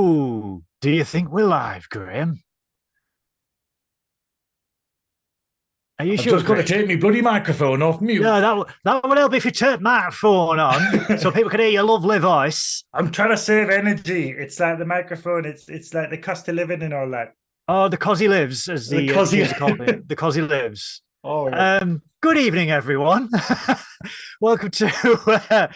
Oh, do you think we're live, Graham? Are you I've sure, just got to Graham? take my bloody microphone off mute. Yeah, that would help if you turned my phone on so people could hear your lovely voice. I'm trying to save energy. It's like the microphone. It's like the cost of living and all that. Oh, the cos he lives, as The the cozy. kids call me. The cos he lives. Oh yeah. Good evening, everyone. welcome to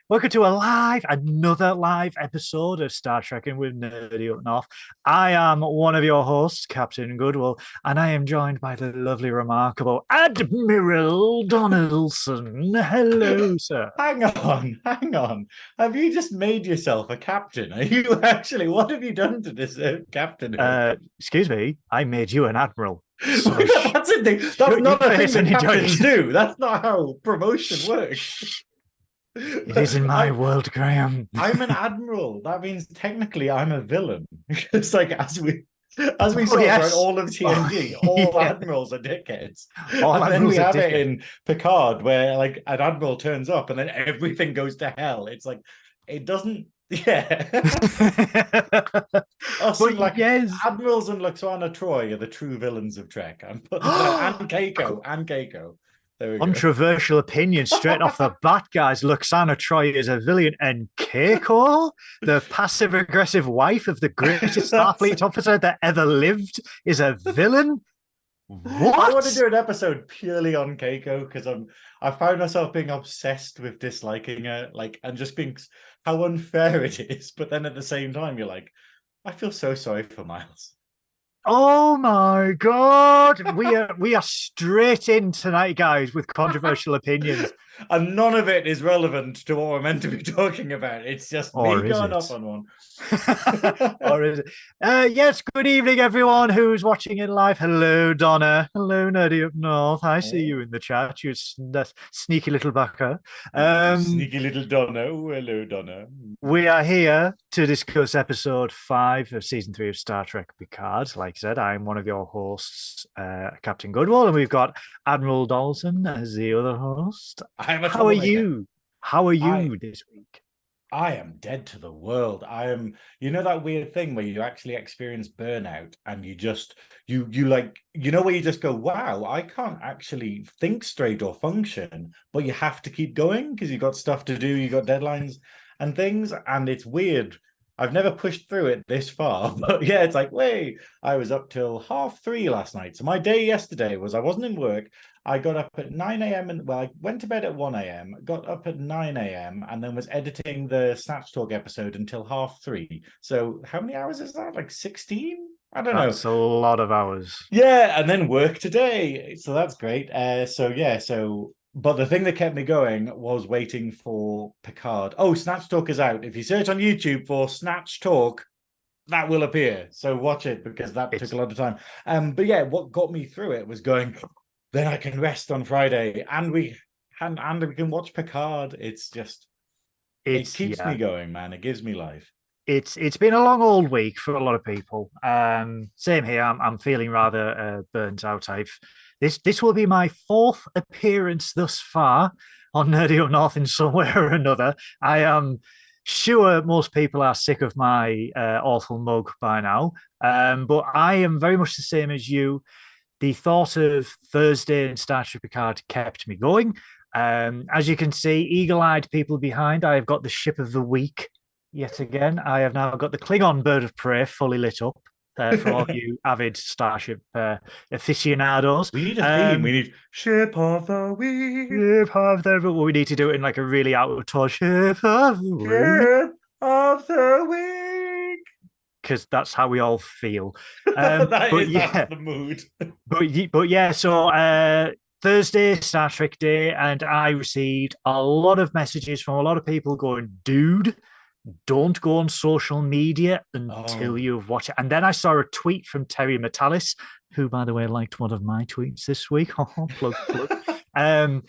welcome to another live episode of Star Trek with Nerdy Up North. I am one of your hosts, Captain Goodwill, and I am joined by the lovely, remarkable Admiral Donaldson. Hello, sir. Hang on. Have you just made yourself a captain? Are you actually? What have you done to deserve captainhood? Excuse me, I made you an admiral. So That's a thing. That's shut your not a thing face that and enjoy captains it. do. That's not how promotion works. It is in my world, Graham. I'm an admiral. That means technically I'm a villain. It's like as we Oh, saw throughout yes. all of TNG, Oh, all yeah. admirals are dickheads. All And then we admirals are have it dickheads. in Picard where like an admiral turns up and then everything goes to hell. It's like it doesn't. Yeah. Us But and like yes. admirals and Luxana Troy are the true villains of Trek. I'm putting that and Keiko and Keiko. There we go. Controversial opinion straight off the bat, guys. Luxana Troy is a villain, and Keiko, the passive aggressive wife of the greatest That's Starfleet officer that ever lived, is a villain. I want to What? do an episode purely on Keiko because I found myself being obsessed with disliking her, like, and just being how unfair it is. But then at the same time, you're like, I feel so sorry for Miles. Oh my god! We are straight in tonight, guys, with controversial opinions. And none of it is relevant to what we're meant to be talking about. It's just Or me is going it? off on one. Or is it? Yes, good evening, everyone who's watching in live. Hello, Donna. Hello, Nerdy Up North. I see Oh, you in the chat, you sneaky little backer. you Um, sneaky little Donna. Oh, hello, Donna. we are here to discuss episode 5 of season 3 of Star Trek Picard. Like I said, I'm one of your hosts, Captain Goodwill, and we've got Admiral Dawson as the other host. I'm a How are troublemaker. you? How are I you this week? I am dead to the world. I am, you know, that weird thing where you actually experience burnout and you just, you like, you know, where you just go, wow, I can't actually think straight or function, but you have to keep going because you've got stuff to do, you got deadlines and things. And it's weird. I've never pushed through it this far, but yeah, it's like, wait, I was up till 3:30 last night. So my day yesterday was I wasn't in work. I got up at 9 a.m. and well, I went to bed at 1 a.m., got up at 9 a.m., and then was editing the Snatch Talk episode until 3:30. So how many hours is that? Like 16? I don't know. That's a lot of hours. Yeah, and then work today. So that's great. But the thing that kept me going was waiting for Picard. Oh, Snatch Talk is out. If you search on YouTube for Snatch Talk, that will appear. So watch it because that took It's a lot of time. But yeah, what got me through it was going, then I can rest on Friday and we can watch Picard. It's just it it's keeps yeah. me going, man. It gives me life. It's been a long old week for a lot of people. Same here. I'm feeling rather burnt out. This will be my 4th appearance thus far on Nerdy Up North in some way or another. I am sure most people are sick of my awful mug by now, but I am very much the same as you. The thought of Thursday in Star Trek Picard kept me going. As you can see, eagle-eyed people behind, I have got the ship of the week yet again. I have now got the Klingon bird of prey fully lit up for all you avid Starship aficionados. We need a theme. We need Ship of the Week. Ship of the, but we need to do it in like a really out of touch ship of the week Ship of the Week. because that's how we all feel. That's the mood. But yeah, so Thursday, Star Trek Day, and I received a lot of messages from a lot of people going, dude, don't go on social media until you've watched it. And then I saw a tweet from Terry Metalis, who, by the way, liked one of my tweets this week. Plug, plug. And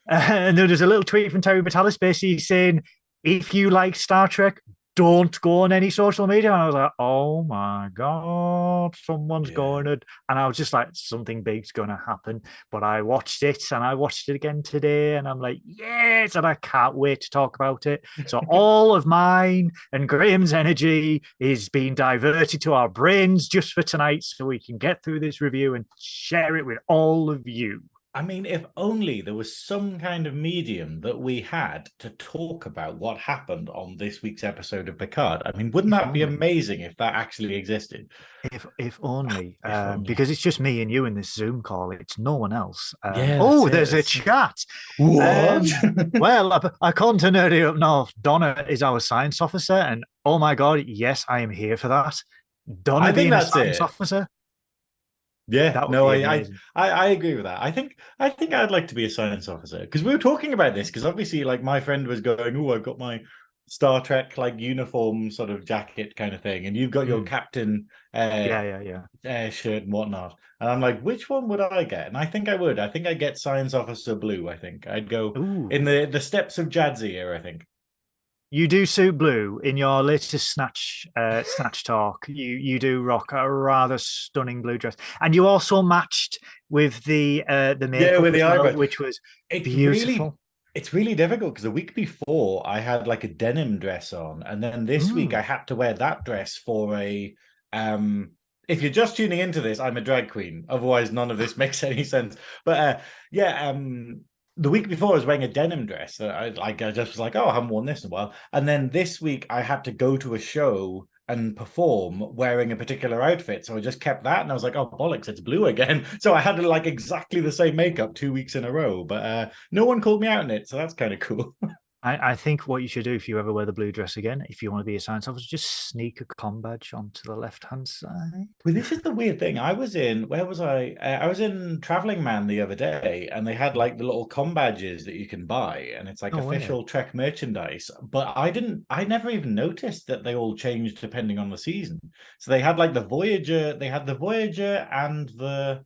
there was a little tweet from Terry Metalis basically saying, if you like Star Trek, don't go on any social media. And I was like, oh my God, someone's Yeah. going to. And I was just like, something big's going to happen. But I watched it and I watched it again today. And I'm like, yes. And I can't wait to talk about it. So all of mine and Graham's energy is being diverted to our brains just for tonight so we can get through this review and share it with all of you. I mean, if only there was some kind of medium that we had to talk about what happened on this week's episode of Picard. I mean, wouldn't If that be only. amazing if that actually existed? If only, If only. because it's just me and you in this Zoom call. It's no one else. Yeah, that's Oh, it. there's a chat. What? Well, according to Nerdy Up North, Donna is our science officer, and oh my God, yes, I am here for that. Donna I think being a that's science it. officer, Yeah, that would no, be I, I amazing. I I agree with that. I think I'd like to be a science officer because we were talking about this because obviously like my friend was going, oh, I've got my Star Trek like uniform sort of jacket kind of thing, and you've got your Mm. captain Yeah, yeah, yeah. shirt and whatnot. And I'm like, which one would I get? And I think I would. I think I'd get Science Officer Blue. I think I'd go in Ooh. the steps of Jadzia, I think. You do suit blue in your latest snatch talk. You do rock a rather stunning blue dress, and you also matched with the Yeah, makeup with the as well, eyebrows. which was It's really beautiful. it's really difficult because the week before I had like a denim dress on, and then this week I Mm, had to wear that dress for a if you're just tuning into this, I'm a drag queen. Otherwise, none of this makes any sense. But yeah, the week before I was wearing a denim dress. I just was like, oh, I haven't worn this in a while. And then this week I had to go to a show and perform wearing a particular outfit. So I just kept that and I was like, oh bollocks, it's blue again. So I had like exactly the same makeup 2 weeks in a row, but no one called me out in it. So that's kind of cool. I think what you should do if you ever wear the blue dress again, if you want to be a science officer, just sneak a com badge onto the left hand side. Well, this is the weird thing. I was in, where was I? I was in Traveling Man the other day, and they had like the little com badges that you can buy, and it's like No way. official Trek merchandise. But I never even noticed that they all changed depending on the season. So they had like they had the Voyager and the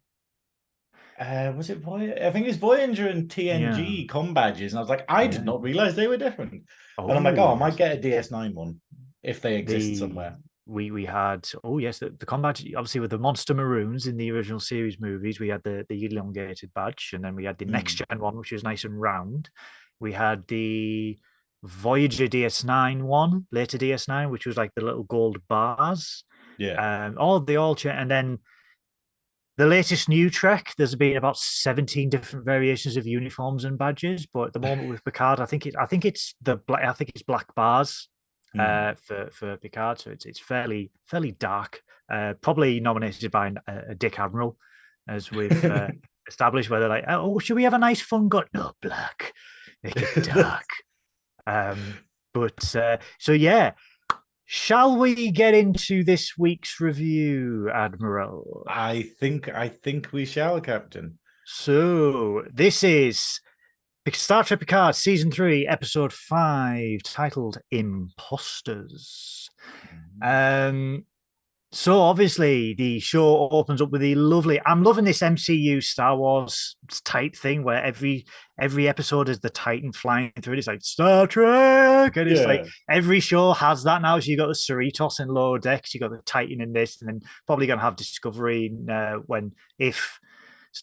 was it Voyager? I think it's Voyager and Yeah, TNG com badges, and I was like, I did yeah. not realize they were different. And I'm like, Oh oh, I might yes. get a DS9 one if they exist The somewhere. we had yes the combat obviously with the monster maroons in the original series movies we had the elongated badge and then we had the next Hmm. gen one which was nice and round. We had the Voyager DS9 one, later DS9, which was like the little gold bars. Yeah. All they all change, and then the latest new Trek, there's been about 17 different variations of uniforms and badges, but at the moment with Picard, I think it's black bars Hmm. for Picard, so it's fairly dark. Probably nominated by a Dick Admiral, as we've established. Where they're like, oh, should we have a nice fun gun? No, black, make it dark. Um, but so yeah, shall we get into this week's review, Admiral? I think we shall, Captain. So this is Star Trek Picard Season 3, Episode 5, titled Imposters. Mhm. Um, so obviously the show opens up with the lovely. I'm loving this MCU Star Wars type thing where every episode is the Titan flying through it. It's like Star Trek, and it's like Yeah. every show has that now. So you got the Cerritos in Lower Decks, you got the Titan in this, and then probably gonna have Discovery when if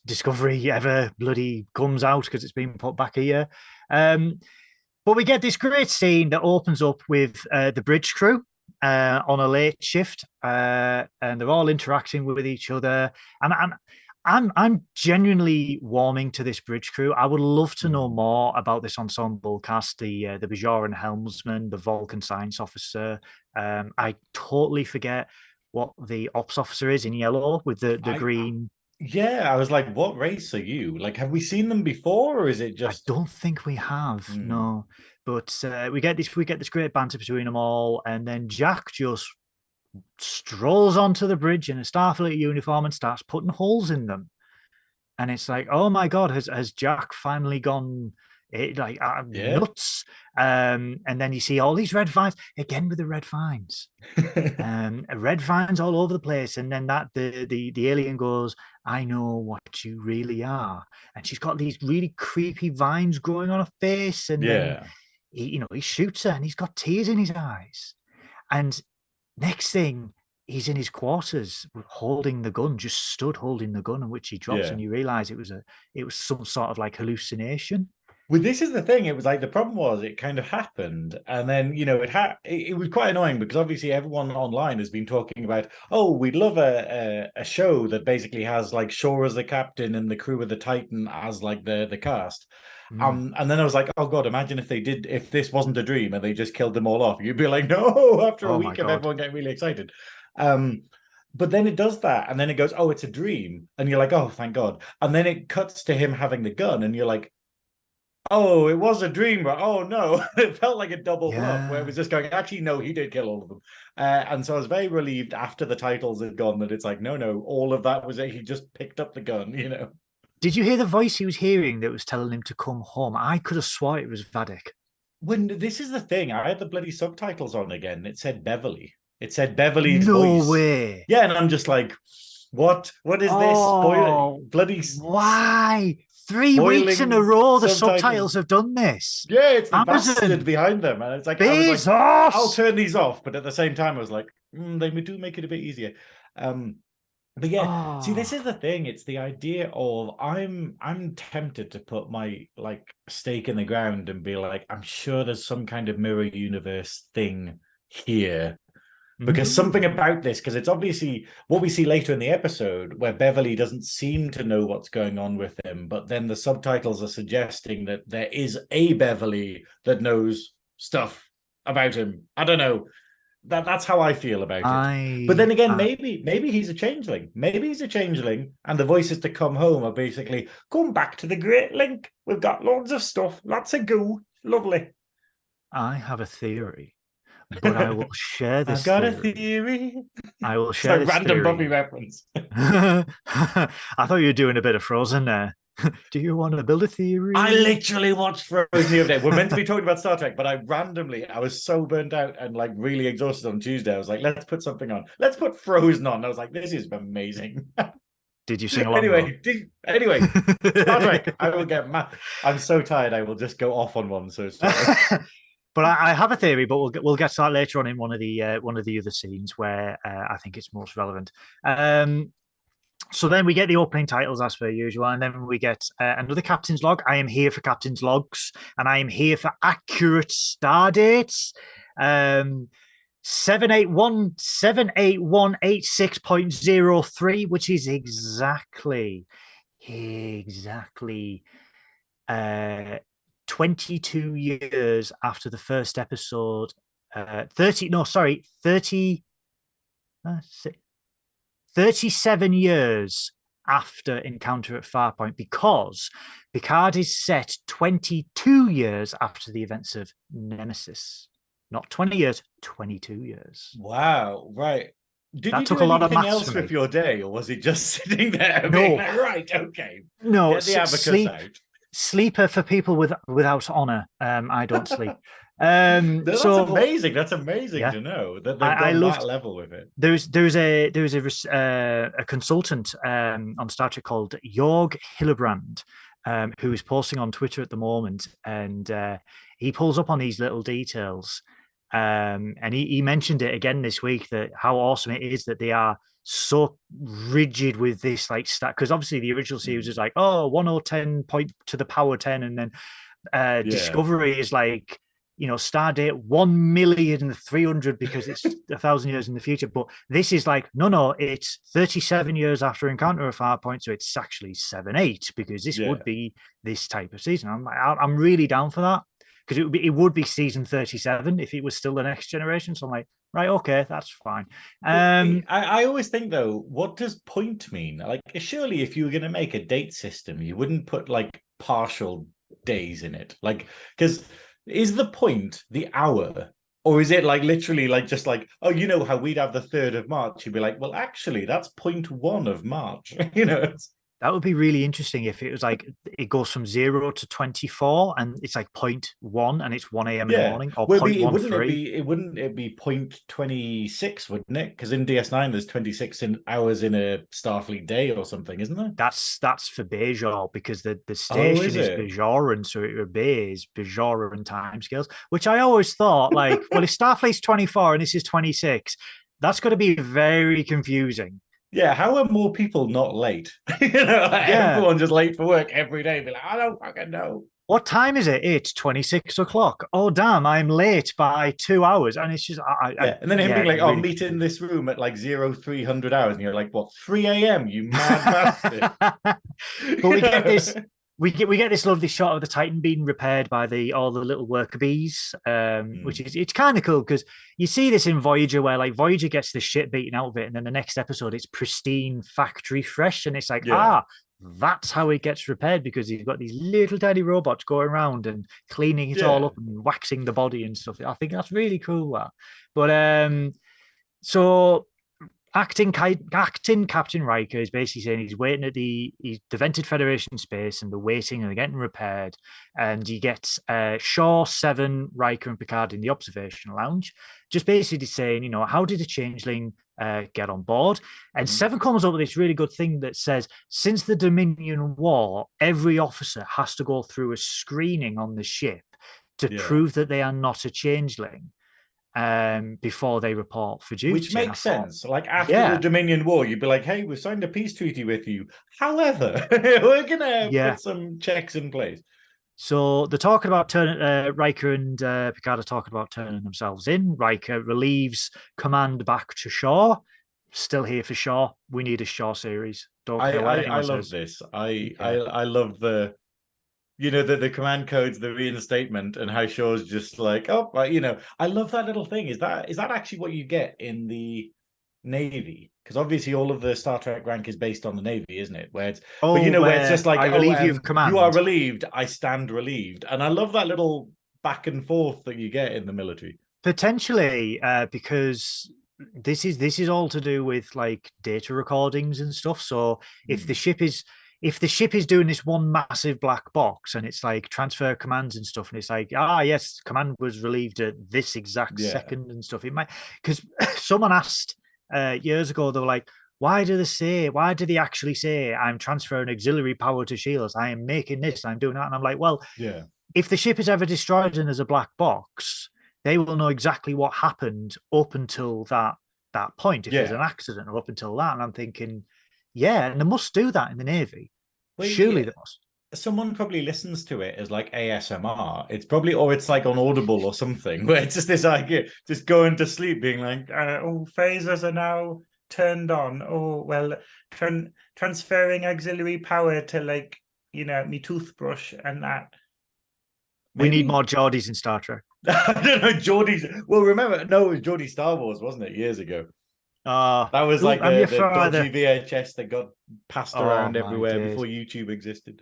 Discovery ever bloody comes out because it's been put back a year. Um, but we get this great scene that opens up with the bridge crew on a late shift, and they're all interacting with each other. And I'm genuinely warming to this bridge crew. I would love to know Mhm. more about this ensemble cast: the Bajoran helmsman, the Vulcan science officer. I totally forget what the ops officer is in yellow with the I green. yeah, I was like, what race are you? Like, have we seen them before, or is it I just don't think we have, hmm. no. But we get this great banter between them all, and then Jack just strolls onto the bridge in a Starfleet uniform and starts putting holes in them. And it's like, oh my god, has Jack finally gone Yeah. nuts? And then you see all these red vines again with the red vines. Red vines all over the place, and then that the alien goes, "I know what you really are," and she's got these really creepy vines growing on her face, and then Yeah. he shoots her, and he's got tears in his eyes, And next thing, he's in his quarters holding the gun, just stood holding the gun, in which he drops, Yeah. and you realize it was some sort of like hallucination. Well, this is the thing. It was like the problem was it kind of happened, and then it was quite annoying because obviously everyone online has been talking about, oh, we'd love a show that basically has like Shaw as the captain and the crew of the Titan as like the cast. Mm. And then I was like, oh God, imagine if this wasn't a dream and they just killed them all off. You'd be like, no, after a Oh my week of god. everyone getting really excited. But then it does that, and then it goes, oh, it's a dream, and you're like, oh, thank God. And then it cuts to him having the gun, and you're like, oh, it was a dream, but oh no, it felt like a double bluff where it Yeah. was just going, actually, no, he did kill all of them. And so I was very relieved after the titles had gone that it's like, no, all of that was it. He just picked up the gun. Did you hear the voice he was hearing that was telling him to come home? I could have swore it was Vadik. When this is the thing, I had the bloody subtitles on again. It said Beverly. It said Beverly's No voice. way. Yeah, and I'm just like, what? What is this? Spoiling bloody why? 3 weeks in a row, the subtitles have done this. Yeah, it's the Amazon, bastard behind them, and it's like Bezos. I'll turn these off, but at the same time, I was like, they do make it a bit easier. But yeah, see, this is the thing. It's the idea of I'm tempted to put my like stake in the ground and be like, I'm sure there's some kind of mirror universe thing here. Because something about this, because it's obviously what we see later in the episode where Beverly doesn't seem to know what's going on with him, but then the subtitles are suggesting that there is a Beverly that knows stuff about him. I don't know. That's how I feel about it. But then again, maybe he's a changeling. Maybe he's a changeling, and the voices to come home are basically, come back to the Great Link. We've got loads of stuff, lots of goo. Lovely. I have a theory, but I will share this I've got theory. a theory. I will It's share like this random theory. Buffy reference. I thought you were doing a bit of Frozen there. Do you want to build a theory? I literally watched Frozen the other day. We're meant to be talking about Star Trek, but I was so burnt out and like really exhausted on Tuesday. I was like, let's put something on. Let's put Frozen on. I was like, this is amazing. Did you sing along? Anyway, Star Trek. I will get mad. I'm so tired. I will just go off on one. So sorry. But I have a theory, but we'll get to that later on in one of the other scenes where I think it's most relevant. So then we get the opening titles as per usual, and then we get another captain's log. I am here for captain's logs, and I am here for accurate star dates. 78186.03, which is exactly 22 years after the first episode. 37 years after Encounter at Farpoint, because Picard is set 22 years after the events of Nemesis. Not 20 years, 22 years. Wow, right. Did that you took do a lot of anything maths else with your day, or was it just sitting there no. being like, right, okay. No, get the abacus out. Sleeper for people without honor. I don't sleep. That's amazing. That's amazing to know that they've gone that level with it. There's a consultant on Star Trek called Jorg Hillebrand, who is posting on Twitter at the moment, and he pulls up on these little details. And he mentioned it again this week, that how awesome it is that they are so rigid with this like stat, because obviously the original series is like 1010 point to the power 10, and then Discovery is like, star date 1,300,000 because it's 1,000 years in the future. But this is like, no, it's 37 years after Encounter of Farpoint, so it's actually 7-8 because this would be this type of season. I'm really down for that, because it would be season 37 if it was still the Next Generation. So I'm like, right, okay, that's fine. I always think though, what does point mean? Like, surely if you were going to make a date system, you wouldn't put like partial days in it, like, because is the point the hour, or is it like literally like just like, oh, you know how we'd have the 3rd of March? You'd be like, well, actually, that's 0.1 of March. That would be really interesting if it was like it goes from 0 to 24 and it's like 0.1 and it's 1 a.m. in the Yeah. morning or Well, point one wouldn't three. it be 0.26, wouldn't it? Because in DS9 there's 26 hours in a Starfleet day or something, isn't there? That's for Bajor because the Oh, is station is it? Bajoran, so it obeys Bajoran timescales, which I always thought like, well, if Starfleet's 24 and this is 26, that's going to be very confusing. Yeah, how are more people not late? Like Yeah. everyone just late for work every day. Be like, I don't fucking know. What time is it? It's 26 o'clock. Oh, damn, I'm late by 2 hours. And it's just, Yeah, and then him yeah, being like, "Oh, really meet in confusing. this room at like 0300 hours," and you're like, "What? 3 a.m. You mad bastard!" But we get this, we get this lovely shot of the Titan being repaired by the all the little worker bees, which Mm, is it's kind of cool because you see this in Voyager where like Voyager gets the shit beaten out of it, and then the next episode it's pristine, factory fresh, and it's like yeah, that's how it gets repaired because you've got these little tiny robots going around and cleaning it all yeah. up and waxing the body and stuff. I think that's really cool. But so acting Captain Riker is basically saying he's waiting at the vented Federation space and they're waiting and they're getting repaired. And you get Shaw, Seven, Riker, and Picard in the observation lounge, just basically saying, how did a changeling get on board? And Mhm. Seven comes up with this really good thing that says, since the Dominion War, every officer has to go through a screening on the ship to Yeah. prove that they are not a changeling before they report for Which duty. And I makes thought, sense. Like after the yeah, Dominion War, you'd be like, "Hey, we've signed a peace treaty with you. However, we're gonna yeah. put some checks in place." So they're talking about turning. Riker and Picard are talking about turning themselves in. Riker relieves command back to Shaw. Still here for Shaw. We need a Shaw series. Don't care what I anyone love says. this. Yeah. I love the the command codes, the reinstatement, and how Shaw's just like, oh, well, I love that little thing. Is that actually what you get in the Navy? Because obviously all of the Star Trek rank is based on the Navy, isn't it? But Oh, where it's just where like, I oh, relieve you of you are command. relieved, I stand relieved, and I love that little back and forth that you get in the military. Potentially, because this is all to do with like data recordings and stuff. So if the Hmm. ship is if the ship is doing this one massive black box and it's like transfer commands and stuff, and it's like, yes, command was relieved at this exact Yeah, second and stuff. It might because someone asked years ago, they were like, why do they actually say I'm transferring auxiliary power to shields? I am making this, I'm doing that. And I'm like, well, yeah, if the ship is ever destroyed and there's a black box, they will know exactly what happened up until that point. If there's yeah. an accident or up until that, and I'm thinking, yeah, and they must do that in the navy. Well, Surely they must. someone probably listens to it as like ASMR. It's probably, or it's like on Audible or something, where it's just this idea, just going to sleep, being like, "Oh, phasers are now turned on. Oh, well, transferring auxiliary power to like me toothbrush and that." We need Maybe more Geordies in Star Trek. I don't know. Geordie's. Well, remember, no, it was Geordie Star Wars, wasn't it? Years ago. Uh, That was oh, like I'm your the dodgy father. VHS that got passed Oh around my everywhere before days. YouTube existed.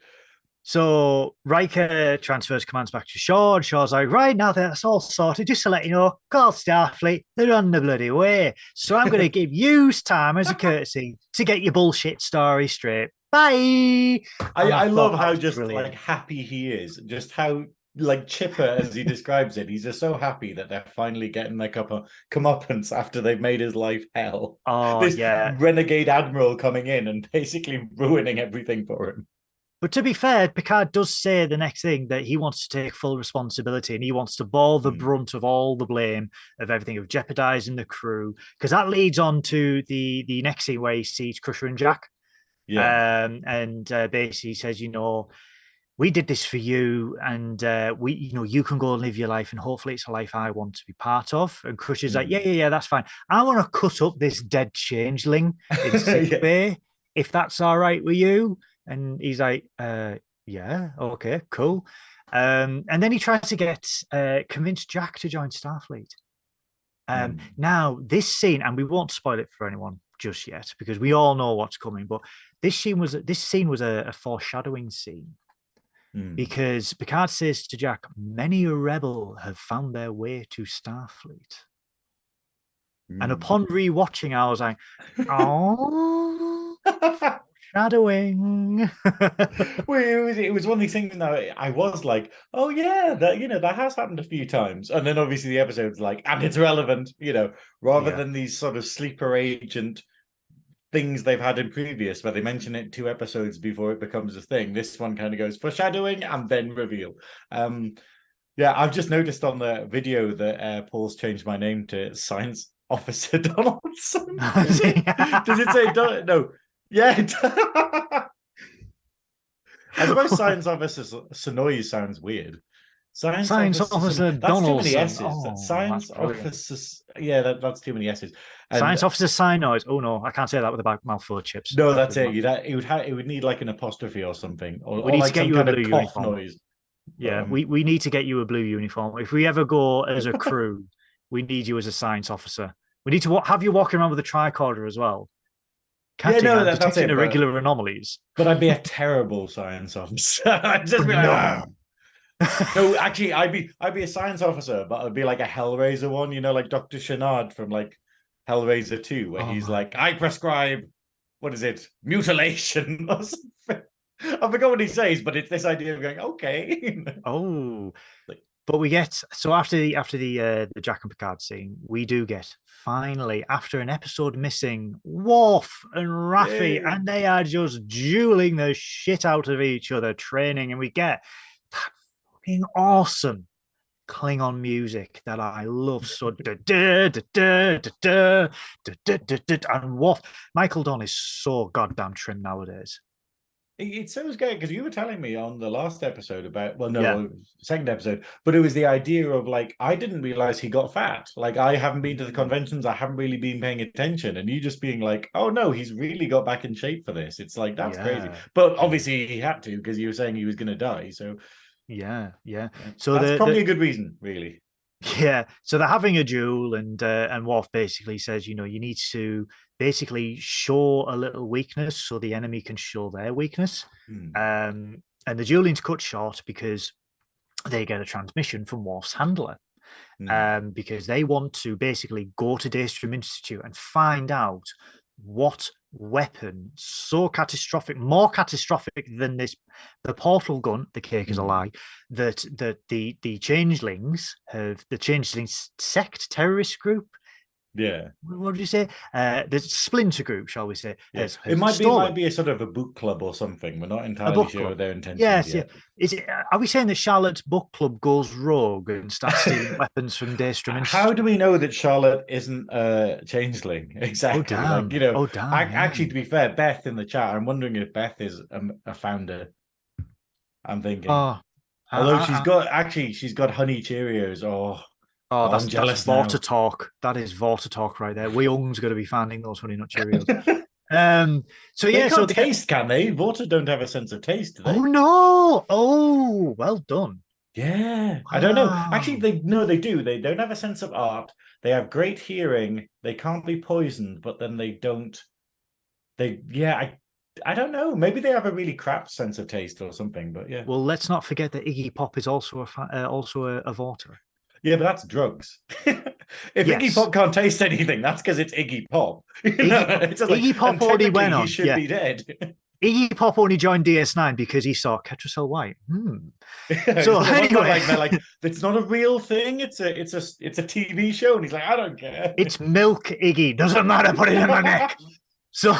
So Riker transfers commands back to Shaw, and Shaw's like, right now that's all sorted. Just to let you know, call Starfleet, they're on the bloody way. So I'm going to give you time as a courtesy to get your bullshit story straight. Bye. And I I thought love that how was just like brilliant. happy he is, just how like chipper as he describes it. He's just so happy that they're finally getting like a comeuppance after they've made his life hell. Oh This yeah. renegade admiral coming in and basically ruining everything for him. But to be fair, Picard does say the next thing that he wants to take full responsibility and he wants to bore the Hmm. brunt of all the blame of everything, of jeopardizing the crew. Because that leads on to the next scene where he sees Crusher and Jack. Yeah. And basically says, we did this for you, and you can go and live your life, and hopefully it's a life I want to be part of. And Crusher's like, yeah, Hmm. yeah, yeah, that's fine. I want to cut up this dead changeling in sick Yeah. bay, if that's all right with you. And he's like, yeah, okay, cool. And then he tries to convince Jack to join Starfleet. Hmm. Now, this scene, and we won't spoil it for anyone just yet because we all know what's coming, but this scene was a foreshadowing scene Hmm. because Picard says to Jack, many a rebel have found their way to Starfleet. And Hmm. upon rewatching, I was like, oh, Shadowing. Well, it was one of these things that I was like, oh yeah, that has happened a few times. And then obviously the episode's like, and it's relevant, rather Yeah. than these sort of sleeper agent things they've had in previous where they mention it 2 episodes before it becomes a thing. This one kind of goes foreshadowing and then reveal. Yeah, I've just noticed on the video that Paul's changed my name to Science Officer Donaldson. Does it say no? Yeah. I suppose Science Officer Sonoy sounds weird. Science Science Officer Officer that's too many Donaldson. S's. Oh, that's Science brilliant. Officer, yeah, that's too many S's. And Science Officer Cyanoid. Oh no, I can't say that with a mouthful of chips. no, That that's would it. not. It would need like an apostrophe or something, or, We or need to like get some you a kind blue of cough uniform. noise. Yeah, Um, we need to get you a blue uniform. If we ever go as a crew, we need you as a science officer. We need to have you walking around with a tricorder as well, yeah, catching no, and that's detecting it. But irregular anomalies. but I'd be a terrible science officer. I'd Oh, just be like, no. ah. No, actually, I'd be a science officer, but I'd be like a Hellraiser one, like Dr. Shenard from like Hellraiser 2, where Oh he's my like, I prescribe, what is it, mutilation or something. I forgot what he says, but it's this idea of going, okay. Oh, Like, but we get so after the Jack and Picard scene, we do get finally after an episode missing Worf and Raffi, yay. and they are just dueling the shit out of each other, training, and we get that fucking awesome Klingon music that I love so. And Worf, Michael Dunn is so goddamn trim nowadays. It's so scary because you were telling me on the last episode about, well, Yeah, no, second episode, but it was the idea of like, I didn't realize he got fat. Like, I haven't been to the conventions, I haven't really been paying attention. And you just being like, oh no, he's really got back in shape for this. It's like, that's crazy. yeah, But yeah, obviously he had to because you were saying he was going to die. So yeah. yeah, So that's probably the a good reason, really. yeah, so they're having a duel, and Worf basically says, you need to basically show a little weakness so the enemy can show their weakness. Hmm. And the dueling's cut short because they get a transmission from Worf's handler. Hmm. Because they want to basically go to Daystrom Institute and find out what weapon so catastrophic, more catastrophic than the portal gun, the cake is a Hmm. lie, that the changelings have the changelings sect terrorist group. Yeah. What did you say? The splinter group, shall we say, Yeah. It has might stolen be a sort of a book club or something. We're not a entirely book sure club. of their intentions Yes, yeah. yet. Is it? Are we saying that Charlotte's book club goes rogue and starts stealing weapons from Daystrom How do Institute? we know that Charlotte isn't a changeling? Oh Exactly. Like, damn! Oh damn! Yeah. actually, to be fair, Beth in the chat, I'm wondering if Beth is a founder. I'm thinking. Oh, Although I, she's got honey Cheerios. oh, Oh, I'm that's jealous Vorta now. talk. That is Vorta talk right there. We Young's going to be finding those Honey Nut Cheerios. So They yeah, so can't they get. taste, can they? Water don't have a sense of taste, do Oh they? no! Oh, well done. Yeah, I don't know. Actually, Wow. they do. They don't have a sense of art. They have great hearing. They can't be poisoned, but then they don't. Yeah, I don't know. Maybe they have a really crap sense of taste or something. But yeah, Well, let's not forget that Iggy Pop is also a Vorta. yeah, but that's drugs. If Iggy Yes, Pop can't taste anything, that's because it's Iggy Pop. It's just like, Iggy Pop and already technically went he on. should Yeah, be dead. Iggy Pop only joined DS9 because he saw Ketracel White. So Well, that's not anyway, like they're like it's not a real thing. It's a TV show, and he's like, I don't care. it's milk, Iggy. Doesn't matter. Put it in my neck. So,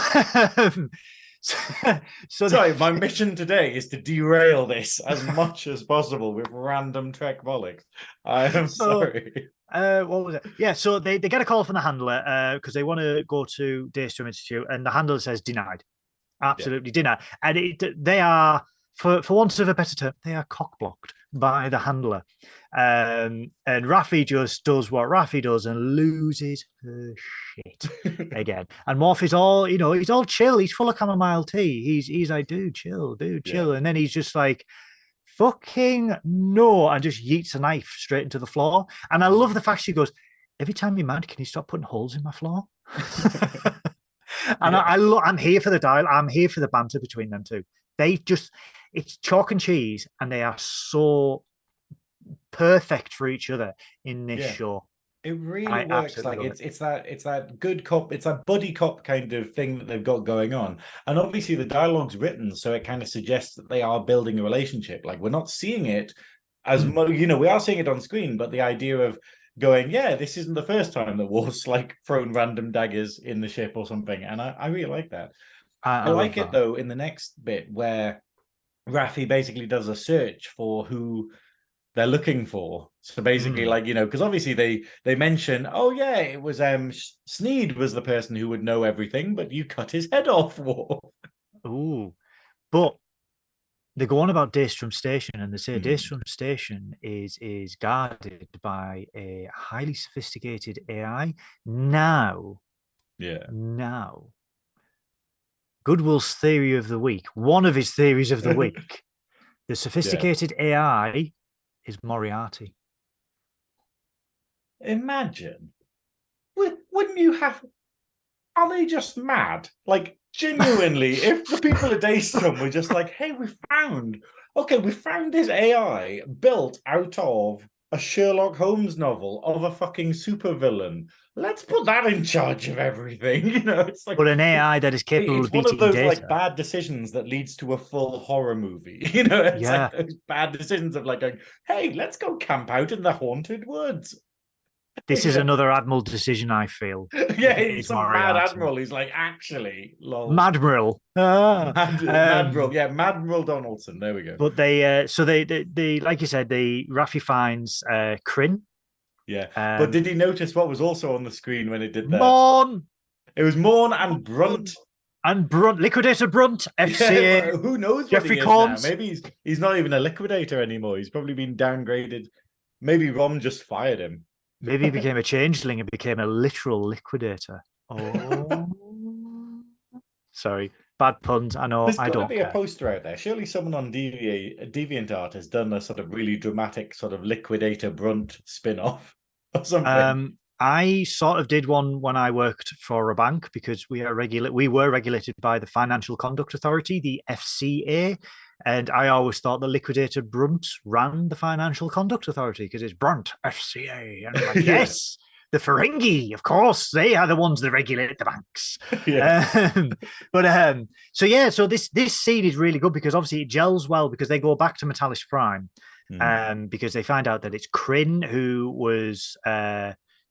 so, so Sorry, my mission today is to derail this as much as possible with random Trek bollocks. I am so sorry. what was it? Yeah, so they get a call from the handler because they want to go to Daystrom Institute, and the handler says denied, Yeah, absolutely denied, and they are, for want of a better term, they are cock blocked by the handler, and Raffi just does what Raffi does and loses her shit again. And Morph is all, he's all chill, he's full of chamomile tea. He's like, dude, yeah, chill, and then he's just like, fucking no, and just yeets a knife straight into the floor. And I love the fact she goes, every time you're mad, can you stop putting holes in my floor? And yeah, I'm here for the dial. I'm here for the banter between them two. They just, it's chalk and cheese, and they are so perfect for each other in this yeah. show. It really I works. absolutely Like love it. it's that good cop, it's that buddy cop kind of thing that they've got going on. And obviously the dialogue's written, so it kind of suggests that they are building a relationship. Like we're not seeing it as much, we are seeing it on screen, but the idea of going, yeah, this isn't the first time that Worf's like thrown random daggers in the ship or something. And I really like that. I I love like it that. though in the next bit where Raffi basically does a search for who they're looking for. So basically, Mm. like, because obviously they mention, oh yeah, it was Sneed was the person who would know everything, but you cut his head off, War. Ooh. But they go on about Daystrom Station, and they say Hmm. Daystrom Station is guarded by a highly sophisticated AI. Now, Yeah. now, Goodwill's theory of the week, one of his theories of the week, the Yeah. sophisticated AI is Moriarty. Imagine. Wouldn't you have are they just mad? Like, genuinely, if the people at Daystrom were just like, hey, we found this AI built out of a Sherlock Holmes novel of a fucking supervillain. Let's put that in charge of everything. It's like But an AI that is capable it's of one of beating those like data. bad decisions that leads to a full horror movie. It's like Yeah. those bad decisions of like going, hey, let's go camp out in the haunted woods. This is another Admiral decision, I feel, Yeah, if it he's is some mad Moriarty. admiral. He's like, actually, lol. Madmiral. Ah. Madmiral, yeah, Madmiral Donaldson. There we go. But so they like you said, Raffi finds Kryn. Yeah, but Um, did he notice what was also on the screen when it did that? Morn, It was Morn and Brunt. and Brunt, Liquidator Brunt, FCA, Yeah, who knows what Jeffrey he is now? Combs. Maybe he's not even a liquidator anymore. He's probably been downgraded. Maybe Rom just fired him. Maybe he became a changeling and became a literal liquidator. Oh, sorry, bad puns. I know. There's I got to don't be a care. poster out there. Surely someone on DeviantArt has done a sort of really dramatic sort of Liquidator Brunt spin-off or something. I sort of did one when I worked for a bank because we were regulated by the Financial Conduct Authority, the FCA, and I always thought the liquidator Brunt ran the Financial Conduct Authority because it's Brunt FCA, and I'm like, Yeah, yes, the Ferengi, of course, they are the ones that regulate the banks. yeah. Um, so yeah, so this scene is really good because obviously it gels well because they go back to Metallic Prime, Mm. because they find out that it's Kryn who was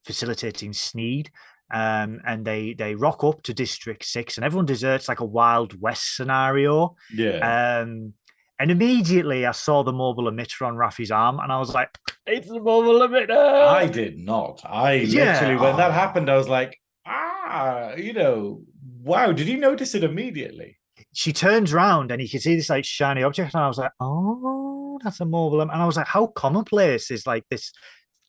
facilitating Sneed. And they rock up to District 6 and everyone deserts like a Wild West scenario. Yeah. And immediately I saw the mobile emitter on Raffi's arm and I was like, it's the mobile I emitter. did not. I Yeah. literally, when that happened, Oh. I was like, wow, did you notice it immediately? She turns around and you can see this like shiny object. And I was like, oh, that's a mobile. And I was like, how commonplace is like this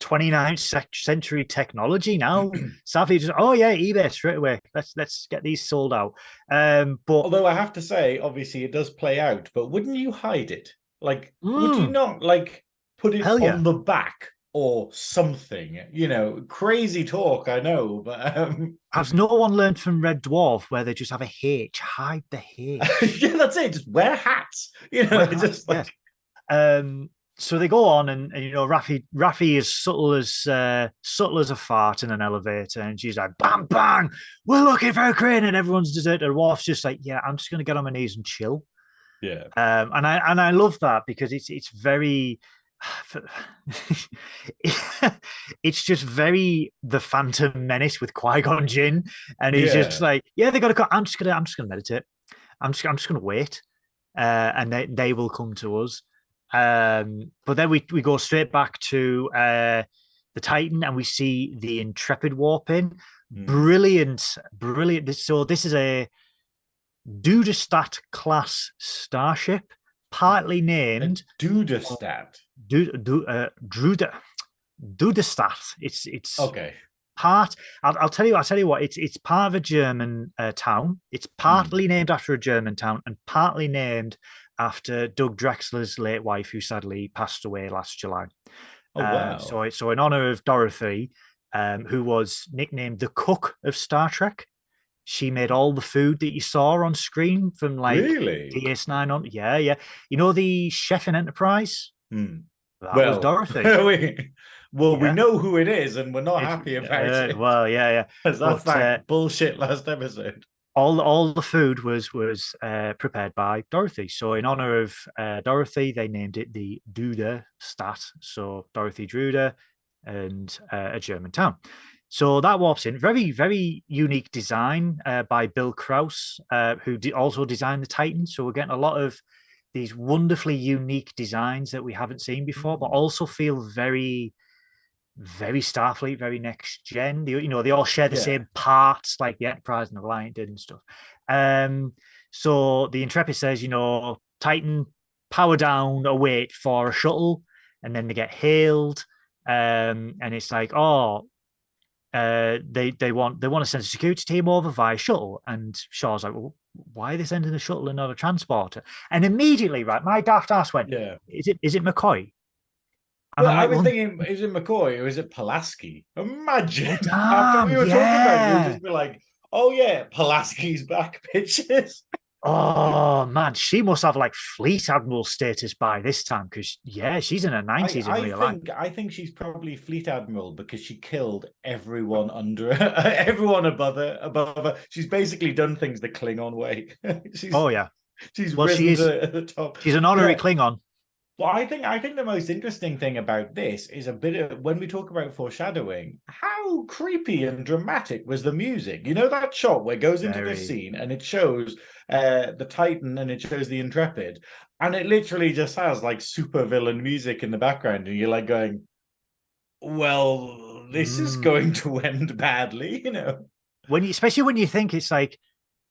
29th century technology now? Savvy just, oh yeah, eBay straight away. Let's get these sold out. But Although I have to say, obviously it does play out, but wouldn't you hide it? Like, would you mm, not like put it hell yeah. on the back or something? Crazy talk, I know, but Has no one learned from Red Dwarf where they just have a H? Hide the H. yeah, that's it. Just wear hats. Wear It's hats, just yes. like So they go on, and Raffi is subtle as a fart in an elevator, and she's like, "Bang bang, we're looking for a crane," and everyone's deserted. Worf's just like, "Yeah, I'm just gonna get on my knees and chill." yeah, And I love that because it's very. It's just very the Phantom Menace with Qui-Gon Jinn, and he's just yeah. like, "Yeah, they got to go. I'm just gonna meditate. I'm just gonna wait, and they will come to us." But then we go straight back to the Titan, and we see the Intrepid warp in. Hmm. Brilliant, brilliant. So this is a Dudestat class starship, partly A named dudestat. Druda. Dudestat. It's Okay. part. I'll tell you what. It's part of a German town. It's Hmm. partly named after a German town and partly named after Doug Drexler's late wife, who sadly passed away last July. Oh wow. So in honor of Dorothy, who was nicknamed the cook of Star Trek, she made all the food that you saw on screen from like Really? DS9 on. Yeah, yeah. You know the chef in Enterprise? Hmm. That was Well, Dorothy. well, we Yeah. know who it is, and we're not It, happy about it. well, yeah, yeah. Because that's But that bullshit last episode. all the food was prepared by Dorothy. So in honor of Dorothy, they named it the Duda Stat. So Dorothy Druda and a German town. So that warps in. Very, very unique design by Bill Krause, who also designed the Titan. So we're getting a lot of these wonderfully unique designs that we haven't seen before, but also feel very, very Starfleet, very next gen. They all share the Yeah. same parts, like the Enterprise and the Reliant did and stuff. So the Intrepid says, Titan power down, await for a shuttle, and then they get hailed, and it's like, they want to send a security team over via shuttle, and Shaw's like, well, why are they sending a shuttle and not a transporter? And immediately, right, my daft ass went, Yeah. is it McCoy? And Well, I'm I like, was well, thinking, is it McCoy or is it Pulaski? Imagine after damn, we were talking about it, you would yeah. just be like, oh yeah, Pulaski's back, bitches. Oh man, she must have like fleet admiral status by this time because yeah, she's in her 90s in real life. I think she's probably fleet admiral because she killed everyone under her, everyone above her. She's basically done things the Klingon way. she's Oh yeah. she's Well, risen to the top. she's an honorary Yeah. Klingon. Well, I think the most interesting thing about this is a bit of when we talk about foreshadowing, how creepy and dramatic was the music. You know that shot where it goes into this Very. scene and it shows the Titan and it shows the Intrepid, and it literally just has like super villain music in the background, and you're like going, well, this is Mm. going to end badly, you know. Especially when you think it's like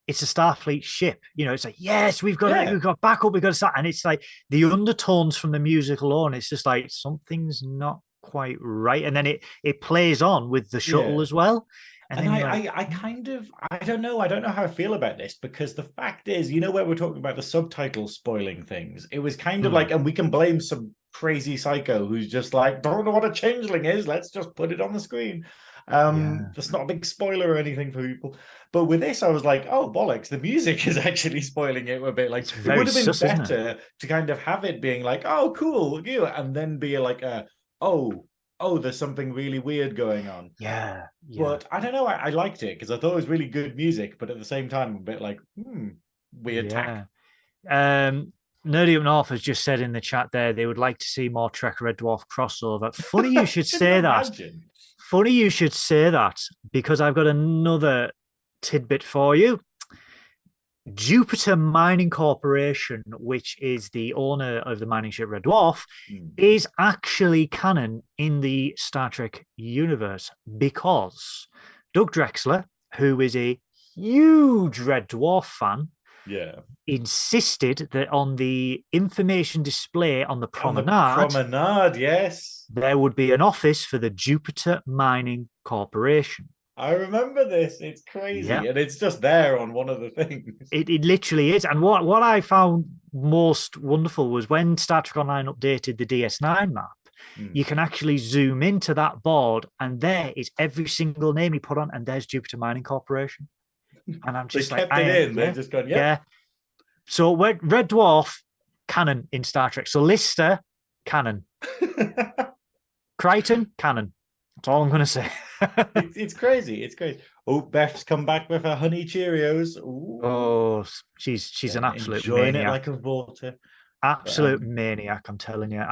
it's a Starfleet ship, it's like, yes, Yeah. we've got backup, we've got to start. And it's like the undertones from the music alone, it's just like something's not quite right. And then it plays on with the shuttle Yeah. as well. And And then you're like, I kind of, I don't know how I feel about this because the fact is, where we're talking about the subtitles spoiling things, it was kind of like, and we can blame some crazy psycho who's just like, don't know what a changeling is, let's just put it on the screen. yeah, That's not a big spoiler or anything for people. But with this, I was like, oh bollocks, the music is actually spoiling it a bit. Like it's it very would have been sus, isn't it? better to kind of have it being like, oh, cool, you, and then be like oh, there's something really weird going on. Yeah, yeah, But I don't know. I liked it because I thought it was really good music, but at the same time, a bit like, weird tack. yeah. Nerdy Up North has just said in the chat there they would like to see more Trek Red Dwarf crossover. Funny you should Can you say that. imagine? Funny you should say that because I've got another tidbit for you. Jupiter Mining Corporation, which is the owner of the mining ship Red Dwarf, is actually canon in the Star Trek universe because Doug Drexler, who is a huge Red Dwarf fan, Yeah. insisted that on the information display on the On the promenade, promenade, yes. there would be an office for the Jupiter Mining Corporation. I remember this. It's crazy. Yeah. And it's just there on one of the things. It literally is. And what I found most wonderful was when Star Trek Online updated the DS9 map, you can actually zoom into that board, and there is every single name he put on, and there's Jupiter Mining Corporation. And I'm just they like, kept it in. They've just gone, yeah. So Red Dwarf, canon in Star Trek. So Lister, canon. Crichton, canon. That's all I'm going to say. It's crazy. It's crazy. Oh, Beth's come back with her honey Cheerios. Ooh. Oh, she's an absolute enjoying maniac. it like a water. Absolute maniac, I'm telling you.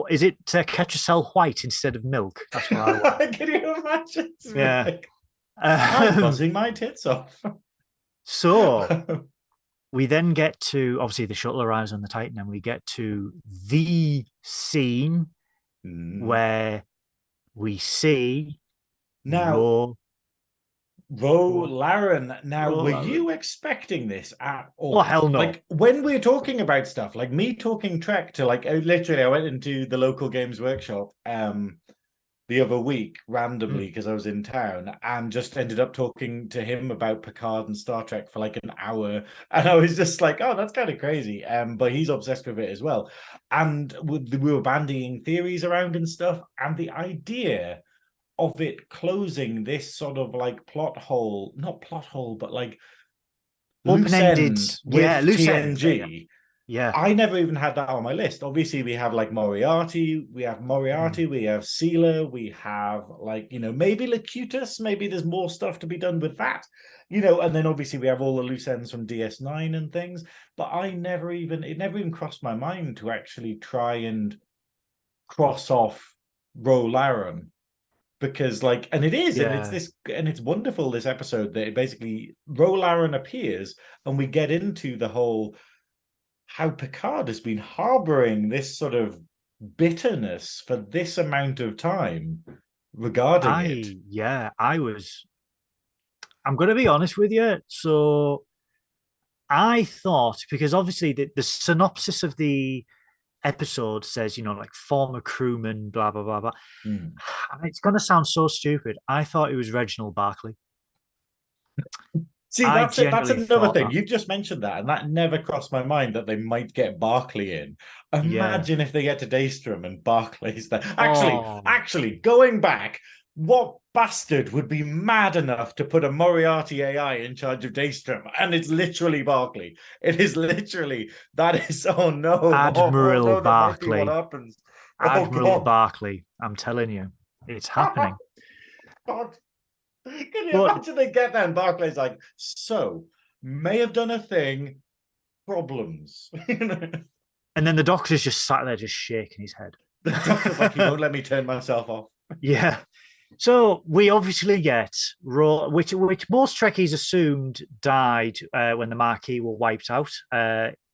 Is it ketchup cell white instead of milk? That's what I want. Can you imagine? Yeah. Like, I'm buzzing my tits off. So we then get to, obviously the shuttle arrives on the Titan, and we get to the scene where we see now Ro Laren. Now, were you expecting this at all? Oh, hell no. Like when we're talking about stuff, like me talking Trek to like literally, I went into the local Games Workshop the other week randomly because I was in town and just ended up talking to him about Picard and Star Trek for like an hour, and I was just like, oh, that's kind of crazy. But he's obsessed with it as well, and we were bandying theories around and stuff, and the idea of it closing this sort of like not plot hole, but like open-ended, with loose TNG. end. Yeah. I never even had that on my list. Obviously, we have like Moriarty, we have Sealer, we have like, maybe Locutus, maybe there's more stuff to be done with that, and then obviously we have all the loose ends from DS9 and things. But it never even crossed my mind to actually try and cross off Ro Laren. Because and it is, and it's Yeah. this, and it's wonderful, this episode, that it basically Ro Laren appears and we get into the whole how Picard has been harboring this sort of bitterness for this amount of time regarding it. I'm going to be honest with you. So I thought, because obviously the synopsis of the episode says, like former crewman, blah, blah, blah, blah. Mm. And it's going to sound so stupid. I thought it was Reginald Barclay. See, I that's it. That's genuinely another thought thing. that. You've just mentioned that, and that never crossed my mind that they might get Barclay in. Yeah. Imagine if they get to Daystrom and Barclay's there. Oh, Actually, going back, what bastard would be mad enough to put a Moriarty AI in charge of Daystrom? And it's literally Barclay. It is literally, that is, oh no, oh Admiral no, that might be what Barclay. happens. Oh Admiral God. Barclay. I'm telling you, it's happening. God. Can you But imagine they get there and Barclay's like, so, may have done a thing, problems. and then the doctor's just sat there, just shaking his head. The doctor's like, he won't let me turn myself off. Yeah. So we obviously get which most Trekkies assumed died when the Maquis were wiped out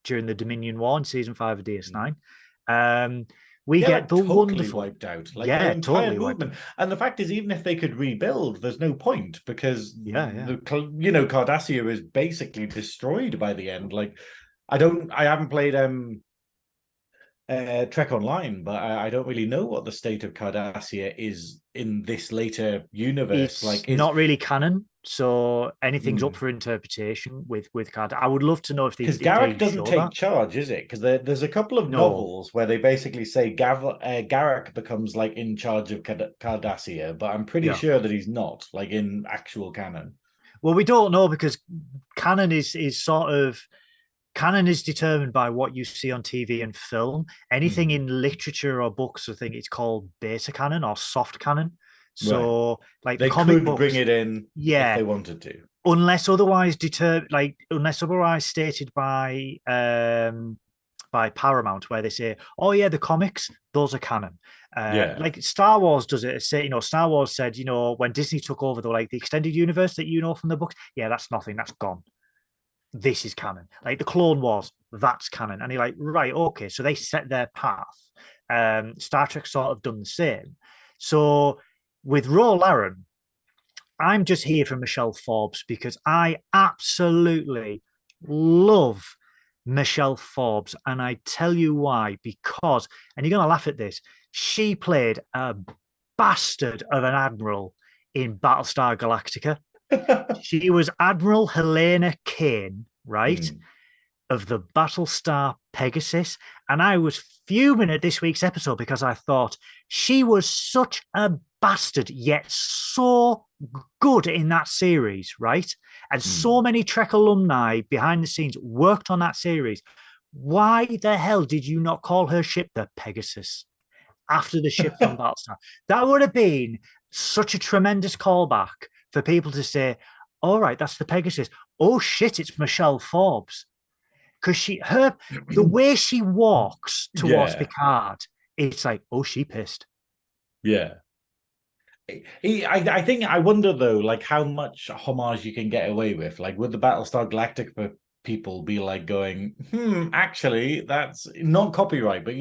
during the Dominion War in season 5 of DS9. We They're get like the totally wonderful wiped out. Like their entire totally movement. And the fact is, even if they could rebuild, there's no point because Yeah. Cardassia is basically destroyed by the end. Like I haven't played Trek Online, but I don't really know what the state of Cardassia is in this later universe. It's not really canon, so anything's up Mm. for interpretation with Card. I would love to know if Because if they Garak doesn't show take that. charge, is it? Because there's a couple of No, novels where they basically say Garak becomes like in charge of Cardassia, but I'm pretty yeah. sure that he's not, like in actual canon. Well, we don't know because canon is sort of canon is determined by what you see on TV and film. Anything Mm. in literature or books, I think it's called beta canon or soft canon. Right. So, like the They comic could bring books, it in if yeah, they wanted to. unless otherwise stated by Paramount, where they say, "Oh yeah, the comics, those are canon." Yeah. Like Star Wars does it. Say, Star Wars said, when Disney took over, the extended universe that from the books. Yeah, that's nothing. That's gone. This is canon. Like the Clone Wars, that's canon. And you're like, right, okay. So they set their path. Star Trek sort of done the same. So with Ro Laren, I'm just here for Michelle Forbes because I absolutely love Michelle Forbes. And I tell you why, because, and you're going to laugh at this, she played a bastard of an admiral in Battlestar Galactica. She was Admiral Helena Kane, right, Mm. of the Battlestar Pegasus. And I was fuming at this week's episode because I thought she was such a bastard, yet so good in that series, right? And so many Trek alumni behind the scenes worked on that series. Why the hell did you not call her ship the Pegasus after the ship from Battlestar? That would have been such a tremendous callback for people to say, all right, that's the Pegasus. Oh shit, it's Michelle Forbes. Because the way she walks towards Yeah. Picard, it's like, oh, she pissed. Yeah. I think, I wonder though, like how much homage you can get away with. Like, would the Battlestar Galactica people be like going, actually, that's not copyright, but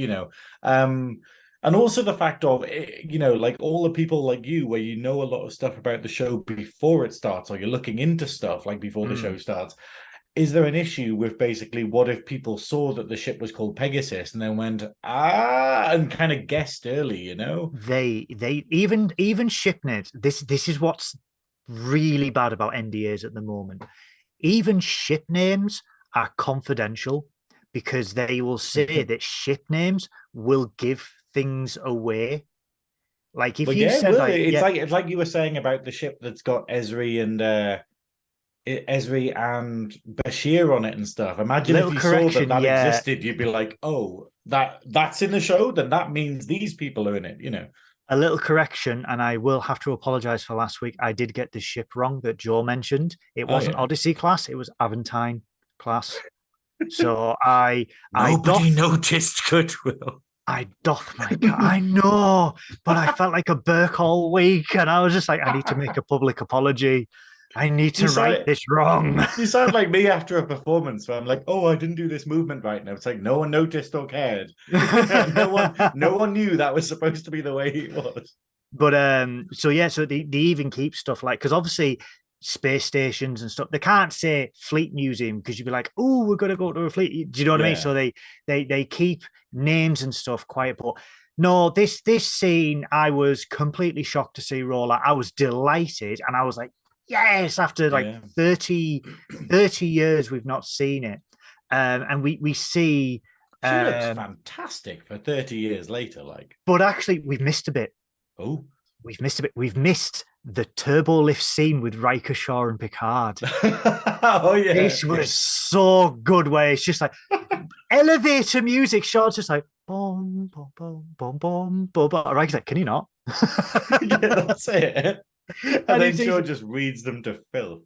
and also the fact of, like all the people like you, where you know a lot of stuff about the show before it starts, or you're looking into stuff like before the show starts. Is there an issue with basically what if people saw that the ship was called Pegasus and then went, and kind of guessed early, They even ship names. This is what's really bad about NDAs at the moment. Even ship names are confidential because they will say that ship names will give things away. Like if But you yeah, said will like, it? yeah, It's like you were saying about the ship that's got Esri and Esri and Bashir on it and stuff. Imagine if Little you saw that correction, that yeah. existed, you'd be like, oh, that's in the show, then that means these people are in it, you know. A little correction, and I will have to apologize for last week. I did get the ship wrong that Joe mentioned. It Oh wasn't yeah. Odyssey class, it was Aventine class. So I Nobody doth noticed Goodwill. I doth my I know, but I felt like a Burke all week, and I was just like, I need to make a public apology. I need you to right sound this wrong. you sound like me after a performance where I'm like, oh, I didn't do this movement right now. It's like no one noticed or cared. No one knew that was supposed to be the way it was. But so yeah, so they even keep stuff like, because obviously space stations and stuff, they can't say fleet museum because you'd be like, oh, we're gonna go to a fleet. Do you know what I mean? Yeah. So they keep names and stuff quiet. But no, this scene, I was completely shocked to see Roller. I was delighted, and I was like, yes, after like Yeah. 30 years we've not seen it. And we see She looks fantastic for 30 years later, like. but actually we've missed a bit. Oh. We've missed a bit. We've missed the turbo lift scene with Riker, Shaw, and Picard. Oh yeah. This was so good. Where it's just like elevator music. Shaw's just like boom, boom, boom, boom, boom, boom, boom. Riker's like, can you not? Yeah, that's it. And then he's, Shaw just reads them to filth.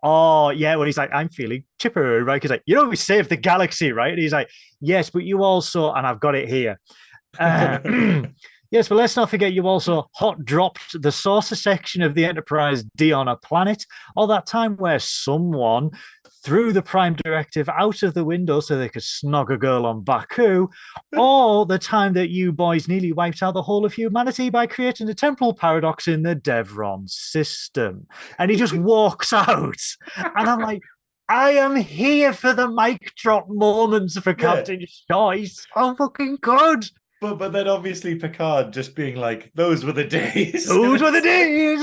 oh yeah, when he's like, I'm feeling chipper. Riker's like, you know, we saved the galaxy, right? And he's like, yes, but you also, and I've got it here. Yes, but let's not forget you also hot dropped the saucer section of the Enterprise D on a planet, or that time where someone threw the Prime Directive out of the window so they could snog a girl on Baku, or the time that you boys nearly wiped out the whole of humanity by creating a temporal paradox in the Devron system. And he just walks out. And I'm like, I am here for the mic drop moments for Captain Shaw. He's so fucking good. But then obviously Picard just being like, those were the days. Those were the days.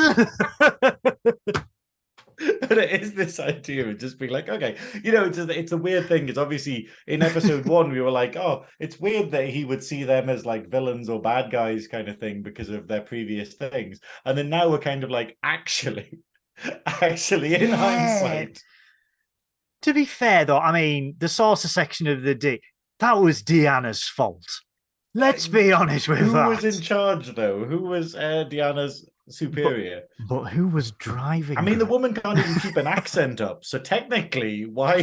And it is this idea of just being like, okay, it's a weird thing. Because obviously in episode 1, we were like, oh, it's weird that he would see them as like villains or bad guys kind of thing because of their previous things. And then now we're kind of like, actually in hindsight. To be fair, though, I mean, the saucer section of the D, that was Deanna's fault. Let's be honest with that. Who was in charge, though? Who was Deanna's superior? But who was driving? I mean, the woman can't even keep an accent up. So technically, why,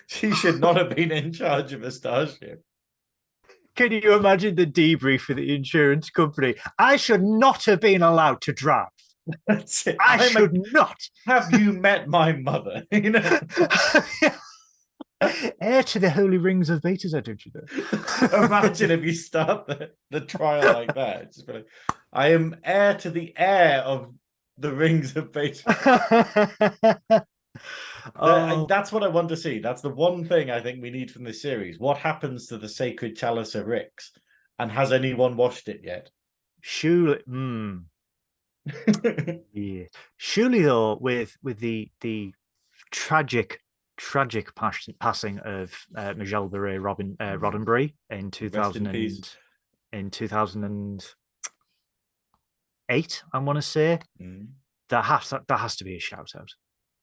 she should not have been in charge of a starship. Can you imagine the debrief for the insurance company? I should not have been allowed to drive. That's it. I should not. Have you met my mother? Heir to the holy rings of Beta, don't you know? Imagine if you start the trial like that. Just be like, I am heir to the heir of the rings of Beta. That's what I want to see. That's the one thing I think we need from this series. What happens to the sacred chalice of Rix? And has anyone watched it yet? Surely, yeah. Surely though, with the tragic passing of Michelle Beret Roddenberry in 2008, I want to say, that has to be a shout out.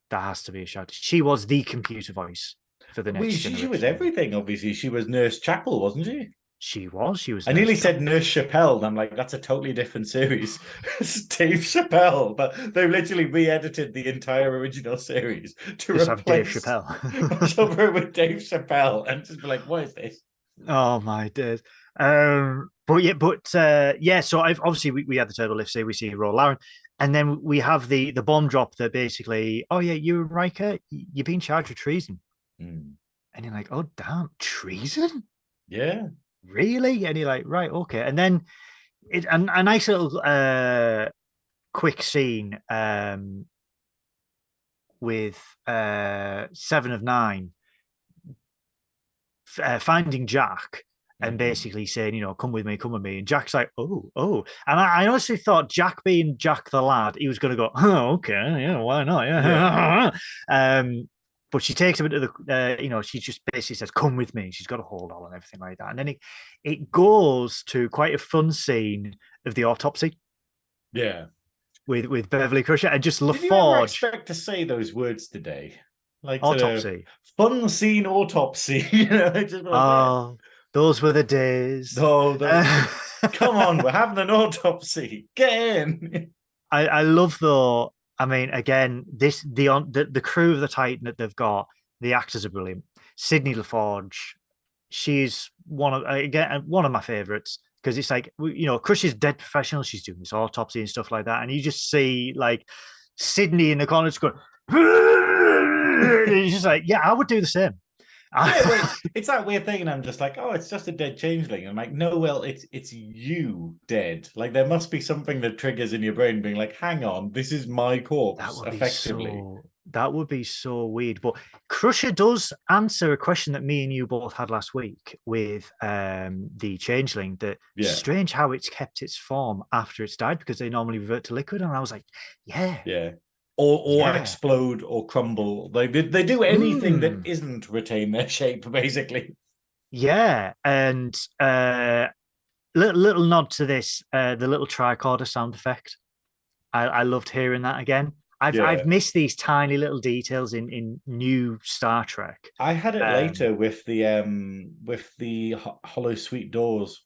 That has to be a shout out. She was the computer voice for the next generation. She was everything, obviously. She was Nurse Chapel, wasn't she? She was. I nearly said Nurse Chappelle. And I'm like, that's a totally different series. It's Dave Chappelle, but they literally re-edited the entire original series to replace Dave Chappelle with Dave Chappelle, and just be like, what is this? Oh my days. So obviously we had the turbo lift. Say we see Roll Laren, and then we have the bomb drop that basically, oh yeah, you Riker, you're being charged with treason, and you're like, oh damn, treason? Yeah. Really? And you're like, right, okay. And then a nice little quick scene with 7 of 9 finding Jack and basically saying, come with me. And Jack's like, oh. And I honestly thought Jack being Jack the lad, he was going to go, oh, okay, yeah, why not? Yeah. But she takes him into the, she just basically says, come with me. She's got a hold on and everything like that. And then it goes to quite a fun scene of the autopsy. Yeah. with Beverly Crusher and just Did you ever LaForge expect to say those words today? Like sort of autopsy. fun scene autopsy, you know, just like, yeah. Oh, those were the days. No, come on, we're having an autopsy. Get in. I love though. I mean, again, the crew of the Titan that they've got, the actors are brilliant. Sydney LaForge, she's one of my favorites because it's like Crusher's dead professional. She's doing this autopsy and stuff like that, and you just see like Sydney in the corner just going. It's just like, yeah, I would do the same. Yeah, well, it's that weird thing, and I'm just like, oh, it's just a dead changeling. I'm like, no, well, it's you dead. Like there must be something that triggers in your brain, being like, hang on, this is my corpse, effectively. That would be so weird. But Crusher does answer a question that me and you both had last week with the changeling. That Yeah, strange how it's kept its form after it's died because they normally revert to liquid. And I was like, yeah, yeah. Or yeah, explode or crumble. They do anything that isn't retain their shape, basically. yeah. And little nod to this, the little tricorder sound effect. I loved hearing that again. I've Yeah. missed these tiny little details in new Star Trek. I had it later with the hollow sweet doors.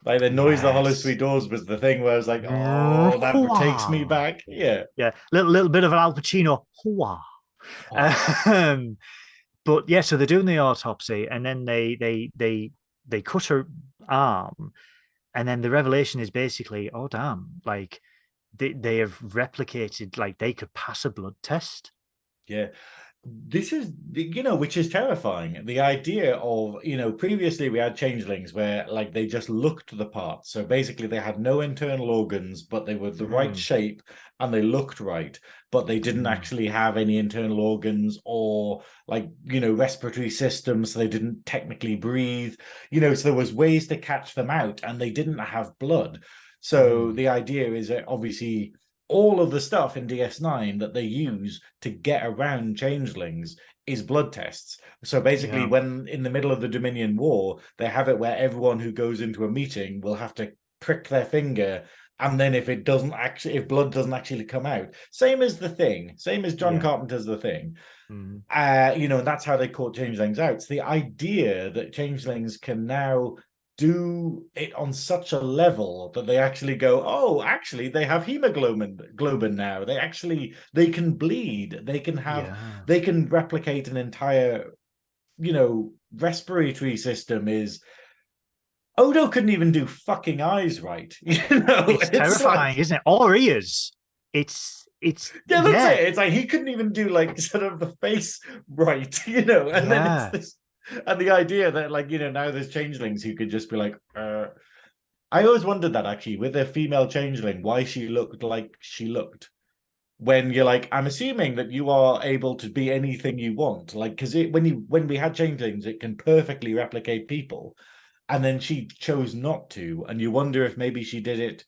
Like the noise the hollow Yes. sweet doors was the thing where I was like, oh, that takes me back. Yeah. Yeah, little bit of an Al Pacino. Oh, Um, but yeah, so they're doing the autopsy, and then they cut her arm, and then the revelation is basically, oh damn, like they have replicated, like they could pass a blood test. yeah. This is, which is terrifying. The idea of, previously we had changelings where like they just looked the part. So basically they had no internal organs, but they were the right shape and they looked right, but they didn't actually have any internal organs or like, respiratory systems. So they didn't technically breathe, so there was ways to catch them out and they didn't have blood. So the idea is that obviously all of the stuff in DS9 that they use to get around changelings is blood tests. So basically, Yeah, when in the middle of the Dominion War, they have it where everyone who goes into a meeting will have to prick their finger. And then if blood doesn't actually come out, same as The Thing, same as John yeah. Carpenter's The Thing, and that's how they caught changelings out. It's the idea that changelings can now do it on such a level that they actually go, oh, actually they have hemoglobin now. They can bleed. Yeah. They can replicate an entire, respiratory system. Is Odo couldn't even do fucking eyes right. It's It's terrifying, like, isn't it? Or ears. It's yeah, that's yeah, it. It's like he couldn't even do like sort of the face right, and then it's yeah. this, and the idea that like now there's changelings who could just be like, I always wondered that actually with a female changeling, why she looked like she looked. When you're like, I'm assuming that you are able to be anything you want, like because when we had changelings, it can perfectly replicate people, and then she chose not to, and you wonder if maybe she did it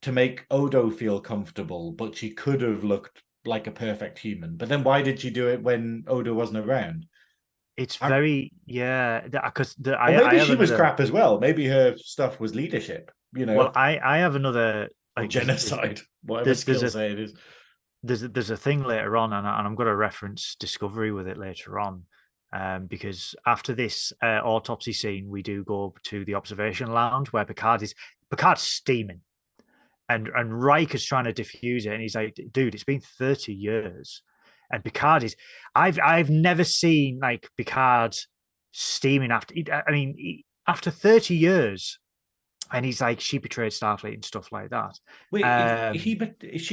to make Odo feel comfortable, but she could have looked like a perfect human. But then why did she do it when Odo wasn't around? It's I, very yeah. Because or I maybe have she was another. crap as well. Maybe her stuff was leadership, Well, I have another or like genocide, whatever there's skill a say it is. there's a thing later on, and I'm going to reference Discovery with it later on, because after this autopsy scene, we do go to the observation lounge where Picard's steaming, and Riker's trying to diffuse it, and he's like, "Dude, it's been 30 years," and Picard is, I've never seen like Picard steaming after. I mean, after 30 years, and he's like, she betrayed Starfleet and stuff like that. Wait, Um, she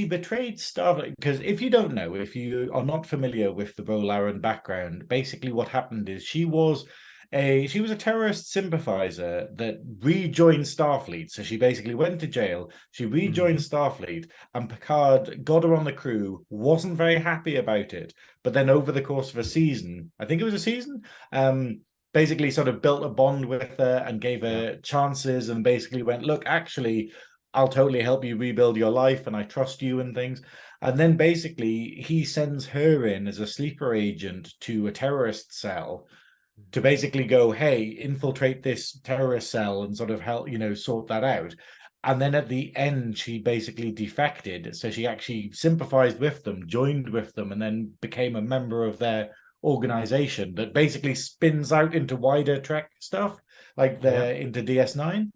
betrayed Starfleet because if you don't know, if you are not familiar with the Bolaran background, basically what happened is she was a terrorist sympathizer that rejoined Starfleet. So she basically went to jail. She rejoined Starfleet, and Picard got her on the crew. Wasn't very happy about it, but then over the course of a season, I think it was a season, basically sort of built a bond with her and gave yeah, her chances, and basically went, look, actually, I'll totally help you rebuild your life, and I trust you and things. And then basically he sends her in as a sleeper agent to a terrorist cell to basically go, hey, infiltrate this terrorist cell and sort of help, sort that out. And then at the end, she basically defected. So she actually sympathized with them, joined with them, and then became a member of their organization that basically spins out into wider Trek stuff, like Yeah. they're into DS9.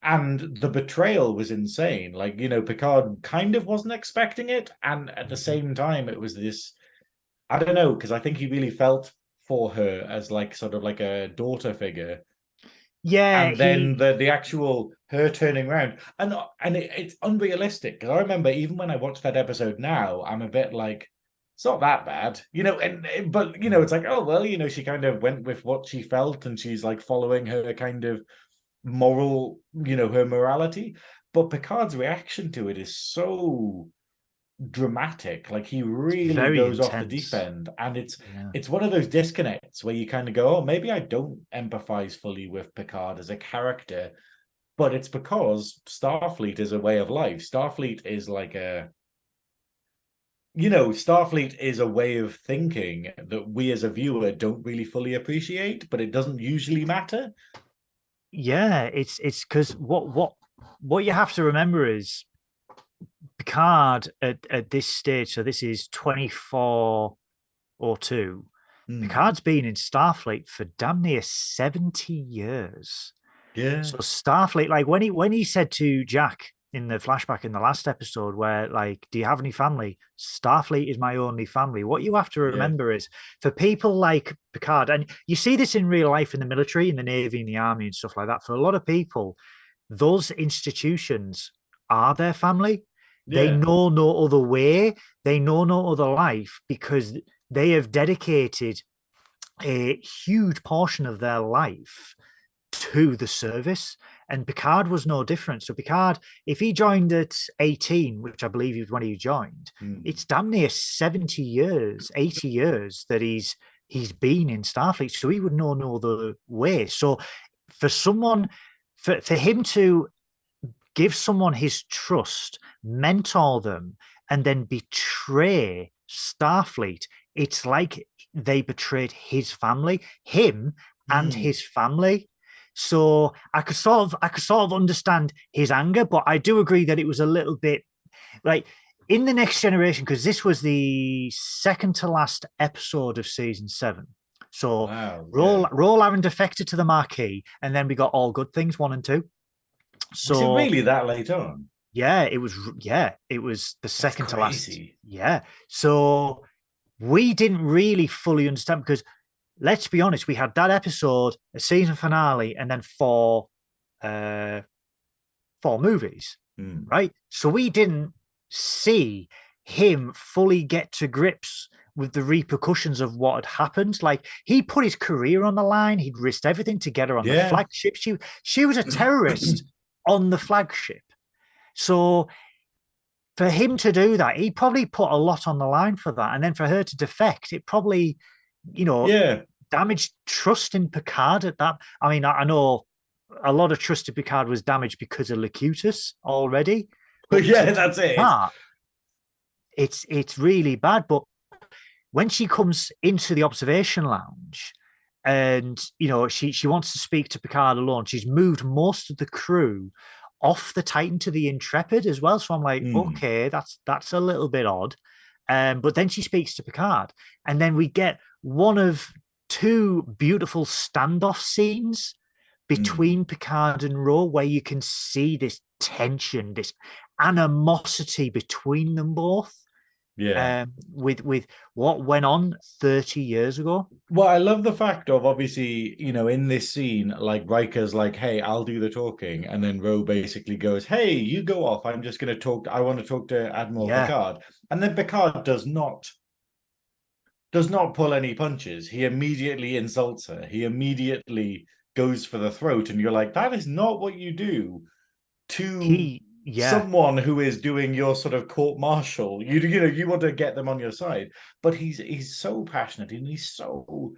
And the betrayal was insane. Like, Picard kind of wasn't expecting it. And at the Mhm. same time, it was this, I don't know, because I think he really felt for her as like sort of like a daughter figure. Yeah, And then the actual her turning around, and it's unrealistic, because I remember even when I watched that episode now, I'm a bit like, it's not that bad, but it's like, oh well, she kind of went with what she felt, and she's like following her kind of moral, her morality. But Picard's reaction to it is so dramatic. Like, he it's really very goes off the deep intense. end, and it's Yeah. it's one of those disconnects where you kind of go, oh, maybe I don't empathize fully with Picard as a character, but it's because Starfleet is a way of life. Starfleet is like Starfleet is a way of thinking that we as a viewer don't really fully appreciate, but it doesn't usually matter. Yeah, it's because what you have to remember is Picard at this stage, so this is 24 or 2. Hmm. Picard's been in Starfleet for damn near 70 years. Yeah. So Starfleet, like when he said to Jack in the flashback in the last episode, where like, do you have any family? Starfleet is my only family. What you have to Yeah. remember is, for people like Picard, and you see this in real life in the military, in the Navy, in the Army, and stuff like that. For a lot of people, those institutions are their family. They Yeah. know no other way. They know no other life, because they have dedicated a huge portion of their life to the service. And Picard was no different. So Picard, if he joined at 18, which I believe was when he joined, Hmm. it's damn near 70 years, 80 years that he's been in Starfleet. So he would know no other way. So for someone, for him to give someone his trust, mentor them, and then betray Starfleet, it's like they betrayed his family, him and Hmm. his family. So I could sort of understand his anger, but I do agree that it was a little bit like in the Next Generation, because this was the second to last episode of season 7. So Wow. Roll Yeah. Roll Aaron defected to the Marquee, and then we got All Good Things 1 and 2. Was it So really that late on? it was the That's second to last. crazy. Yeah. So we didn't really fully understand, because let's be honest, we had that episode, a season finale, and then uh four movies, Hmm. right? So we didn't see him fully get to grips with the repercussions of what had happened. Like, he put his career on the line, he'd risked everything to get her on the Yeah. flagship. She was a terrorist on the flagship. So for him to do that, he probably put a lot on the line for that. And then for her to defect, it probably, you know, Yeah. damaged trust in Picard at that. I mean, I know a lot of trust in Picard was damaged because of Locutus already, But but yeah, that's it. that, it's really bad. But when she comes into the observation lounge, and she wants to speak to Picard alone, she's moved most of the crew off the Titan to the Intrepid as well. So I'm like, Hmm. okay, that's a little bit odd. But then she speaks to Picard, and then we get one of two beautiful standoff scenes Hmm. between Picard and Ro, where you can see this tension, this animosity between them both, Yeah. with what went on 30 years ago. Well, I love the fact of, obviously, in this scene, like, Riker's like, hey, I'll do the talking. And then Ro basically goes, hey, you go off. I'm just going to talk. I want to talk to Admiral Yeah, Picard. And then Picard does not pull any punches. He immediately insults her. He immediately goes for the throat. And you're like, that is not what you do to yeah, someone who is doing your sort of court martial. You want to get them on your side. But he's so passionate, and he's so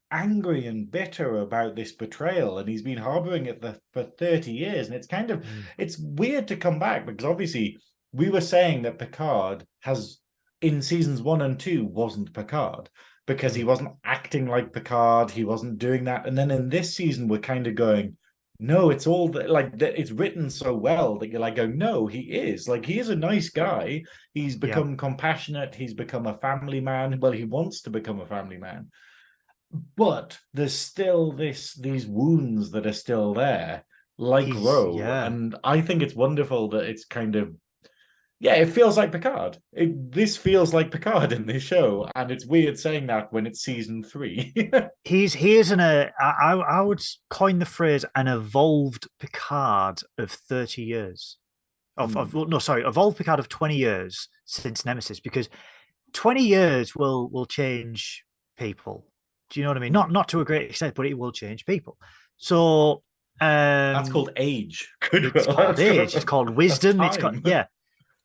angry and bitter about this betrayal, and he's been harboring it for 30 years. And mm, it's weird to come back, because obviously we were saying that Picard has, in seasons 1 and 2, wasn't Picard, because he mm, wasn't acting like Picard, he wasn't doing that. And then in this season we're kind of going, No, it's all it's written so well that you're like, oh no, he is a nice guy. He's Yeah, become compassionate. He's become a family man. Well, he wants to become a family man, but there's still these wounds that are still there, like Roe. yeah. And I think it's wonderful that it's kind of yeah, it feels like Picard. This feels like Picard in this show, and it's weird saying that when it's season three. He is I would coin the phrase an evolved Picard of 30 years. Hmm. Well, no, sorry, evolved Picard of 20 years since Nemesis, because 20 years will change people. Do you know what I mean? Hmm. Not to a great extent, but it will change people. So That's um called age. it's Goodwill. called age, it's called That's wisdom, it's got time. yeah.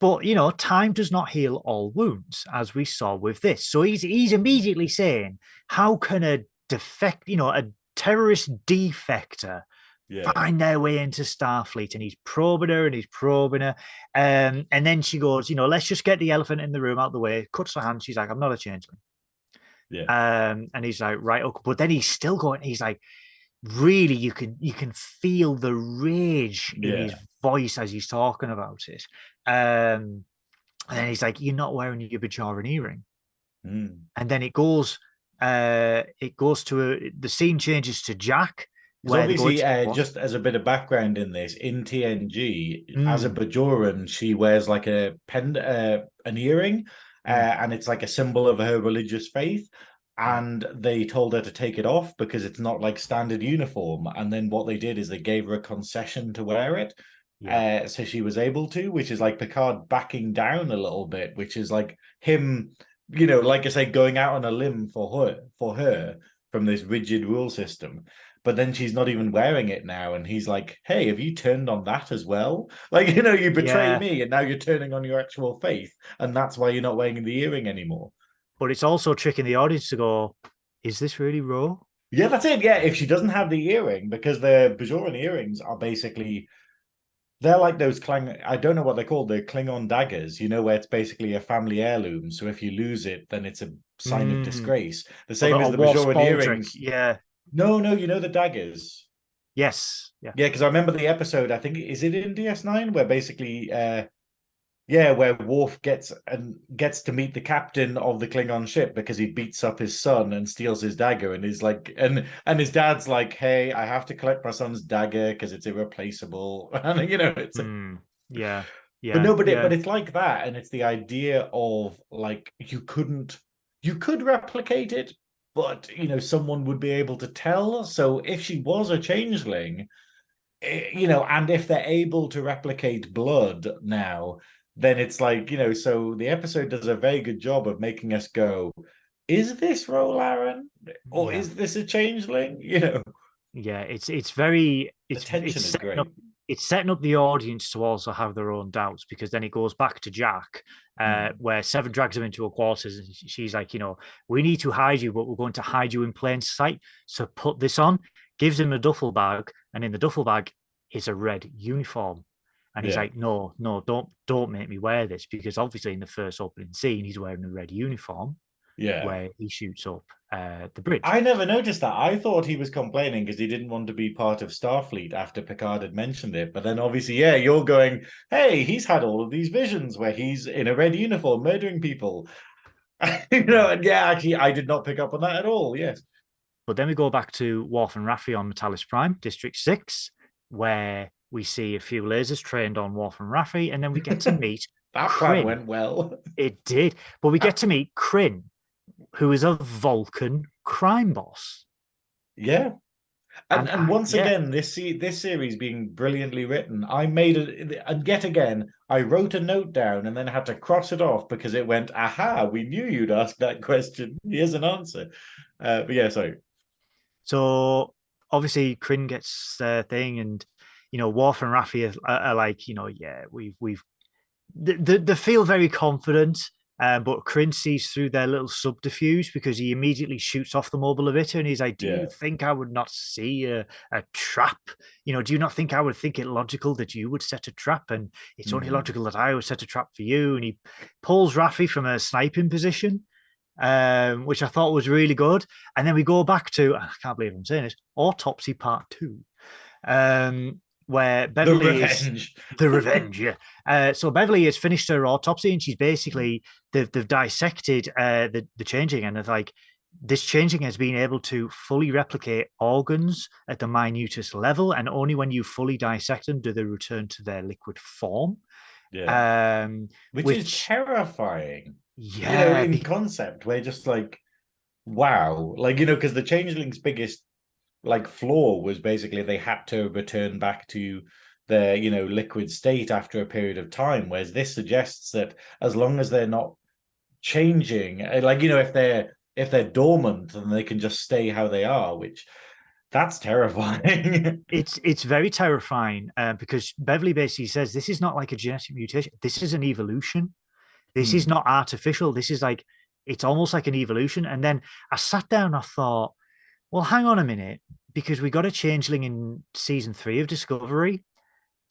But time does not heal all wounds, as we saw with this. So he's immediately saying, how can a a terrorist defector Yeah. find their way into Starfleet? And he's probing her and he's probing her. And then she goes, let's just get the elephant in the room out of the way. Cuts her hand. She's like, I'm not a changeling. Yeah. And he's like, right, okay. But then he's still going, he's like, really, you can feel the rage in his Yeah. voice as he's talking about it. And then he's like, "You're not wearing your Bajoran earring." Mm. And then the scene changes to Jack, Because where they go obviously, into the water. just as a bit of background in this, in TNG, as a Mm, Bajoran, she wears like an earring, mm, and it's like a symbol of her religious faith. yeah, And they told her to take it off because it's not like standard uniform. And then what they did is they gave her a concession to wear it, yeah, so she was able to, which is like Picard backing down a little bit, which is like him, like I say, going out on a limb for her from this rigid rule system. But then she's not even wearing it now, and he's like, "Hey, have you turned on that as well? Like, you betray yeah. me, and now you're turning on your actual faith, and that's why you're not wearing the earring anymore." But it's also tricking the audience to go, "Is this really raw?" Yeah, that's it. Yeah, if she doesn't have the earring, because the Bajoran earrings are basically they're like those I don't know what they're called, the Klingon daggers, where it's basically a family heirloom. So if you lose it, then it's a sign of Mm. disgrace. The same as Or the Worf's Bajoran baldric. earrings. Yeah. No, no, the daggers. Yes. Yeah. Yeah, because I remember the episode, I think, is it in DS9 where basically yeah, where Worf gets to meet the captain of the Klingon ship because he beats up his son and steals his dagger, and is like, and his dad's like, "Hey, I have to collect my son's dagger because it's irreplaceable," and it's. Mm. Yeah. But Yeah. no, but Yeah. it's like that, and it's the idea of like you could replicate it, but someone would be able to tell. So if she was a changeling, and if they're able to replicate blood now, then it's like, so the episode does a very good job of making us go, is this Rolaren or Yeah. is this a changeling? Yeah, it's very The tension is great. it's setting up the audience to also have their own doubts, because then it goes back to Jack, Hmm. where Seven drags him into a quarters and she's like, we need to hide you, but we're going to hide you in plain sight. So put this on, gives him a duffel bag, and in the duffel bag is a red uniform. And he's Yeah. like, no, no, don't make me wear this, because obviously in the first opening scene he's wearing a red uniform Yeah. where he shoots up the bridge. I never noticed that. I thought he was complaining because he didn't want to be part of Starfleet after Picard had mentioned it. But then obviously, yeah, you're going, hey, he's had all of these visions where he's in a red uniform murdering people. Yeah. And yeah, actually, I did not pick up on that at all. Yes. But then we go back to Worf and Raffi on Metalis Prime, District 6, where we see a few lasers trained on Worf and Raffi, and then we get to meet That plan Kryn. went well. It did. But we get to meet Kryn, who is a Vulcan crime boss. Yeah. And And and once yeah, again, this series being brilliantly written, I made it, and yet again, I wrote a note down and then had to cross it off because it went, aha, we knew you'd ask that question. Here's an answer. But yeah, sorry. so obviously Kryn gets a thing, and Worf and Raffi are like, yeah, we've they feel very confident, but Kryn sees through their little subterfuge, because he immediately shoots off the mobile emitter, and he's like, "Do you Yeah. think I would not see a trap? Do you not think I would think it logical that you would set a trap? And it's only Mhm. logical that I would set a trap for you." And he pulls Raffi from a sniping position, which I thought was really good. And then we go back to, I can't believe I'm saying this, Autopsy Part 2, Where The Beverly is revenge. the revenge. Yeah. So Beverly has finished her autopsy, and she's basically they've dissected the changing, and it's like this changing has been able to fully replicate organs at the minutest level, and only when you fully dissect them do they return to their liquid form. Yeah. Um, Which is which terrifying. yeah, In concept, we're just like, wow. Because the changeling's biggest flaw was basically they had to return back to their, liquid state after a period of time. Whereas this suggests that as long as they're not changing, if they're dormant, then they can just stay how they are, which that's terrifying. it's very terrifying because Beverly basically says this is not like a genetic mutation. This is an evolution. This is not artificial. This is like it's almost like an evolution. And then I sat down, I thought, well, hang on a minute, because we got a changeling in season 3 of Discovery.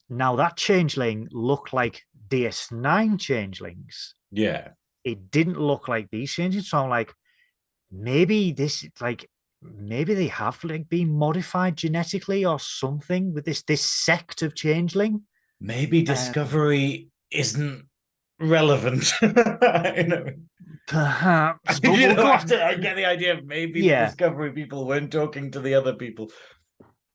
Now that changeling looked like DS9 changelings. Yeah. It didn't look like these changelings. So I'm like, maybe this like maybe they have like been modified genetically or something with this sect of changeling. Maybe Discovery isn't relevant. you know, Perhaps, but we'll go off. I get the idea of maybe the Yeah, Discovery people weren't talking to the other people.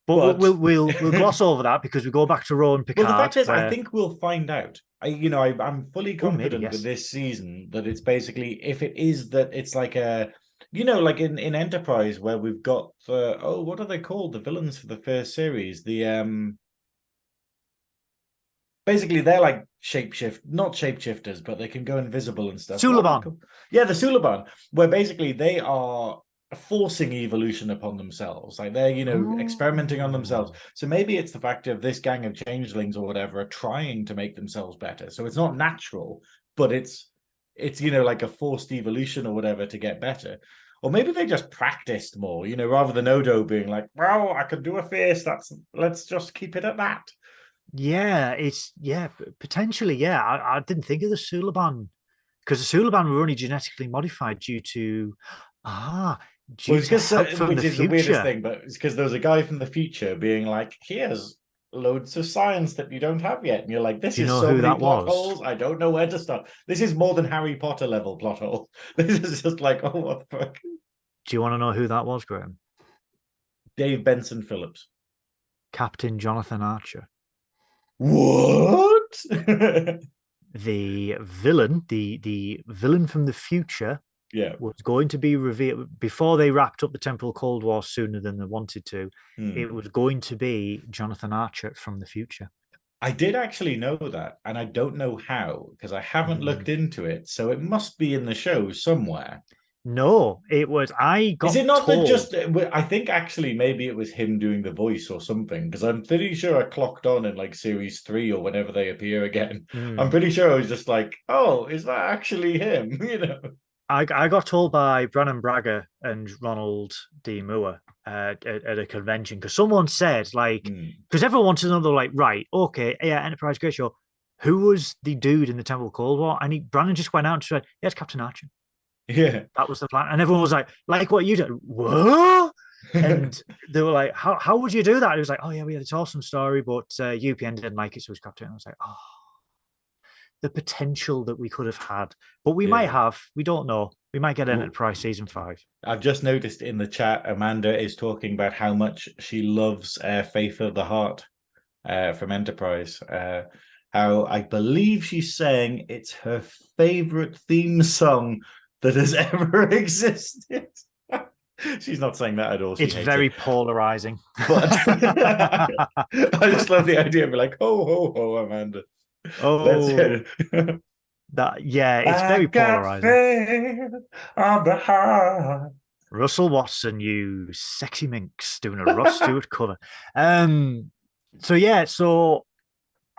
but But we'll gloss over that because we go back to Rowan well, the Picard, fact is, I where think we'll find out. I'm fully oh maybe confident with yes, this season that it's basically if it is that it's like a, like in Enterprise where we've got what are they called? The villains for the first series, basically they're like not shapeshifters, but they can go invisible and stuff. Suliban. Yeah, the Suliban, where basically they are forcing evolution upon themselves. Like they're, experimenting on themselves. Oh. So maybe it's the fact of this gang of changelings or whatever are trying to make themselves better. So it's not natural, but it's like a forced evolution or whatever to get better. Or maybe they just practiced more, rather than Odo being like, well, I can do a face. Let's just keep it at that. Yeah, potentially. Yeah, I didn't think of the Suliban because the Suliban were only genetically modified Well, due it's to because, help from which the is the weirdest future. thing, but it's because there was a guy from the future being like, here's loads of science that you don't have yet. And you're like, this Do you is know so who many that plot was? holes. I don't know where to start. This is more than Harry Potter level plot hole. This is just like, oh, what the fuck? Do you want to know who that was, Graham? Dave Benson Phillips. Captain Jonathan Archer. What? The villain, the villain from the future, Yeah. was going to be revealed before they wrapped up the Temporal Cold War sooner than they wanted to. It was going to be Jonathan Archer from the future. I did actually know that, and I don't know how because I haven't looked into it. So it must be in the show somewhere. No, it was. I Is got it not that told. just? I think actually maybe it was him doing the voice or something because I'm pretty sure I clocked on in like series 3 or whenever they appear again. I'm pretty sure I was just like, oh, is that actually him? I got told by Brannon Braga and Ronald D. Moore at a convention because someone said like because everyone wanted to know like right okay yeah Enterprise great show who was the dude in the Temple Cold War and Brannon just went out and said yeah it's Captain Archer. Yeah. That was the plan. And everyone was like what you did. What? And they were like, how would you do that? It was like, oh, yeah, we had this awesome story, but UPN didn't like it, so it's Captain. I was like, oh, the potential that we could have had. But we might Yeah. have. We don't know. We might get Well, Enterprise season 5. I've just noticed in the chat, Amanda is talking about how much she loves Faith of the Heart from Enterprise. How I believe she's saying it's her favorite theme song that has ever existed. She's not saying that at all. She It's hates very it. polarizing. But I just love the idea of like, ho, ho, ho, Amanda. Let's Oh, it's I very got polarizing. faith of the heart. Russell Watson, you sexy minx, doing a Rod Stewart cover. So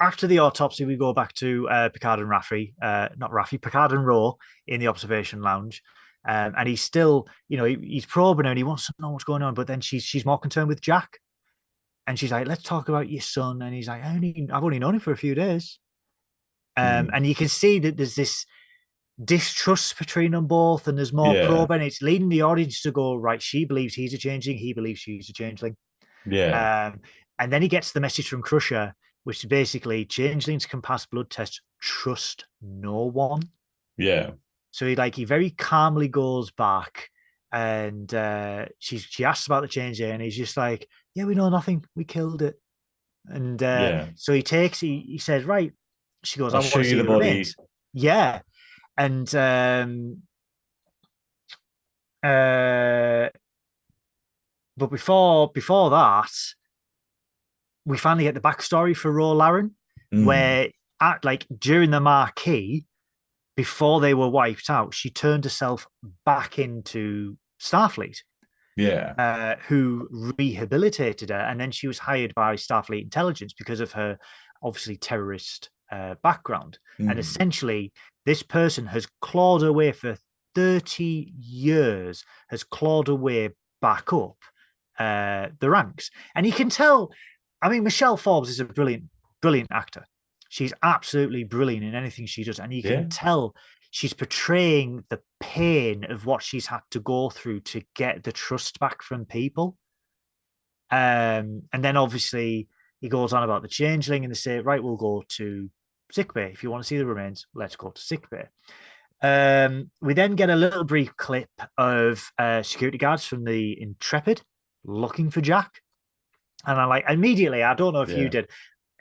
after the autopsy, we go back to Picard and Raffi, not Raffi, Picard and Ro in the observation lounge. And he's still, he's probing her and he wants to know what's going on. But then she's more concerned with Jack. And she's like, let's talk about your son. And he's like, I've only known him for a few days. And you can see that there's this distrust between them both, and there's more Yeah. probe, and it's leading the audience to go, right, she believes he's a changeling, he believes she's a changeling. Yeah. And then he gets the message from Crusher, which is basically changelings can pass blood tests, trust no one. Yeah. So he very calmly goes back, and she asks about the changeling, and he's just like, "Yeah, we know nothing. We killed it." And Yeah. so he says, "Right." She goes, I'll "I show want to you see the the body. remains." Yeah, and uh, but before that, we finally get the backstory for Ro Laren, Mm. where during the Marquee, before they were wiped out, she turned herself back into Starfleet, Yeah. who rehabilitated her, and then she was hired by Starfleet Intelligence because of her obviously terrorist background. And Mm. essentially, this person has clawed her way for 30 years, has clawed her way back up the ranks. And you can tell, I mean, Michelle Forbes is a brilliant actor. She's absolutely brilliant in anything she does. And you can Yeah. tell she's portraying the pain of what she's had to go through to get the trust back from people. And then obviously he goes on about the changeling, and they say, right, we'll go to sickbay. If you want to see the remains, let's go to sickbay. We then get a little brief clip of security guards from the Intrepid looking for Jack. And immediately, I don't know if you Yeah. did,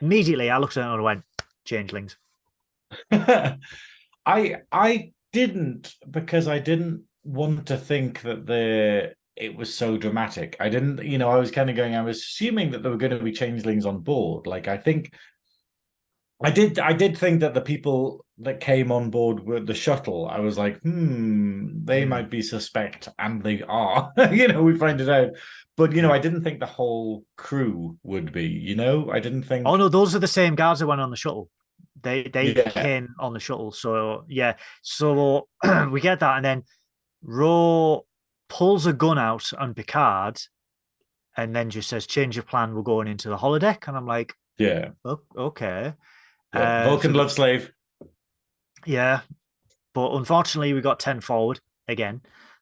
immediately I looked at it and went, changelings. I didn't, because I didn't want to think that it was so dramatic. I didn't, I was kind of going, I was assuming that there were going to be changelings on board. Like I did think that the people that came on board with the shuttle, I was like, they Mm. might be suspect, and they are. We find it out. But Yeah. I didn't think the whole crew would be, I didn't Oh think. no, those are the same guards that went on the shuttle. They Yeah. came on the shuttle. So yeah. So we get that, and then Ro pulls a gun out on Picard and then just says, change your plan, we're going into the holodeck. And I'm like, Yeah. oh, okay. Yeah. Vulcan So love slave. yeah, but unfortunately we got 10 forward again.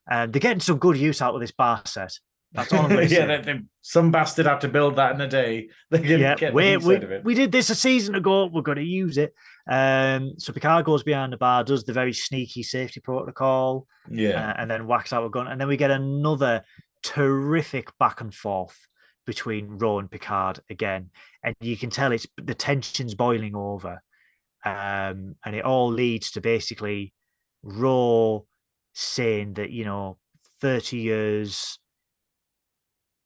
And they're getting some good use out of this bar set. That's all I'm going to Yeah, say. some bastard had to build that in a day. They're gonna Yeah, get the we use out we of it. we did this a season ago. We're going to use it. So Picard goes behind the bar, does the very sneaky safety protocol, Yeah. and then whacks out a gun. And then we get another terrific back and forth between Ro and Picard again, and you can tell it's the tension's boiling over, and it all leads to basically Ro saying that 30 years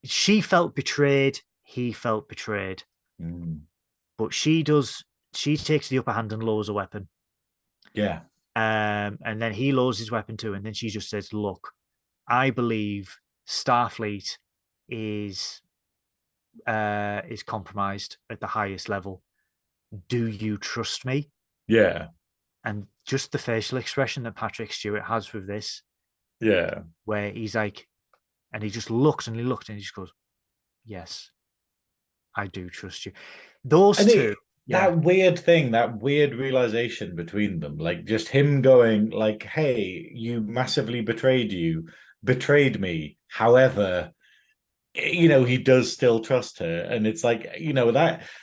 she felt betrayed, he felt betrayed. Mm. But she takes the upper hand and lowers a weapon. Yeah. And then he lowers his weapon too. And then she just says, look, I believe Starfleet is compromised at the highest level. Do you trust me? Yeah. And just the facial expression that Patrick Stewart has with this, Yeah. where he's like, and he just looks and he looks and he just goes, yes, I do trust you. Those And two, yeah. that weird thing, that weird realization between them, like just him going, like, hey, you massively betrayed me. However, he does still trust her. And it's like,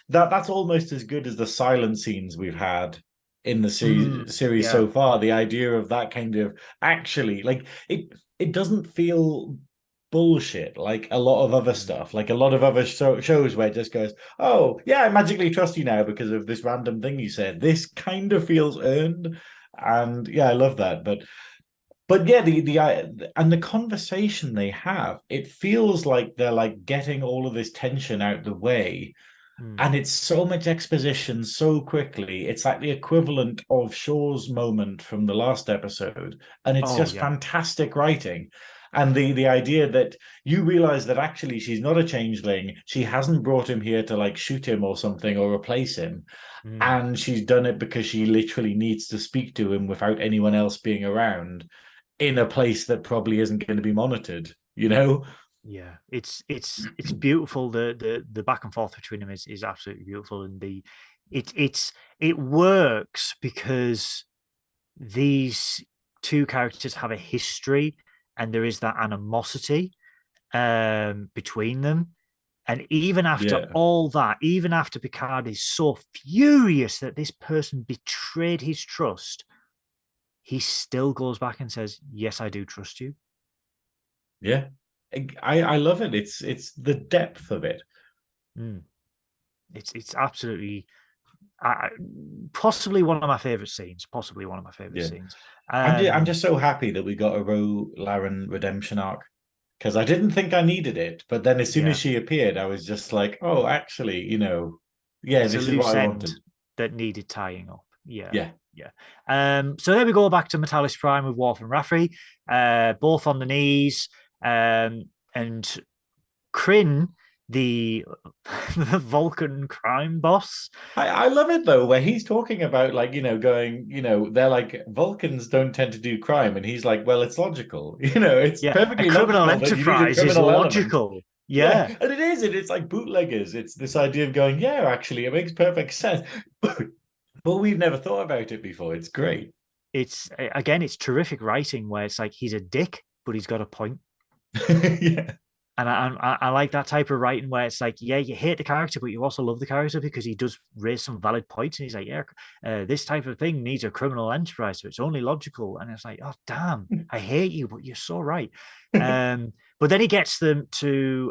that's almost as good as the silent scenes we've had in the series Yeah. so far. The idea of that kind of actually, like, it doesn't feel bullshit like a lot of other stuff, like a lot of other shows where it just goes, oh yeah, I magically trust you now because of this random thing you said. This kind of feels earned, and yeah, I love that. But yeah, and the conversation they have, it feels like they're like getting all of this tension out the way, Mm. and it's so much exposition so quickly. It's like the equivalent of Shaw's moment from the last episode, and it's Oh, just yeah. fantastic writing. And the idea that you realize that actually she's not a changeling, she hasn't brought him here to like shoot him or something or replace him, Mm. and she's done it because she literally needs to speak to him without anyone else being around in a place that probably isn't going to be monitored, you know? Yeah, it's beautiful. The back and forth between them is absolutely beautiful, and it works because these two characters have a history, and there is that animosity between them, And even after Yeah. all that, even after Picard is so furious that this person betrayed his trust, he still goes back and says, "Yes, I do trust you." Yeah. I love it. It's the depth of it. Mm. It's absolutely uh, possibly one of my favorite scenes. Possibly one of my favorite Yeah. scenes. I'm just so happy that we got a Ro Laren redemption arc because I didn't think I needed it, but then as soon as Yeah, she appeared, I was just like, oh, actually, yeah, it's a this is what loose I end wanted. that needed tying up. Yeah, Yeah. yeah. So then we go back to Metalis Prime with Worf and Raffi, both on the knees, and Kryn, the the Vulcan crime boss. I love it though, where he's talking about like, going, they're like Vulcans don't tend to do crime, and he's like, well, it's logical. It's Yeah, a perfectly criminal logical that you need a enterprise is criminal element. logical. Yeah, Yeah, and it is, and it's like bootleggers. It's this idea of going, yeah, actually, it makes perfect sense. But we've never thought about it before. It's great. it's again, it's terrific writing where it's like he's a dick, but he's got a point. Yeah. And I like that type of writing where it's like, yeah, you hate the character, but you also love the character because he does raise some valid points. And he's like, yeah, this type of thing needs a criminal enterprise, so it's only logical. And it's like, oh damn, I hate you, but you're so right. But then he gets them to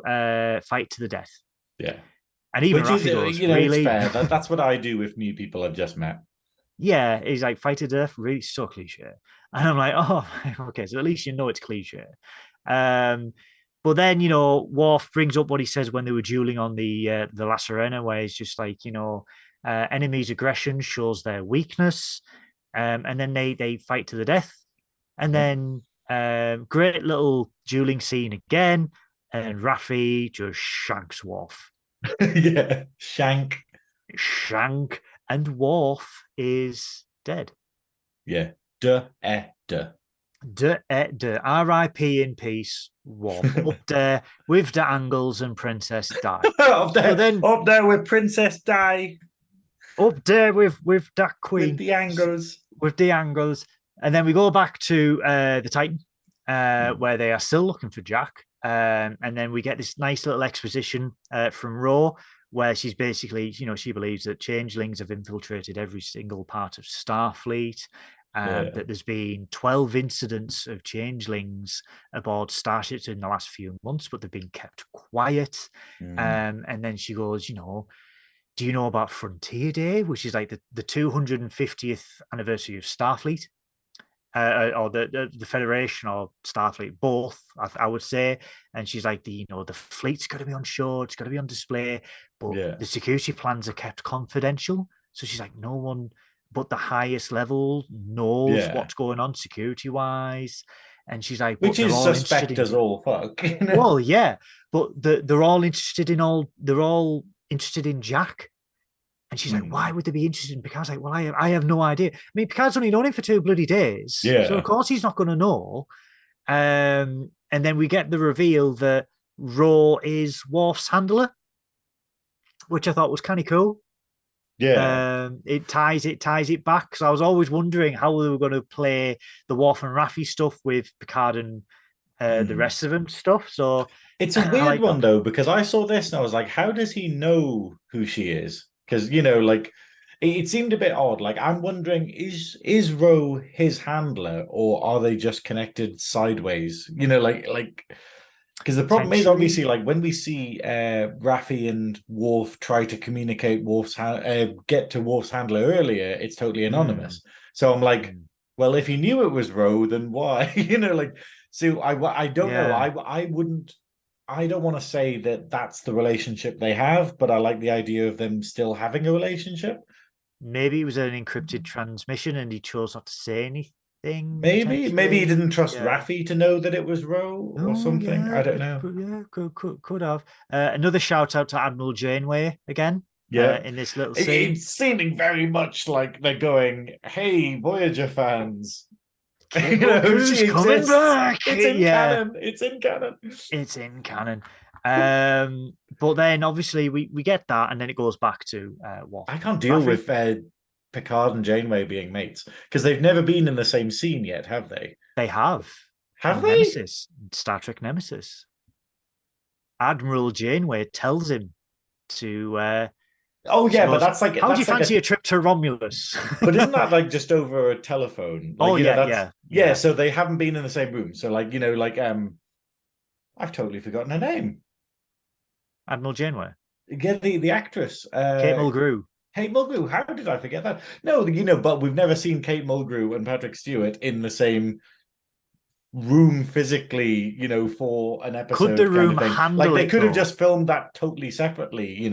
fight to the death, Yeah. and even Which is, Raffi goes, it's really? fair. That's what I do with new people I've just met. Yeah, he's like, fight to death, really so cliche. And I'm like, oh, okay, so at least you know it's cliche. Um, but then Worf brings up what he says when they were dueling on the La Serena, where he's just like, enemy's aggression shows their weakness, and then they fight to the death, and Yeah. then great little dueling scene again, and Raffi just shanks Worf, Yeah. Shank. shank, and Worf is dead. Yeah. Duh. Duh. De R.I.P. in peace, Worf up there with the Angles and Princess Di. So then Up there with Princess Di, up there with that with queen, the Angles. with the Angles, and then we go back to the Titan, where they are still looking for Jack, and then we get this nice little exposition from Ro, where she's basically, she believes that changelings have infiltrated every single part of Starfleet. Yeah. That there's been 12 incidents of changelings aboard starships in the last few months, but they've been kept quiet. Mm. And then she goes, do you know about Frontier Day, which is like the 250th anniversary of Starfleet, or the Federation or Starfleet, both, I would say. And she's like, the fleet's got to be on shore, it's got to be on display, but Yeah. the security plans are kept confidential. So she's like, no one but the highest level knows Yeah. what's going on security wise. And she's like, Which but they're is all interested suspect in. as all fuck. Well, yeah, but they're all interested in They're all interested in Jack. And she's like, why Mm. would they be interested in Picard's like, well, I have no idea. I mean, Picard's only known him for 2 bloody days. So, of Yeah. course, he's not going to know. And then we get the reveal that Ro is Worf's handler, which I thought was kind of cool. Yeah. It ties it back because I was always wondering how they were going to play the Worf and Raffi stuff with Picard and the Mm. rest of them stuff. So It's a I weird like that. one though, because I saw this and I was like, how does he know who she is? Because like it seemed a bit odd. Like I'm wondering, is Ro his handler, or are they just connected sideways? Like because the problem is obviously Potentially, like when we see Raffi and Worf try to communicate get to Worf's handler earlier, it's totally mm, anonymous. So I'm like, mm, well, if he knew it was Ro, then why? Like so I don't know. yeah. I wouldn't. I don't want to say that that's the relationship they have, but I like the idea of them still having a relationship. Maybe it was an encrypted transmission and he chose not to say anything, Maybe he potentially. didn't trust Yeah. Raffi to know that it was Ro or Oh, something. I yeah. don't know. Yeah, could have. Another shout out to Admiral Janeway again Yeah. in this little scene. It's seeming very much like they're going, hey, Voyager fans, Kit she coming exists. back. It's in Yeah, canon. It's in canon. it's in canon. But then obviously we get that, and then it goes back to Worf I and can't deal Raffi. with Picard and Janeway being mates because they've never been in the same scene yet, have they? They have Have on they? Nemesis, Star Trek Nemesis. Admiral Janeway tells him to. Oh She yeah, but goes, "How do you that's like fancy a a trip to Romulus?" but isn't that like just over a telephone? Like, Oh yeah, that's yeah, yeah, yeah. so they haven't been in the same room. So like, like I've totally forgotten her name. Admiral Janeway, Yeah, the actress. Kate Mulgrew. Kate Mulgrew. How did I forget that? No, but we've never seen Kate Mulgrew and Patrick Stewart in the same room physically, for an Could the episode kind room of thing. Like handle they it could have though? just filmed that totally separately.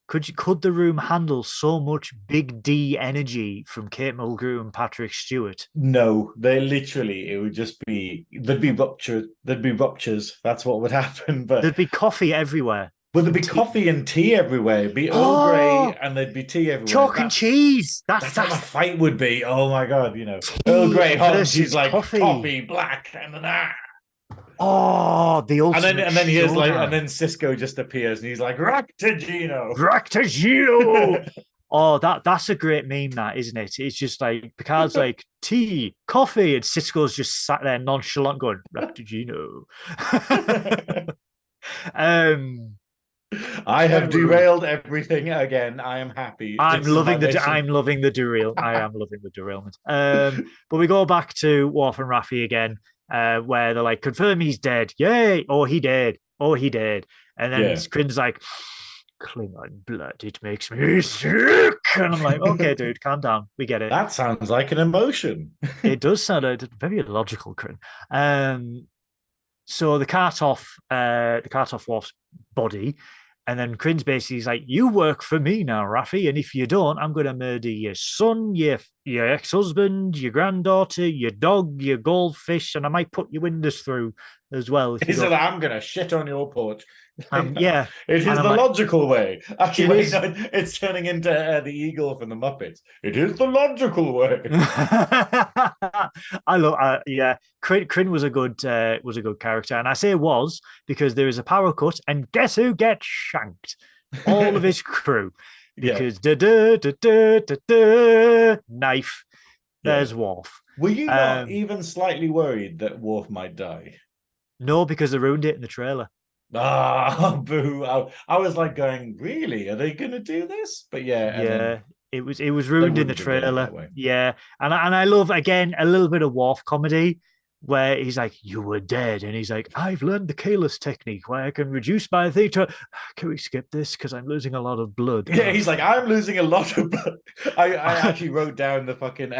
Could the room handle so much big D energy from Kate Mulgrew and Patrick Stewart? No, they literally it would just be there'd be ruptures. That's what would happen. But There'd be coffee everywhere there'd and be tea. coffee and tea everywhere. It'd be Earl Grey Oh, and there'd be tea everywhere. chalk and cheese. That's how the That's fight would be. Oh my god, Earl tea Grey hot and she's versus like coffee. coffee black and then Oh, the ultimate and showdown. then Cisco just appears and he's like Ractagino. Bractagino. Oh, that's a great meme, that isn't it? It's just like Picard's like tea, coffee, and Cisco's just sat there nonchalant going Bractagino. um, I have oh, derailed everything again. I am happy. This is my mission. I'm loving the derail. I am loving the derailment. But we go back to Worf and Raffi again, where they're like, confirm he's dead. Yay! Oh, he dead. Oh, he dead. And then Yeah. Scrin's like, Klingon blood, it makes me sick. And I'm like, okay, dude, calm down. We get it. That sounds like an emotion. It does sound very illogical, Crin. So the cart off Worf's body, and then Crin's basically like, "You work for me now, Raffi, and if you don't, I'm going to murder your son, your ex-husband, your granddaughter, your dog, your goldfish, and I might put your windows through as well if He you said, don't." I'm going to shit on your porch. Yeah, It and is I'm the like, logical way. Actually, it wait, is. no, it's turning into the eagle from the Muppets. It is the logical way. I love, yeah. Crin was a good character, and I say was because there is a power cut, and guess who gets shanked? All of his crew, Yeah, because da knife. yeah. There's Worf. Were you not Um, even slightly worried that Worf might die? no, because they ruined it in the trailer. Ah, boo. I was like going, really? Are they going to do this? But yeah, and then Yeah, it was they ruined in the wouldn't have done it trailer. that way. Yeah, and I love again a little bit of Worf comedy where he's like, "You were dead," and he's like, "I've learned the Kalis technique where I can reduce my thing to." Can we skip this because I'm losing a lot of blood? Yeah, he's like, I'm losing a lot of blood. I actually wrote down the fucking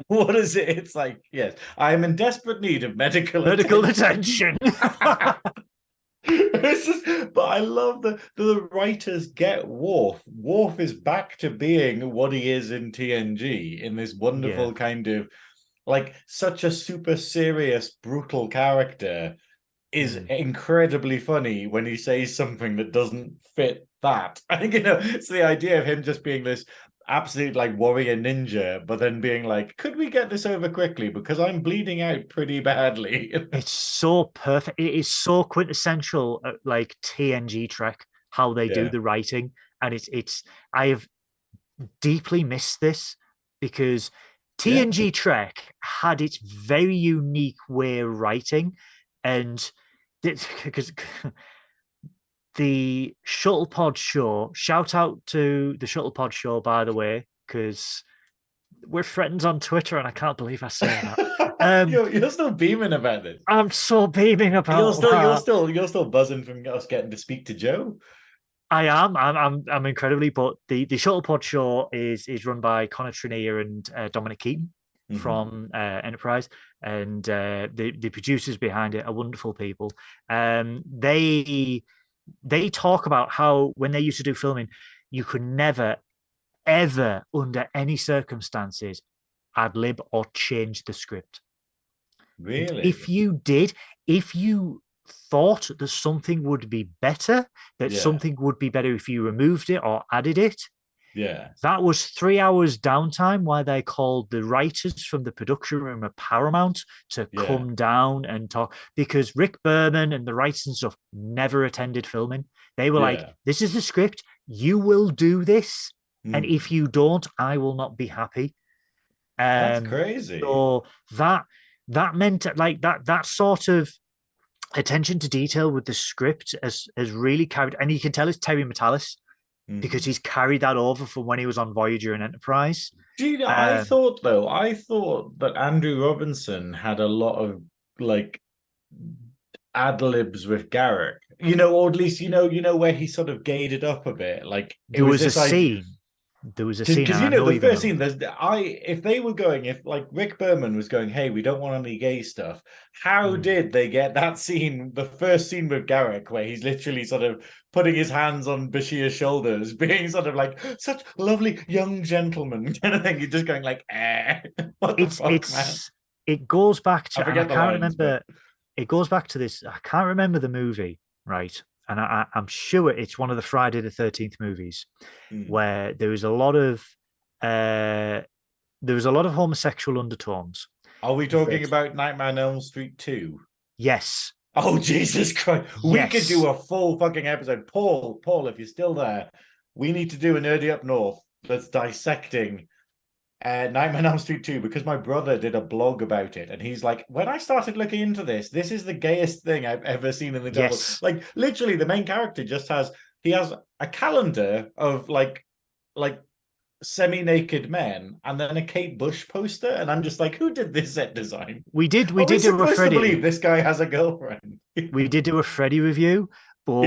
what is it? It's like, yes, I am in desperate need of medical Medical attention. attention. But I love the writers get Worf. Worf is back to being what he is in TNG in this Yeah. wonderful kind of like such a super serious, brutal character is Mm. incredibly funny when he says something that doesn't fit that. I think it's the idea of him just being this absolute like warrior ninja, but then being like, could we get this over quickly because I'm bleeding out pretty badly. It's so perfect. It is so quintessential, like TNG Trek, how they do Yeah, the writing, and it's. I have deeply missed this because yeah, TNG Trek had its very unique way of writing, and because the Shuttlepod show, shout out to the Shuttlepod show, by the way, because we're friends on Twitter, and I can't believe I say that. you're still beaming about this. I'm so beaming about that. You're still buzzing from us getting to speak to Joe. I am. I'm incredibly. But the Shuttlepod show is run by Connor Trinier and Dominic Keaton Mm-hmm. from Enterprise, and the producers behind it are wonderful people. They talk about how when they used to do filming, you could never ever under any circumstances ad lib or change the script. And if Really? you did, if you thought that something would be better, that Yeah, something would be better if you removed it or added it, yeah, that was 3 hours downtime why they called the writers from the production room at Paramount to yeah, come down and talk because Rick Berman and the writers and stuff never attended filming. They were like, yeah. this is the script, you will do this. And if Mm. you don't, I will not be happy. That's Um, crazy. so that meant like that sort of attention to detail with the script has really carried, and you can tell it's Terry Matalis because Mm. he's carried that over from when he was on Voyager and Enterprise. Do you know, Um, I thought that Andrew Robinson had a lot of like ad libs with Garrick, or at least where he sort of gayed it up a bit. Like it there was was a this idea. scene. There was a scene, Because and I know the you're first gonna. scene, if they were going, if like Rick Berman was going, hey, we don't want any gay stuff. How Mm. did they get that scene, the first scene with Garrick, where he's literally sort of putting his hands on Bashir's shoulders, being sort of like such lovely young gentleman kind of thing? You're just going like, what the It's fuck, man? it's it goes back I to, and I forget the can't lines, but remember. It goes back to this. I can't remember the movie, right? And I'm sure it's one of the Friday the 13th movies hmm. where uh, there was a lot of homosexual undertones. Are we talking But about Nightmare on Elm Street 2? yes, Oh, Jesus Christ. We could do yes, a full fucking episode. Paul, if you're still there, we need to do a Nerdy Up North that's dissecting Nightmare on Elm Street 2 because my brother did a blog about it. And he's like, when I started looking into this, this is the gayest thing I've ever seen in the entire world. yes. Like, literally, the main character he has a calendar of like semi-naked men and then a Kate Bush poster. And I'm just like, who did this set design? We Are we did do a supposed to Freddy. believe this guy has a girlfriend? We did do a Freddy review, but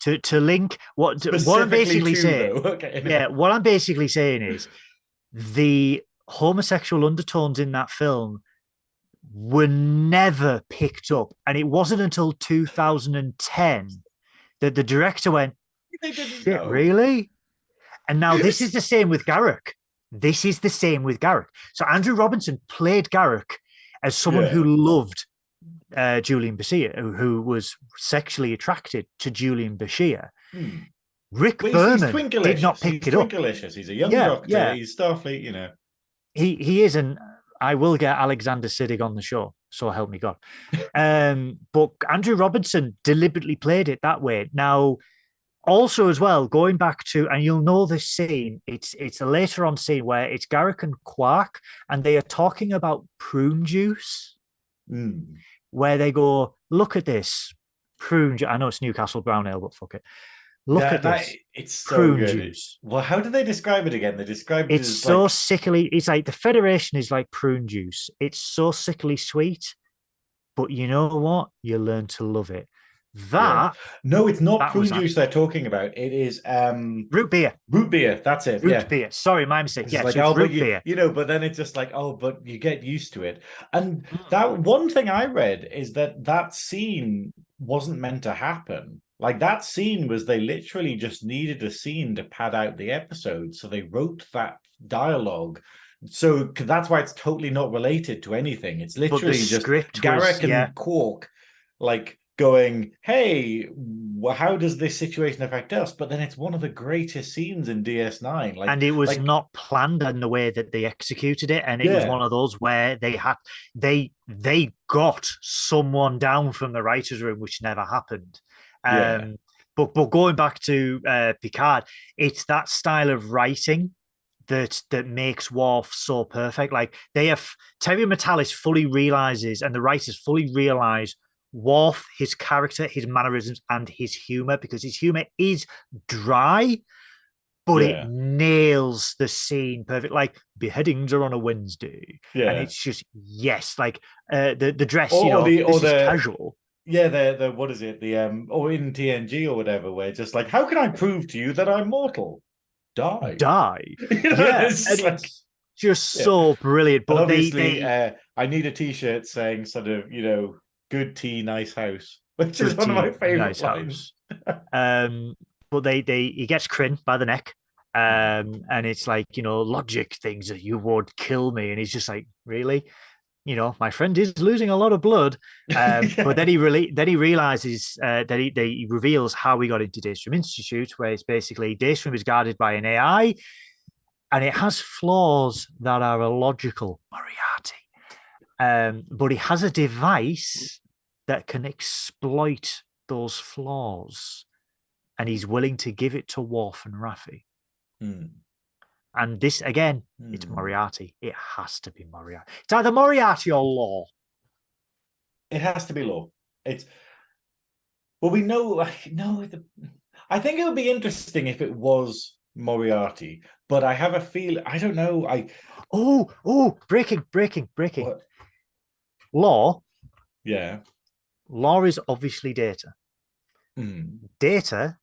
Yeah. to link what I'm Specifically basically two, saying, though. Okay. yeah, Anyway. what I'm basically saying is the homosexual undertones in that film were never picked up. And it wasn't until 2010 that the director went, They didn't shit, know. really? And now this is the same with Garrick. This is the same with Garrick. So Andrew Robinson played Garrick as someone who Yeah. loved Julian Bashir, who was sexually attracted to Julian Bashir. Hmm. Rick Well, he's Berman did not twinkalicious. pick He's it up. twinkalicious. He's a young Yeah, doctor. yeah, He's Starfleet. he is, and I will get Alexander Siddig on the show. So help me God. But Andrew Robinson deliberately played it that way. Now, also as well, going back to, and you'll know this scene, it's a later on scene where it's Garrick and Quark, and they are talking about prune juice, Hmm. where they go, look at this prune juice. I know it's Newcastle Brown Ale, but fuck it. Look at That this it's so prune good. juice. Well, how do they describe it again? They described it It's as so like sickly. It's like the Federation is like prune juice. It's so sickly sweet, but you know what? You learn to love it. yeah. That No, it's not that was prune juice they're talking about. It is root beer. root beer. That's it. Root Yeah. beer. Sorry, my mistake. It's Yeah, like, so it's oh, but root beer. but then it's just like, oh, but you get used to it. And Mm. that one thing I read is that scene wasn't meant to happen. Like that scene was they literally just needed a scene to pad out the episode. So they wrote that dialogue. So that's why it's totally not related to anything. It's But the literally just script was, Garrick yeah. and Quark like going, hey, how does this situation affect us? But then it's one of the greatest scenes in DS9. And it was Like, not planned in the way that they executed it. And it was one yeah, of those where they got someone down from the writers' room, which never happened. yeah. But going back to Picard, it's that style of writing that makes Worf so perfect. Like they have Terry Matalis fully realizes, and the writers fully realize Worf, his character, his mannerisms, and his humor, because his humor is dry, but it Yeah, nails the scene perfect. Like beheadings are on a Wednesday, and yeah. it's just yes, like the dress. Or This is casual. yeah, the what is it? The or in TNG or whatever, where just like, how can I prove to you that I'm mortal? Die. Die, yeah, It's and just like, it's just yeah. so brilliant. And But obviously, I need a T-shirt saying sort of, good tea, nice house, which is good one of my tea, favorite nice lines. house. But they he gets Kryn by the neck. And it's like, logic things that you would kill me. And he's just like, really? My friend is losing a lot of blood. But Yeah, then he realizes that he reveals how he got into Daystrom Institute, where it's basically Daystrom is guarded by an AI and it has flaws that are illogical. Moriarty. But he has a device that can exploit those flaws, and he's willing to give it to Worf and Raffi. Hmm. And this again, it's Hmm. Moriarty. It has to be Moriarty. It's either Moriarty or Law. It has to be law. It's Well, we know, like, no, I think it would be interesting if it was Moriarty, but I have a feel, I don't know. Breaking. What? Law. Yeah. Law is obviously Data. Mm. Data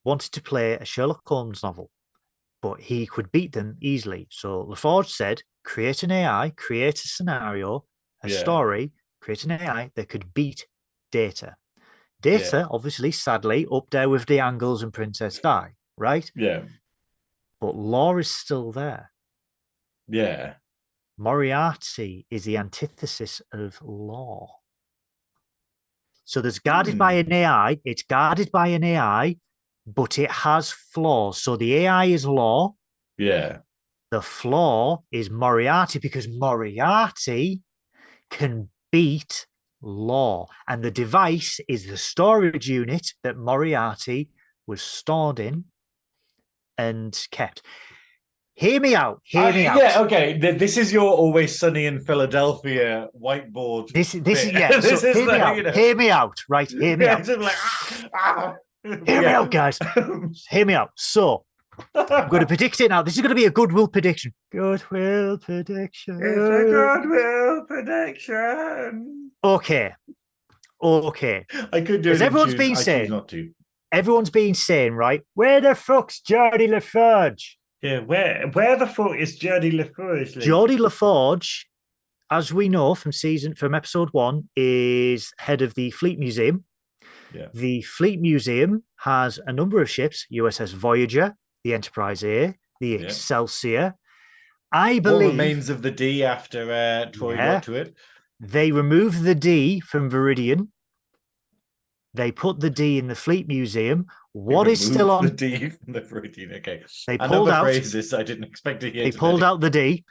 wanted to play a Sherlock Holmes novel, but he could beat them easily. So LaForge said, create an AI, create a scenario, a Yeah. story, create an AI that could beat Data. Yeah. Data, obviously, sadly, up there with the Angles and Princess Di, right? Yeah. But Law is still there. Yeah. Moriarty is the antithesis of Law. So there's guarded by Hmm. an AI. It's guarded by an AI, but it has flaws. So the AI is Law. Yeah. The flaw is Moriarty because Moriarty can beat Law. And the device is the storage unit that Moriarty was stored in and kept. Hear me out. Hear me out. Yeah, okay. This is your Always Sunny in Philadelphia whiteboard This is bit. yeah. So This is hear me the, out. Hear me out. Right. Hear me yeah, out. it's just like Hear me yeah. out, guys. Hear me out. So I'm going to predict it now. This is going to be a goodwill prediction. Goodwill prediction. It's a goodwill prediction. Okay. Okay. I could do Because it in tune. I choose not to. everyone's been saying, right, where the fuck's Geordie LaForge? Yeah, where the fuck is Jodie LaForge? Geordie LaForge, as we know from episode 1, is head of the Fleet Museum. Yeah. The Fleet Museum has a number of ships: USS Voyager, the Enterprise A, the Excelsior. I believe. What remains of the D after Troy got to it? They removed the D from Viridian. They put the D in the Fleet Museum. What is still on the D from the Viridian? Okay. They pulled out phrases I didn't expect to hear. They pulled out the D.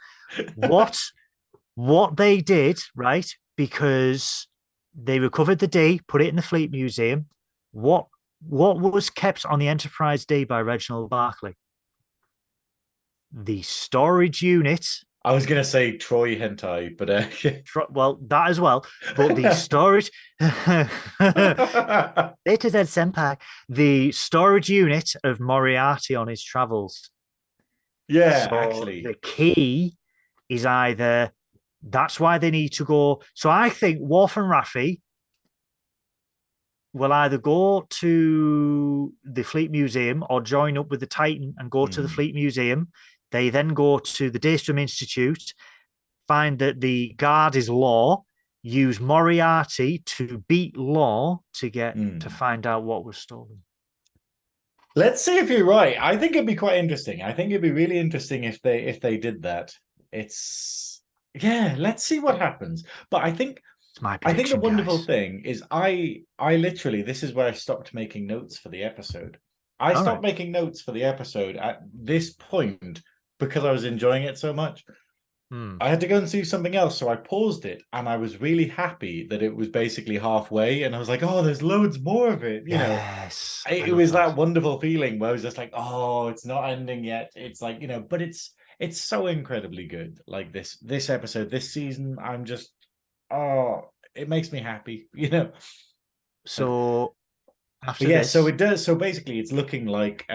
What they did, right? Because they recovered the D, put it in the Fleet Museum. What was kept on the Enterprise D by Reginald Barclay? The storage unit. I was going to say Troy hentai, but well, that as well. But the storage, it is Ed Senpai, the storage unit of Moriarty on his travels. Yeah, so actually, the key is either that's why they need to go. So I think Worf and Raffi will either go to the Fleet Museum or join up with the Titan and go to the Fleet Museum. They then go to the Daystrom Institute, find that the guard is Law, use Moriarty to beat Law to get to find out what was stolen. Let's see if you're right. I think it'd be quite interesting. I think it'd be really interesting if they did that. Let's see what happens. But I think the wonderful thing is I literally, this is where I stopped making notes for the episode. I stopped making notes for the episode at this point because I was enjoying it so much. I had to go and do something else, so I paused it, and I was really happy that it was basically halfway, and I was like, oh, there's loads more of it. You know, it was that wonderful feeling where I was just like, oh, it's not ending yet. It's like, but it's so incredibly good. Like this episode, this season, I'm just, it makes me happy, So after this, this, so it does. So basically, it's looking like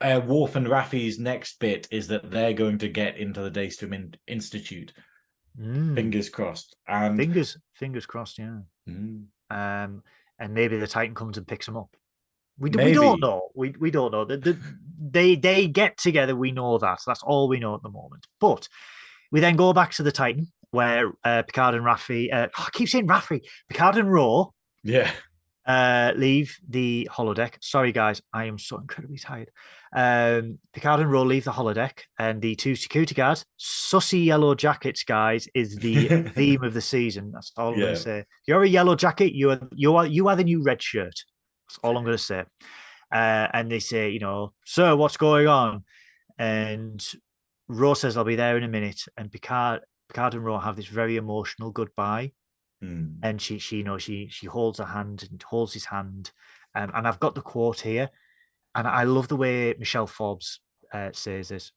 Worf and Raffi's next bit is that they're going to get into the Daystrom Institute. Fingers crossed. And fingers crossed, yeah. And maybe the Titan comes and picks them up. We don't know. We don't know. They get together. We know that. That's all we know at the moment. But we then go back to the Titan where Picard and Raffi. I keep saying Raffi. Picard and Ro. Yeah. Leave the holodeck. Sorry, guys, I am so incredibly tired. Picard and Ro leave the holodeck, and the two security guards, sussy yellow jackets, guys, is the theme of the season. That's all I'm going to say. If you're a yellow jacket, you are the new red shirt. That's all I'm going to say. And they say, sir, what's going on? And Ro says, I'll be there in a minute. And Picard and Ro have this very emotional goodbye. And she holds her hand and holds his hand, and I've got the quote here, and I love the way Michelle Forbes says this.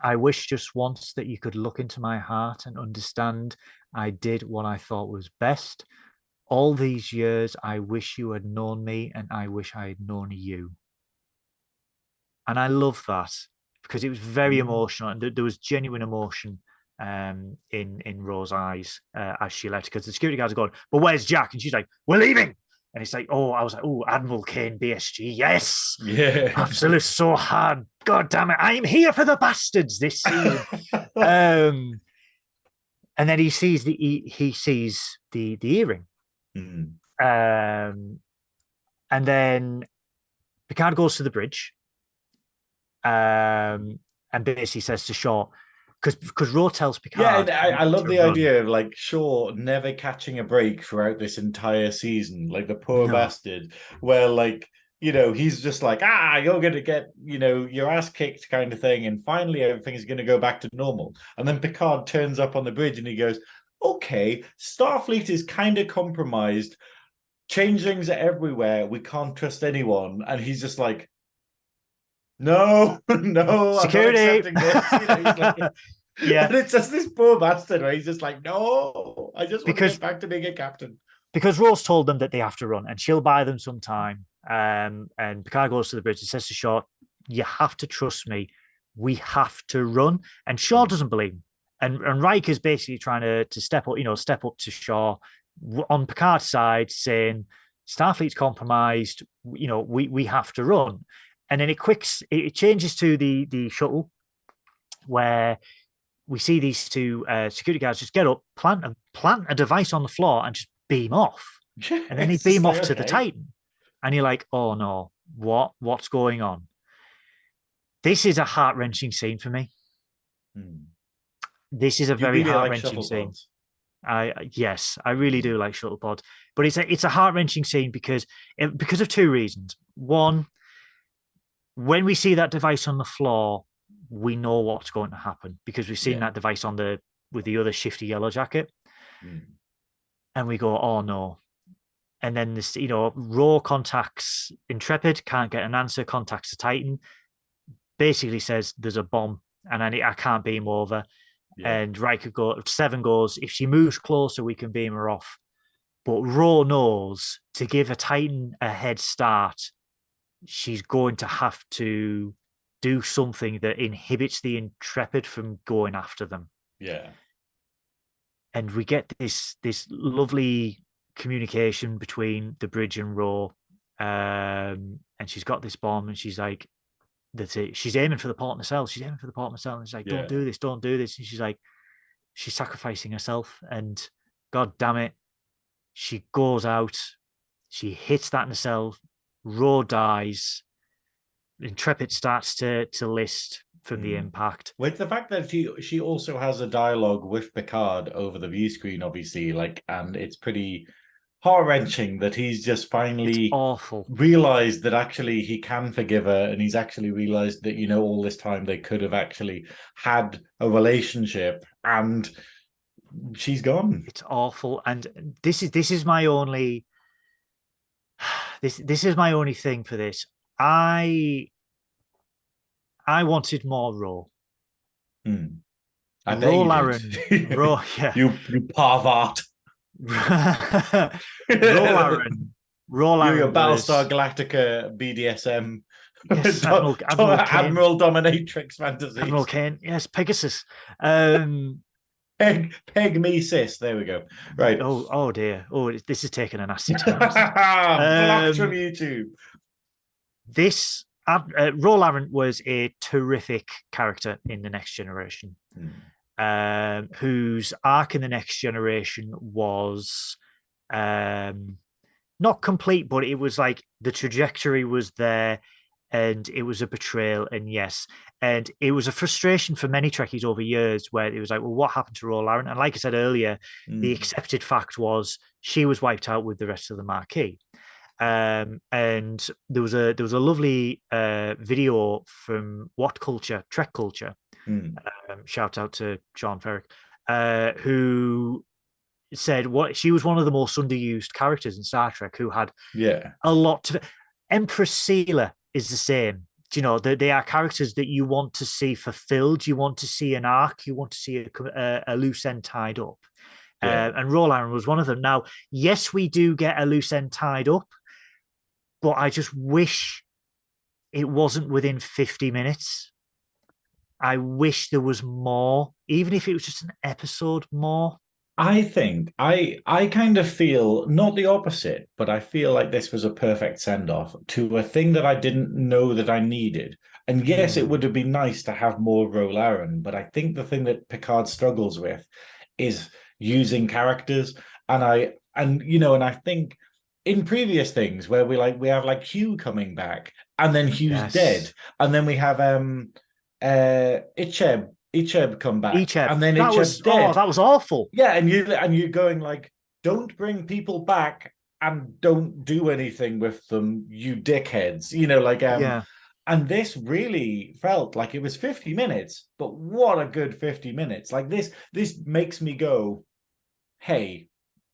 I wish just once that you could look into my heart and understand I did what I thought was best. All these years, I wish you had known me and I wish I had known you. And I love that because it was very Mm. emotional and there was genuine emotion in Rose's eyes as she left because the security guards are going, but where's Jack? And she's like, we're leaving. And it's like, oh, I was like, oh, Admiral Kane, BSG, yes, Yeah. absolutely, so hard. God damn it, I'm here for the bastards this season. um, and then he sees the earring, Mm. and then Picard goes to the bridge, and basically says to Shaw, because Ro tells Yeah, and Picard I love to the run. idea of like Shaw never catching a break throughout this entire season, like the poor No, bastard, where like, he's just like, you're gonna get, your ass kicked kind of thing, and finally everything's gonna go back to normal. And then Picard turns up on the bridge and he goes, okay, Starfleet is kind of compromised, changelings are everywhere, we can't trust anyone. And he's just like, no, no, I'm not security. accepting this. He's like, Yeah, and it's just this poor bastard where he's just like, no, I just want to because get back to being a captain. Rose told them that they have to run, and she'll buy them some time. And Picard goes to the bridge and says to Shaw, "You have to trust me. We have to run." And Shaw doesn't believe him. And Riker's basically trying to step up, step up to Shaw on Picard's side, saying Starfleet's compromised. We have to run. And then it changes to the shuttle where we see these two security guards just get up, plant a device on the floor, and just beam off. Yeah, And then they it's just beam like, off to the okay. Titan, and you're like, "Oh no, what's going on?" This is a heart wrenching scene for me. Hmm. This is a You very really heart like wrenching shuttle scene. pods. Yes, I really do like shuttle pods, but it's a heart wrenching scene because of two reasons. One, when we see that device on the floor, we know what's going to happen because we've seen Yeah. that device with the other shifty yellow jacket, Hmm. and we go, "Oh no." And then this, Raw contacts Intrepid, can't get an answer, contacts the Titan, basically says there's a bomb and I can't beam over. Yeah. And Seven goes, if she moves closer, we can beam her off. But Raw knows to give a Titan a head start, she's going to have to do something that inhibits the Intrepid from going after them. Yeah. And we get this lovely communication between the bridge and Raw. And she's got this bomb and she's like, that's it. She's aiming for the port nacelle. She's aiming for the port nacelle. And she's like, don't Yeah. do this, don't do this. And she's like, she's sacrificing herself. And God damn it, she goes out. She hits that nacelle. Raw dies. Intrepid starts to list from the Hmm. impact. With the fact that she also has a dialogue with Picard over the view screen, obviously, like, and it's pretty heart-wrenching that he's just It's finally awful. realized that actually he can forgive her, and he's actually realized that all this time they could have actually had a relationship, and she's gone. It's awful. And this is my only this is my only thing for this. I wanted more Raw. Hmm. I bet Raw you did. Laren. Raw, yeah. you pervert. Raw Laren. Raw You your Laren Battlestar was Galactica BDSM yes, Admiral Kane. Admiral Dominatrix Admiral fantasies. Kane, yes, Pegasus. Um, Peg me sis. There we go. Right. oh dear. Oh, this is taking a nasty turn. Blocked from Um, YouTube. this Raw Laren was a terrific character in the Next Generation, Hmm. whose arc in the Next Generation was not complete, but it was like the trajectory was there and it was a betrayal. And yes, and it was a frustration for many Trekkies over years where it was like, well, what happened to Ro Laren? And like I said earlier, the Hmm. accepted fact was she was wiped out with the rest of the Marquis. And there was a lovely video from What Culture, Trek Culture. Hmm. Shout out to Sean Ferrick, who said what she was one of the most underused characters in Star Trek who had Yeah. a lot to. Empress Sealer is the same. you know, they are characters that you want to see fulfilled. You want to see an arc. You want to see a loose end tied up. Yeah. And Roll Aaron was one of them. Now, yes, we do get a loose end tied up, but I just wish it wasn't within 50 minutes. I wish there was more, even if it was just an episode more. I think I kind of feel not the opposite, but I feel like this was a perfect send-off to a thing that I didn't know that I needed. And yes, it would Mm, have been nice to have more Roll Aaron, but I think the thing that Picard struggles with is using characters. And I think in previous things where we have like Hugh coming back and then Hugh's dead, yes. and then we have Icheb come back Icheb. and then Icheb's dead. That was awful. Yeah, and you're going like, don't bring people back and don't do anything with them, you dickheads. Yeah. And this really felt like it was 50 minutes, but what a good 50 minutes. Like this makes me go, hey,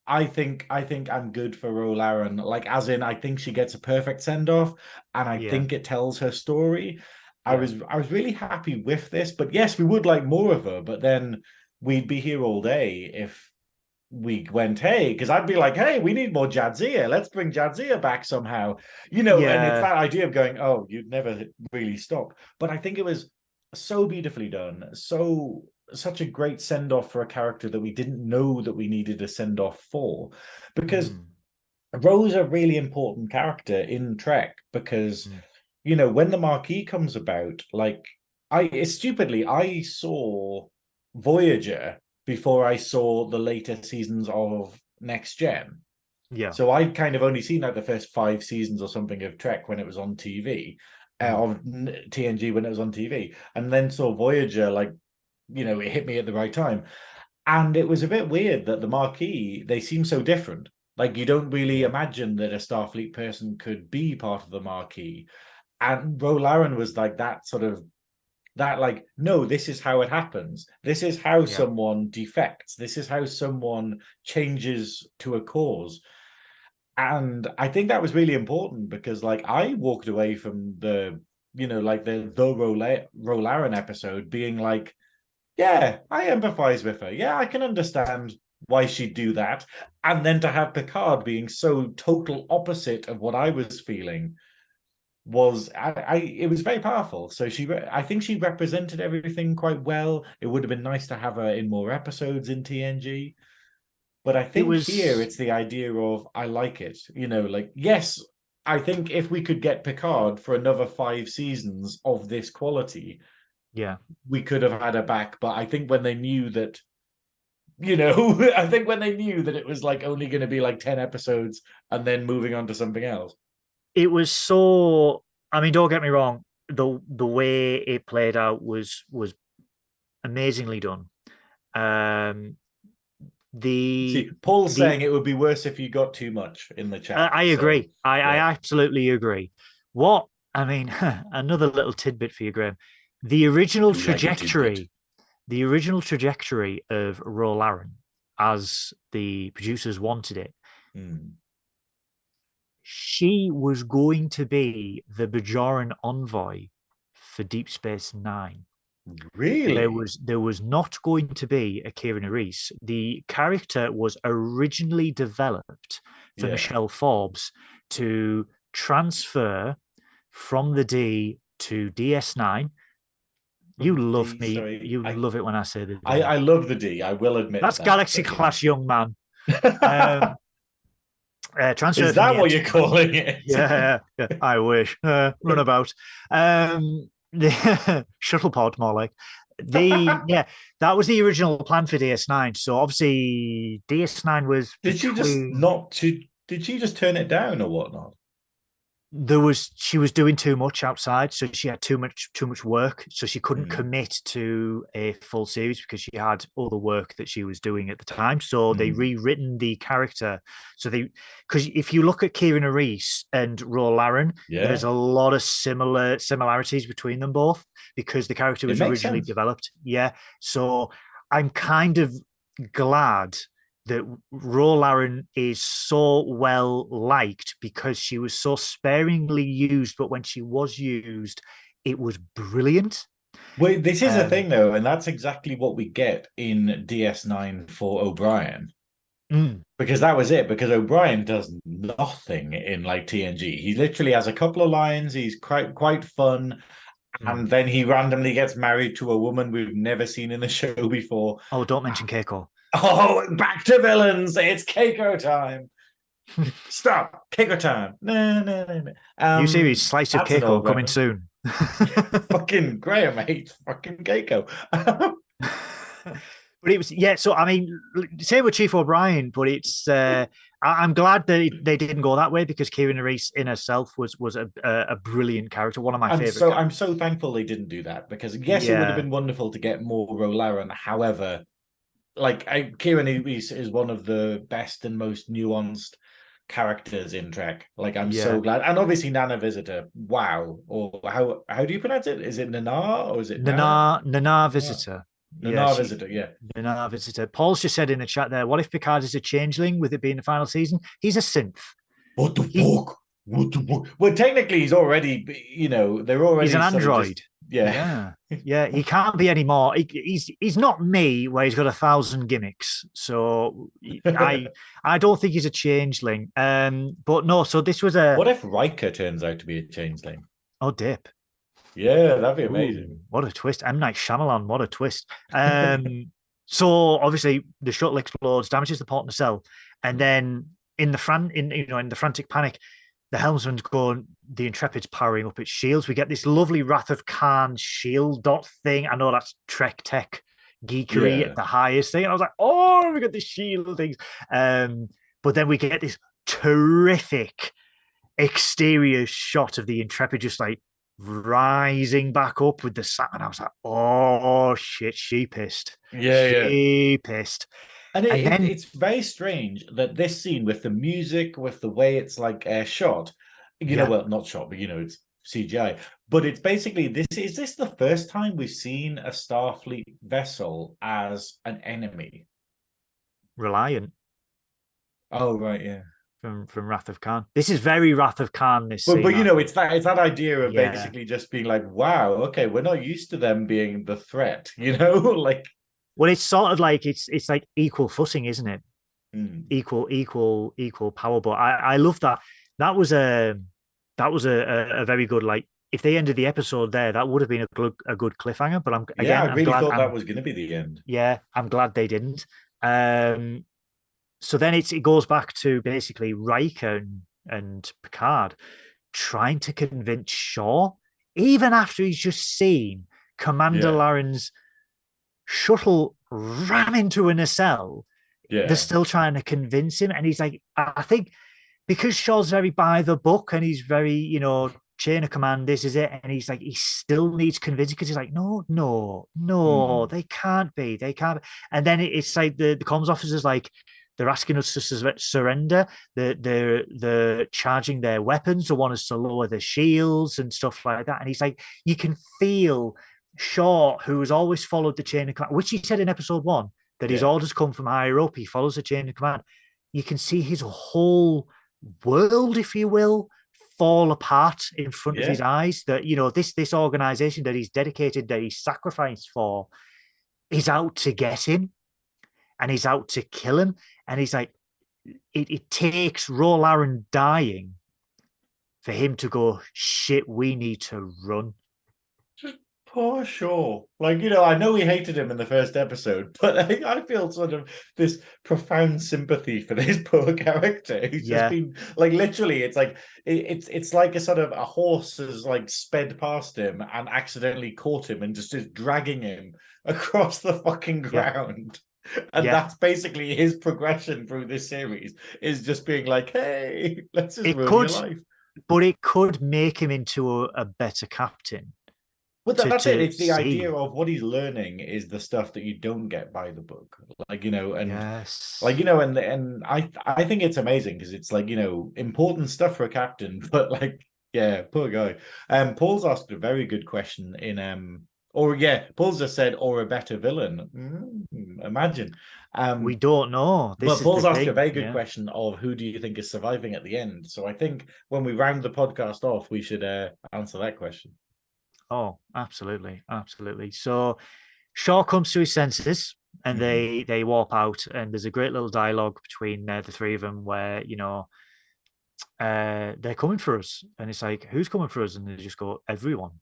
I think I'm good for Ro Laren. Like, as in, I think she gets a perfect send-off, and I Yeah. think it tells her story. I Yeah. was I was really happy with this, but yes, we would like more of her, but then we'd be here all day if we went, hey, because I'd be like, hey, we need more Jadzia. Let's bring Jadzia back somehow. And it's Yeah. that idea of going, oh, you'd never really stop. But I think it was so beautifully done, such a great send off for a character that we didn't know that we needed a send off for, because Mm, Ro's a really important character in Trek because mm. when the Marquee comes about, like I saw Voyager before I saw the later seasons of Next Gen. Yeah. So I'd kind of only seen like the first 5 seasons or something of Trek when it was on TV, Mm, of TNG when it was on TV, and then saw Voyager like it hit me at the right time. And it was a bit weird that the Marquee, they seem so different. Like, you don't really yeah. imagine that a Starfleet person could be part of the Marquee. And Ro Laren was like that sort of that, like, no, this is how it happens. This is how Yeah. someone defects. This is how someone changes to a cause. And I think that was really important because, like, I walked away from like the Ro Laren episode being like, yeah, I empathize with her. Yeah, I can understand why she'd do that. And then to have Picard being so total opposite of what I was feeling was it was very powerful. So I think she represented everything quite well. It would have been nice to have her in more episodes in TNG. But I It think here was, it's the idea of I like it. Like, yes, I think if we could get Picard for another 5 seasons of this quality, yeah. we could have had her back. But I think when they knew that, I think when they knew that it was like only going to be like 10 episodes and then moving on to something else. It was so, I mean, don't get me wrong, the way it played out was amazingly done. Um, See, the Paul's the saying it would be worse if you got too much in the chat. I So, agree. I yeah. absolutely agree. What I mean, another little tidbit for you, Graham. The original Do like a tidbit. trajectory, the original trajectory of Roll Aaron, as the producers wanted it, Hmm. she was going to be the Bajoran envoy for Deep Space Nine. Really? There was not going to be a Kieran Reese. The character was originally developed for Yeah. Michelle Forbes to transfer from the D to DS9. You From love D, me. sorry. You I, love it when I say the I D. I love the D. I will admit That's that. Galaxy But class, young man. Um, Transfer is from that the what you're Enterprise. calling it? Yeah, I wish. Runabout. The shuttle pod, more like. That was the original plan for DS9. So obviously DS9 was Did she just between not to did she just turn it down or whatnot? she was doing too much outside, so she had too much work, so she couldn't Hmm. commit to a full series because she had all the work that she was doing at the time. So they Hmm. rewritten the character. So they because if you look at Kieran Reese and Ro Laren, there's Yeah, a lot of similarities between them both because the character it was makes originally sense. developed. Yeah, so I'm kind of glad that Laren is so well liked because she was so sparingly used, but when she was used, it was brilliant. Well, this is a thing though, and that's exactly what we get in DS9 for O'Brien. Because that was it. Because O'Brien does nothing in like TNG. He literally has a couple of lines. He's quite fun, and then he randomly gets married to a woman we've never seen in the show before. Oh, don't mention Keiko. Oh, back to villains! It's Keiko time. Stop, Keiko time. No. New series, Slice of Keiko, coming soon. Fucking Graeme hates fucking Keiko. But it was, yeah. So I mean, same with Chief O'Brien, but it's. I'm glad that they didn't go that way, because Kieran Reese in herself was a brilliant character, one of my favorite. So I'm so thankful they didn't do that, because yes, it would have been wonderful to get more Rolaren. However, like Kieran Reese is one of the best and most nuanced characters in Trek. Like I'm so glad, and obviously Nana Visitor. Wow, or how do you pronounce it? Is it Nana or is it Nana Visitor? Nana Visitor, yeah. Nana Visitor. Paul's just said in the chat there, what if Picard is a changeling, with it being the final season? He's a synth. What the fuck? What the fuck? Well, technically, he's already, they're already. He's an android. Yeah. He can't be anymore. He's not me, where he's got 1,000 gimmicks. So I don't think he's a changeling. But no. So this was a. What if Riker turns out to be a changeling? Oh, dip. Yeah, that'd be amazing. Ooh, what a twist. M. Night Shyamalan, what a twist. So obviously the shuttle explodes, damages the port nacelle, and then in the frantic panic, the helmsman's going, the Intrepid's powering up its shields. We get this lovely Wrath of Khan shield dot thing. I know that's Trek tech geekery at the highest thing. And I was like, oh, we got the shield things. But then we get this terrific exterior shot of the Intrepid just like rising back up with the sun, and I was like, oh shit, she pissed. She pissed. And it's very strange that this scene, with the music, with the way it's like shot, well, not shot, but it's CGI. But it's basically is this the first time we've seen a Starfleet vessel as an enemy? Reliant. Oh right, yeah. From Wrath of Khan. This is very Wrath of Khan. This, but it's that idea of basically just being like, wow, okay, we're not used to them being the threat, like. Well, it's sort of like it's like equal footing, isn't it? Equal power. But I love that. That was a very good, like, if they ended the episode there, that would have been a good cliffhanger. But I really thought that was going to be the end. Yeah, I'm glad they didn't. So then it goes back to basically Riker and Picard trying to convince Shaw, even after he's just seen Commander Laren's shuttle ram into a nacelle. They're still trying to convince him. And he's like, I think because Shaw's very by the book and he's very, chain of command, this is it. And he's like, he still needs convincing, because he's like, no, they can't be. And then it's like the comms officer's like, they're asking us to surrender. They're charging their weapons. They want us to lower the shields and stuff like that. And he's like, you can feel Shaw, who has always followed the chain of command, which he said in episode 1, that his orders come from higher up. He follows the chain of command. You can see his whole world, if you will, fall apart in front of his eyes. That, this organization that he's dedicated, that he's sacrificed for, is out to get him. And he's out to kill him. And he's like, it takes Rolaren dying for him to go, shit, we need to run. Just poor Shaw. Like, I know we hated him in the first episode, but I feel sort of this profound sympathy for this poor character. He's just been, like, literally, it's like, it's like a sort of a horse has, like, sped past him and accidentally caught him and just is dragging him across the fucking ground. And that's basically his progression through this series, is just being like, hey, let's just ruin your life. But it could make him into a better captain. But that's it. It's the idea of what he's learning is the stuff that you don't get by the book. Like, and like, and I think it's amazing, because it's like, important stuff for a captain, but like, poor guy. Paul's asked a very good question in Paul's just said, or a better villain. Imagine. We don't know. But Paul's asked a very good question of who do you think is surviving at the end. So I think when we round the podcast off, we should answer that question. Oh, absolutely, absolutely. So Shaw comes to his senses and Mhm. they warp out, and there's a great little dialogue between the three of them where they're coming for us, and it's like, who's coming for us? And they just go, everyone.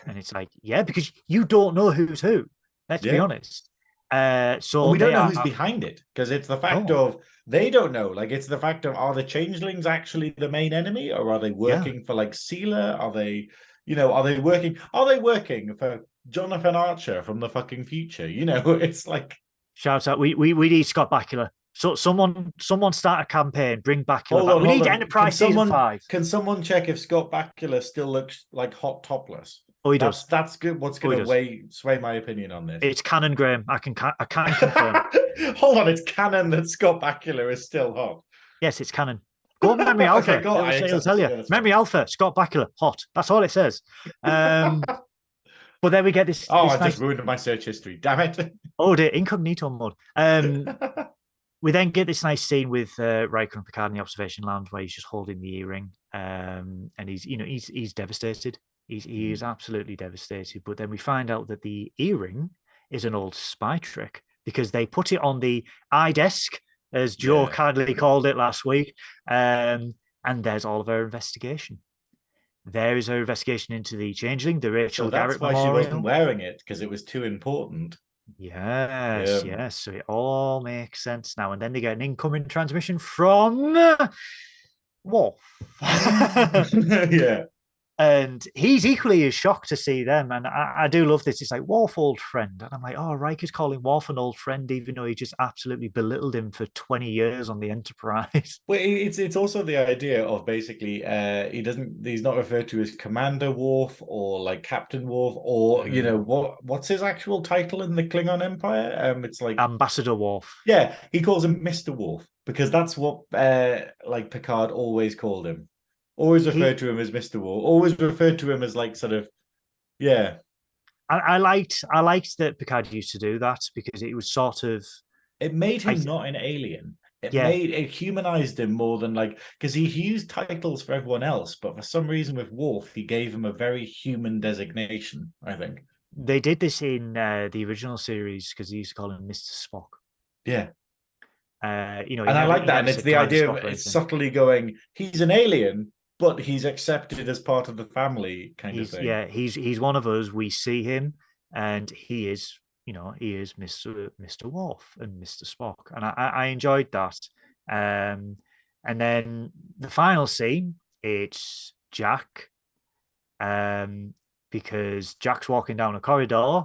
And it's like, yeah, because you don't know who's who. Let's be Yeah. honest. And So we don't they know who's are behind it because it's the fact no, of they don't know. Like it's the fact of are the changelings actually the main enemy, or are they yeah. working for like Sealer? Are they, are they working for Jonathan Archer from the fucking future? It's like Shout out, we need Scott Bakula. So someone start a campaign, bring Bakula hold back. on, We hold need on. Can Enterprise season someone 5. can someone check if Scott Bakula still looks like hot topless? Oh, he That's does. that's good. What's Oh, he gonna does. sway my opinion on this? It's canon, Graham. I can confirm. Hold on, it's canon that Scott Bakula is still hot. Yes, it's canon. Go on Memory Okay, Alpha. go on. I It'll accept tell it. you. Yeah, that's fine. Memory Alpha, Scott Bakula, hot. That's all it says. Um, but then we get this Oh, I this just nice. ruined my search history. Damn it. Oh, dear, incognito mode. We then get this nice scene with Riker and Picard in the observation lounge where he's just holding the earring, and he's devastated. He is absolutely devastated. But then we find out that the earring is an old spy trick because they put it on the iDesk, as Joe Yeah. kindly called it last week, and there's all of our investigation. There is our investigation into the Changeling, the So Rachel that's Garrett why she wasn't Memorial. wearing it because it was too important. Yes, Yeah. yes. So it all makes sense now. And then they get an incoming transmission from Wolf. Yeah. And he's equally as shocked to see them. And I do love this. It's like, Worf, old friend. And I'm like, oh, Riker's calling Worf an old friend, even though he just absolutely belittled him for 20 years on the Enterprise. Well, it's also the idea of basically he's not referred to as Commander Worf or like Captain Worf or what's his actual title in the Klingon Empire? It's like Ambassador Worf. yeah, he calls him Mr. Worf because that's what like Picard always called him. Always referred He, to him as Mr. Worf. Always referred to him as like sort of yeah. I liked that Picard used to do that because it was sort of, It made I him not an alien. yeah, It humanized him more than like because he used titles for everyone else, but for some reason with Worf, he gave him a very human designation, I think. they did this in the original series because he used to call him Mr. Spock. Yeah. He And I never like he that. never And it's said the Commander idea of Spock or it's anything. subtly going, he's an alien, but he's accepted as part of the family kind of He's thing. yeah, he's one of us. We see him, and he is Mr. Worf and Mr. Spock, and I enjoyed that. And then the final scene, it's Jack, um, because Jack's walking down a corridor,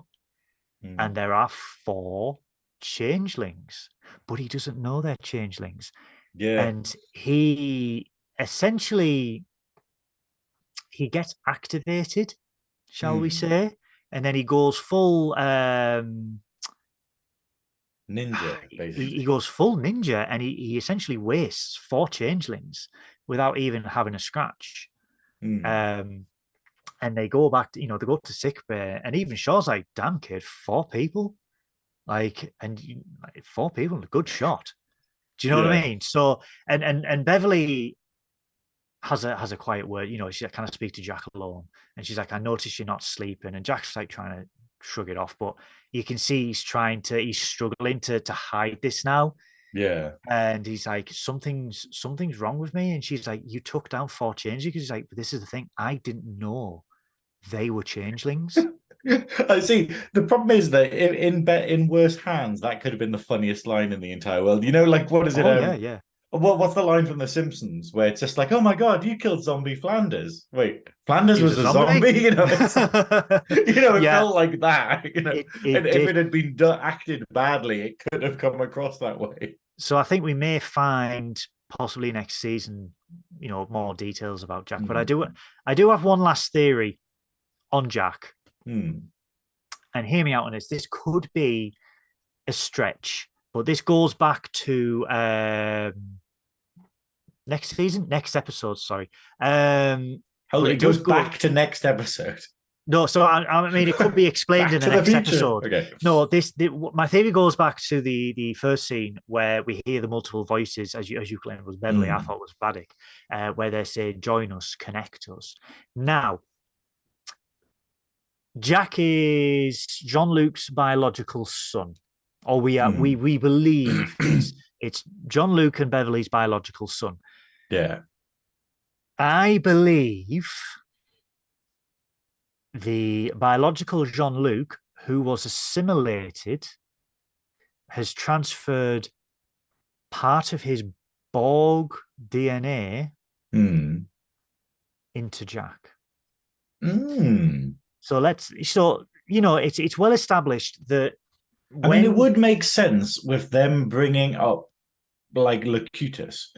and Hmm. there are four changelings, but he doesn't know they're changelings, Yeah. and he essentially he gets activated, shall we Hmm. say, and then he goes full Ninja, he basically. goes full ninja, and he essentially wastes four changelings without even having a scratch. Hmm. Um and they go back to, they go to sick bay, and even Shaw's like, damn kid, four people, like, like, four people, a good shot. Do you know what I Yeah. mean? So, and Beverly has a quiet word. She kind of speaks to Jack alone, and she's like, "I notice you're not sleeping," and Jack's like trying to shrug it off, but you can see he's struggling to hide this now, Yeah. and he's like, "Something's wrong with me," and she's like, "You took down four changelings." He's like, "But this is the thing, I didn't know they were changelings." I see. The problem is that in worse hands, that could have been the funniest line in the entire world. Like what is it? Oh yeah, yeah. What's the line from The Simpsons where it's just like, "Oh my God, you killed Zombie Flanders." Wait, Flanders He was was a a zombie. zombie. It's it Yeah, felt like that. it And if did. it had been acted badly, it could have come across that way. So I think we may find possibly next season, more details about Jack. But I Hmm. do, I do have one last theory on Jack, Hmm. and hear me out on this. This could be a stretch, but this goes back to next season, next episode. Sorry, Hold but it. it It does goes go. back to next episode. No, so I mean, it could be explained Back in the to the next future. episode. Okay. No, my theory goes back to the first scene where we hear the multiple voices, as you claimed was Beverly. I Hmm. thought was Vadik, where they say, "Join us, connect us." Now, Jack is John Luke's biological son, or Hmm. we believe it's John Luke and Beverly's biological son. Yeah. I believe the biological John Luke, who was assimilated, has transferred part of his Borg DNA Hmm. into Jack. Hmm. So it's well established that I mean, it when would make sense with them bringing up like Locutus.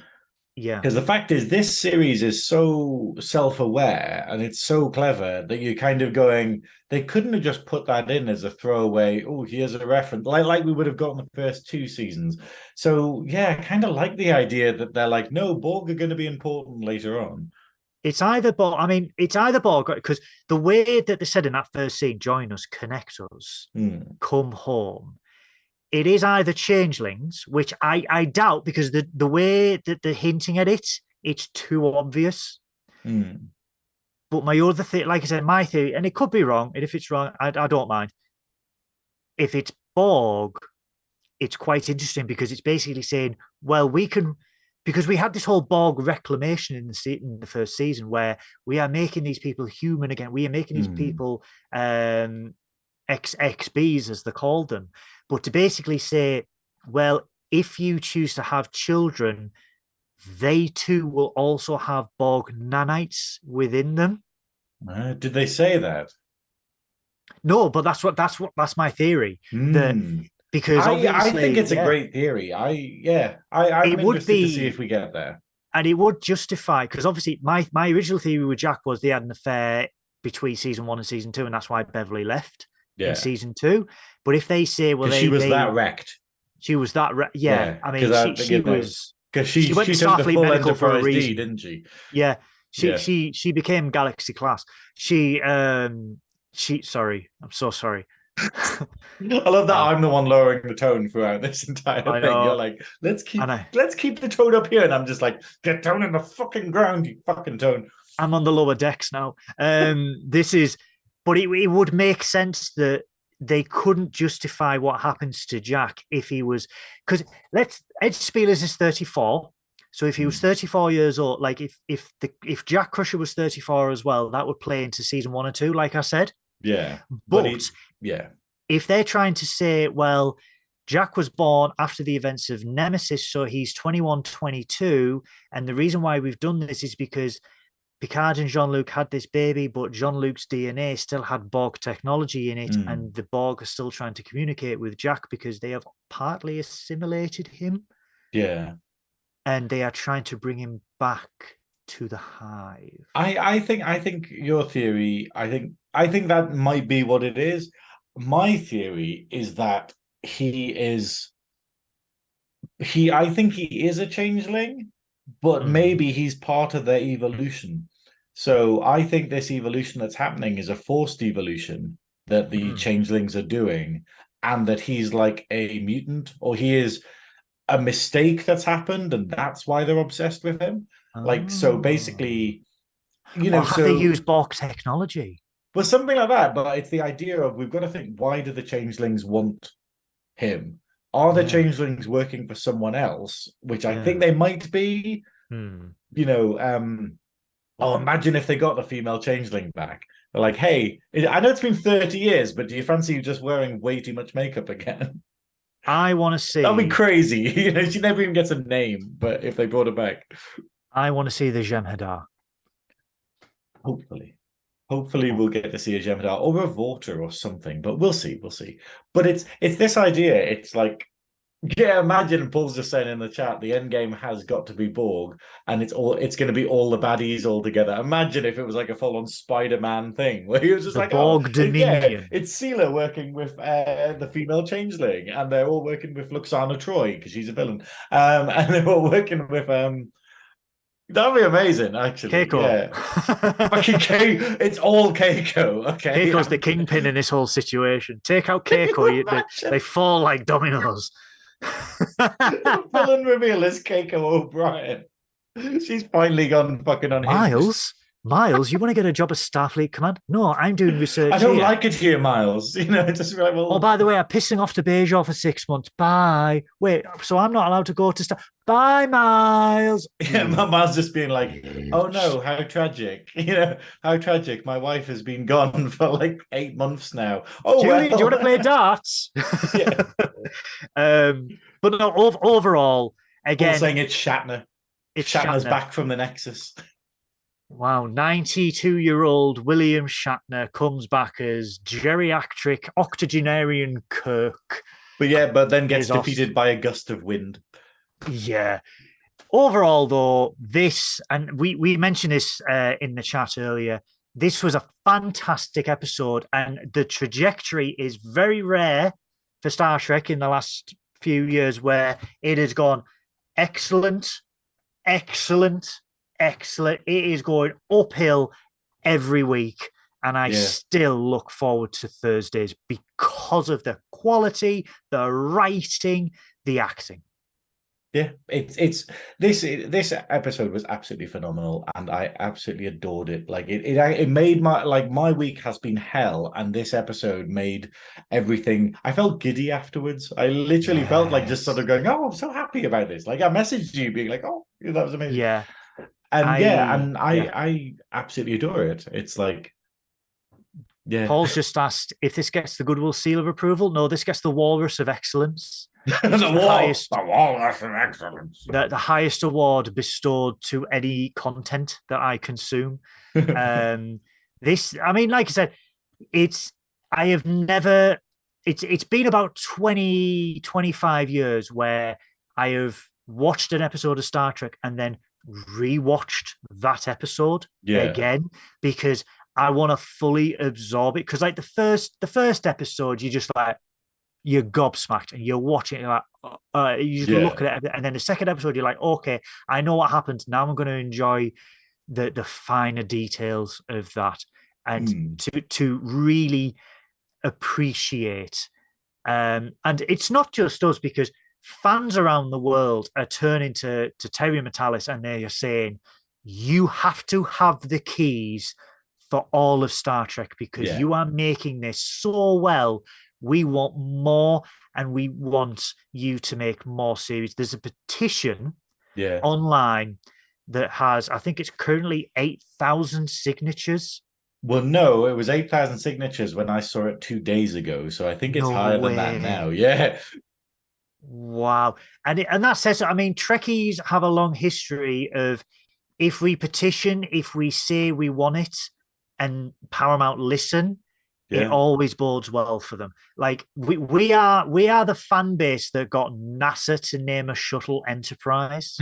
yeah, Because the fact is, this series is so self-aware and it's so clever that you're kind of going, they couldn't have just put that in as a throwaway, oh, here's a reference, like we would have got in the first two seasons. So yeah, I kind of like the idea that they're like, no, Borg are going to be important later on. it's either Borg. I mean, it's either Borg because the way that they said in that first scene, "Join us, connect us, Hmm. come home." It is either changelings, which I doubt because the way that they're hinting at it, it's too obvious. Hmm. But my other thing, like I said, my theory, and it could be wrong, and if it's wrong, I don't mind. If it's Borg, it's quite interesting because it's basically saying, well, we can, because we had this whole Borg reclamation in the first season where we are making these people human again. We are making these Hmm. people XXBs, as they called them. But to basically say, well, if you choose to have children, they too will also have Borg nanites within them. Did they say that? No, but that's my theory. That Hmm. because I think obviously, it's a yeah, great theory. I'm it would interested to see be, if we get there. and it would justify because obviously my original theory with Jack was they had an affair between season one and season two, and that's why Beverly left in Yeah. season two. But if they say, well, Because she was that they wrecked. she was that, yeah, Yeah. I mean, Because because she went she to took the Starfleet full Medical for a Enterprise D, reason. didn't she? Yeah, Yeah. she became Galaxy class. She sorry, I'm so sorry. I love that um, I'm the one lowering the tone throughout this entire I thing. You're know, like, and I let's keep the tone up here. And I'm just like, get down in the fucking ground, you fucking tone. I'm on the lower decks now. This is, but it would make sense that they couldn't justify what happens to Jack if he was, because let's Ed Spielers is 34. So if he was Hmm. 34 years old, like if Jack Crusher was 34 as well, that would play into season one or two, like I said. Yeah. But But he yeah. if they're trying to say, well, Jack was born after the events of Nemesis, so he's 21, 22, and the reason why we've done this is because Picard and Jean Luc had this baby, but Jean Luc's DNA still had Borg technology in it, Hmm. and the Borg are still trying to communicate with Jack because they have partly assimilated him Yeah. and they are trying to bring him back to the hive. I think your theory, I think that might be what it is. My theory is that he is I think he is a changeling, but Mm, maybe he's part of their evolution. So I think this evolution that's happening is a forced evolution that the mm. changelings are doing, and that he's like a mutant, or he is a mistake that's happened, and that's why they're obsessed with him. Like, so Oh. basically, Or have they so used Borg technology? well, something like that. But it's the idea of we've got to think, why do the changelings want him? Are the Yeah, changelings working for someone else? Which I think yeah. they might be. Hmm. You know, oh, imagine if they got the female changeling back. They're like, hey, I know it's been 30 years, but do you fancy you just wearing way too much makeup again? I want to That'd be see. crazy. You know, she never even gets a name, but if they brought her back, I want to see the Jem'Hadar. hopefully. Hopefully we'll get to see a Jem'Hadar or a Vorta or something, but we'll see, we'll see. But it's this idea. It's like, yeah, imagine Paul's just saying in the chat, the end game has got to be Borg, and it's going to be all the baddies all together. Imagine if it was like a full-on Spider-Man thing where he was just The like, oh, Borg yeah, Dominion. it's Sela working with the female changeling, and they're all working with Luxana Troy because she's a villain, and they're all working with That'd be amazing, actually. Keiko. Yeah, fucking K. It's all Keiko. Okay, Keiko's the kingpin in this whole situation. Take out can you Keiko, they imagine? fall like dominoes. The villain reveal is Keiko O'Brien. She's finally gone fucking unhinged. Miles? Miles, you want to get a job at Starfleet Command? No, I'm doing I research don't here. like it here, Miles. Just like, Oh, well, by the way, I'm pissing off to Bajor for 6 months. Bye. Wait, so I'm not allowed to go to Bye, Miles. yeah, You Miles just being like, oh bitch. no, how tragic. How tragic. My wife has been gone for like 8 months now. Oh, Julie, do you want to well. play darts? Yeah. But no, overall, Paul again, saying it's Shatner. it's Shatner's Shatner. back from the Nexus. Wow, 92-year-old William Shatner comes back as geriatric octogenarian Kirk. But then gets Bezos. defeated by a gust of wind. Yeah. Overall, though, this, and we mentioned this in the chat earlier, this was a fantastic episode, and the trajectory is very rare for Star Trek in the last few years, where it has gone excellent, excellent, excellent. It is going uphill every week. And I Yeah. still look forward to Thursdays because of the quality, the writing, the acting. Yeah, it's this episode was absolutely phenomenal, and I absolutely adored it. Like it made my week has been hell, and this episode made everything. I felt giddy afterwards. I literally felt like just sort Yes. of going, "Oh, I'm so happy about this." Like I messaged you, being like, "Oh, that was amazing," Yeah. and yeah, I and yeah. I absolutely adore it. It's like, yeah, Paul's just asked if this gets the Goodwill seal of approval. No, this gets the Walrus of Excellence. This is the wall, that's an excellence. the highest award bestowed to any content that I consume. Um, this, I mean, like I said, it's I have never. It's been about 20, 25 years where I have watched an episode of Star Trek and then rewatched that episode Yeah, again because I want to fully absorb it. Because like the first episode, you just like you're gobsmacked and you're watching it like you just look yeah, at it, and then the second episode, you're like, okay, I know what happens. Now I'm going to enjoy the finer details of that, and mm, to really appreciate. And it's not just us because fans around the world are turning to Terry Metalis and they are saying, you have to have the keys for all of Star Trek because yeah, you are making this so well. We want more and we want you to make more series. There's a petition yeah. online that has, I think it's currently 8,000 signatures. Well, no, it was 8,000 signatures when I saw it 2 days ago. So I think it's No higher than that now. way. Yeah. Wow. And that says, I mean, Trekkies have a long history of if we petition, if we say we want it, and Paramount listen, it Yeah. always bodes well for them. Like we are the fan base that got NASA to name a shuttle Enterprise.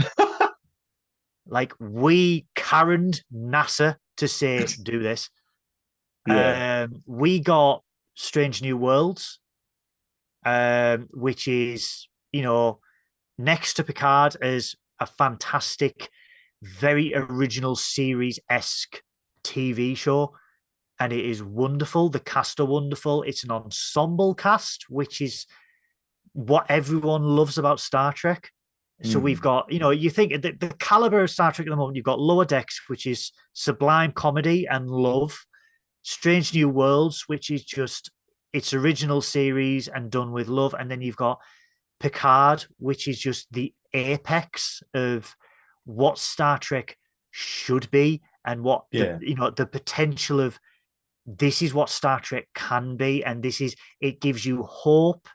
Like we carried NASA to say do this. Yeah. We got Strange New Worlds, which is next to Picard as a fantastic, very original series esque TV show. And it is wonderful. The cast are wonderful. It's an ensemble cast, which is what everyone loves about Star Trek. So we've Mm. got, you think the caliber of Star Trek at the moment, you've got Lower Decks, which is sublime comedy and love, Strange New Worlds, which is just its original series and done with love. And then you've got Picard, which is just the apex of what Star Trek should be and what Yeah. the potential of this is what Star Trek can be, and it gives you hope,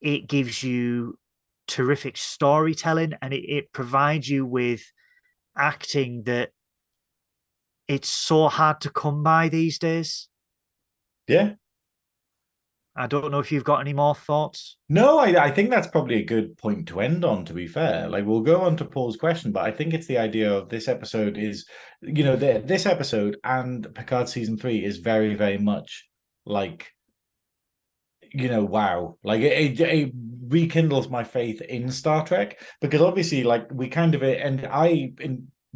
it gives you terrific storytelling, and it provides you with acting that it's so hard to come by these days. Yeah. I don't know if you've got any more thoughts. No, I think that's probably a good point to end on, to be fair. Like, we'll go on to Paul's question, but I think it's the idea of this episode is, this episode and Picard season 3 is very, very much like, wow. Like, it rekindles my faith in Star Trek because obviously, like, we kind of, and I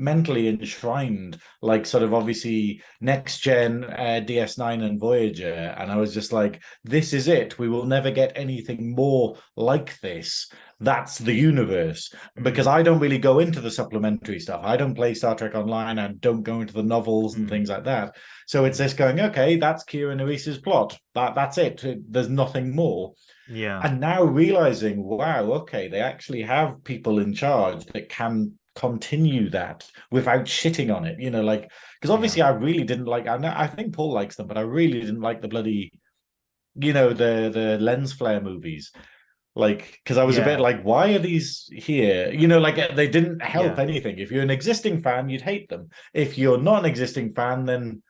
mentally enshrined, like sort of obviously next gen DS9 and Voyager, and I was just like, this is it. We will never get anything more like this. That's the universe. Because I don't really go into the supplementary stuff. I don't play Star Trek Online. I don't go into the novels and things like that. So it's this going, okay, that's Kira Neris's plot. That's it. There's nothing more. Yeah. And now realizing, wow, okay, they actually have people in charge that can continue that without shitting on it. Like, because obviously I really didn't like. I think Paul likes them, but I really didn't like the bloody, the lens flare movies. Like, because I was a bit Yeah. like, why are these here? Like they didn't help Yeah. anything. If you're an existing fan, you'd hate them. If you're not an existing fan, then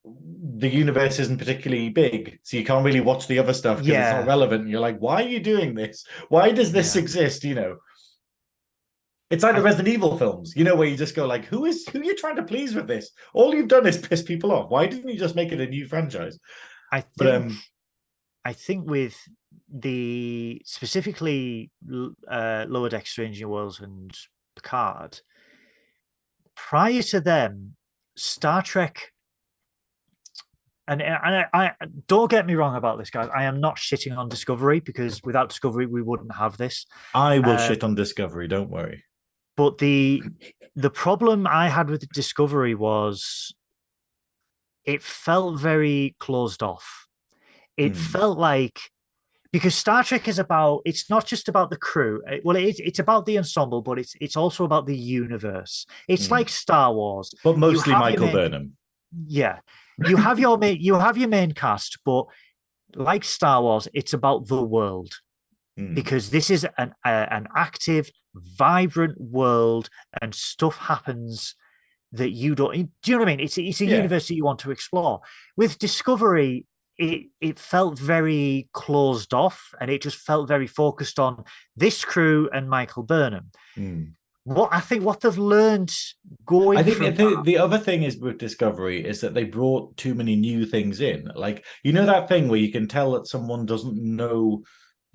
the universe isn't particularly big, so you can't really watch the other stuff because it's not Yeah. relevant. And you're like, why are you doing this? Why does this Yeah. exist? It's like the I Resident Evil films, where you just go like, who are you trying to please with this? All you've done is piss people off. Why didn't you just make it a new franchise? I But think I think with the specifically Lower Deck Strange New Worlds and Picard, prior to them, Star Trek, and I don't get me wrong about this, guys. I am not shitting on Discovery because without Discovery, we wouldn't have this. I will shit on Discovery, don't worry. But the problem I had with Discovery was it felt very closed off. It felt like because Star Trek is it's not just about the crew. Well, it's about the ensemble, but it's also about the universe. It's like Star Wars, but mostly Michael Burnham. Yeah, you have your main cast, but like Star Wars, it's about the world because this is an active, vibrant world, and stuff happens that you don't. Do you know what I mean? It's a universe that you want to explore. With Discovery, it felt very closed off, and it just felt very focused on this crew and Michael Burnham. What they've learned going, I think the other thing is with Discovery is that they brought too many new things in. Like, that thing where you can tell that someone doesn't know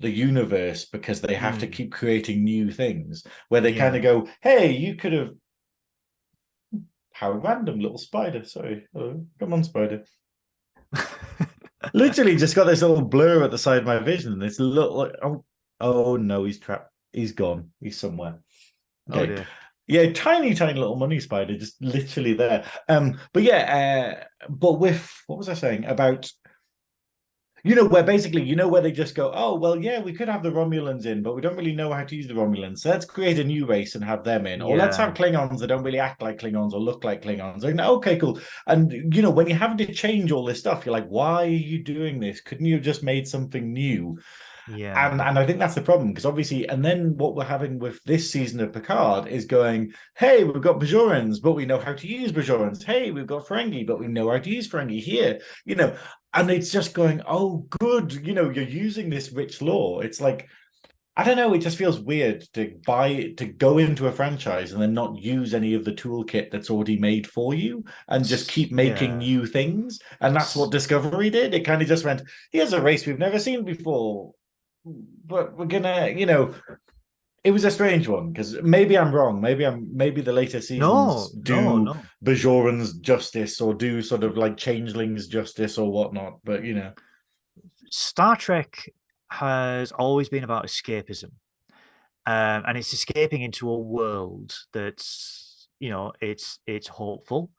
the universe because they have to keep creating new things, where they kind of go, hey, you could have. How random, little spider. Sorry. Oh, come on, spider. Literally just got this little blur at the side of my vision. This look like, oh no, he's trapped. He's gone. He's somewhere. Okay. Oh dear. Yeah, tiny little money spider, just literally there. But with what was I saying about where basically, where they just go, oh, well, yeah, we could have the Romulans in, but we don't really know how to use the Romulans. So let's create a new race and have them in. Or let's have Klingons that don't really act like Klingons or look like Klingons. Like, okay, cool. And, when you're having to change all this stuff, you're like, why are you doing this? Couldn't you have just made something new? Yeah. And I think that's the problem, because obviously, and then what we're having with this season of Picard is going, hey, we've got Bajorans, but we know how to use Bajorans. Hey, we've got Ferengi, but we know how to use Ferengi here, and it's just going, oh, good, you're using this rich lore. It's like, I don't know, it just feels weird to go into a franchise and then not use any of the toolkit that's already made for you and just keep making new things. And that's what Discovery did. It kind of just went, here's a race we've never seen before, but we're gonna, it was a strange one, because maybe I'm wrong. Maybe the later seasons do Bajorans justice, or do sort of like changelings justice or whatnot. But Star Trek has always been about escapism, and it's escaping into a world that's it's hopeful.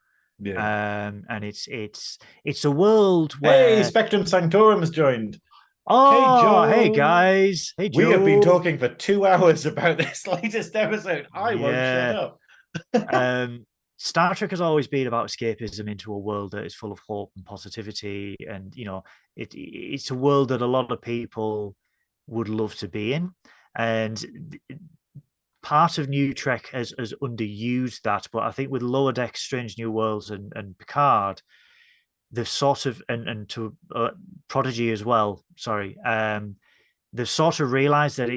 And it's a world where hey, Spectrum Sanctorum has joined. Oh, hey guys. Hey, Joe. We have been talking for 2 hours about this latest episode. I won't shut up. Star Trek has always been about escapism into a world that is full of hope and positivity. And, it's a world that a lot of people would love to be in. And part of New Trek has underused that. But I think with Lower Deck, Strange New Worlds and Picard, they've sort of, and to Prodigy as well, sorry, they've sort of realized that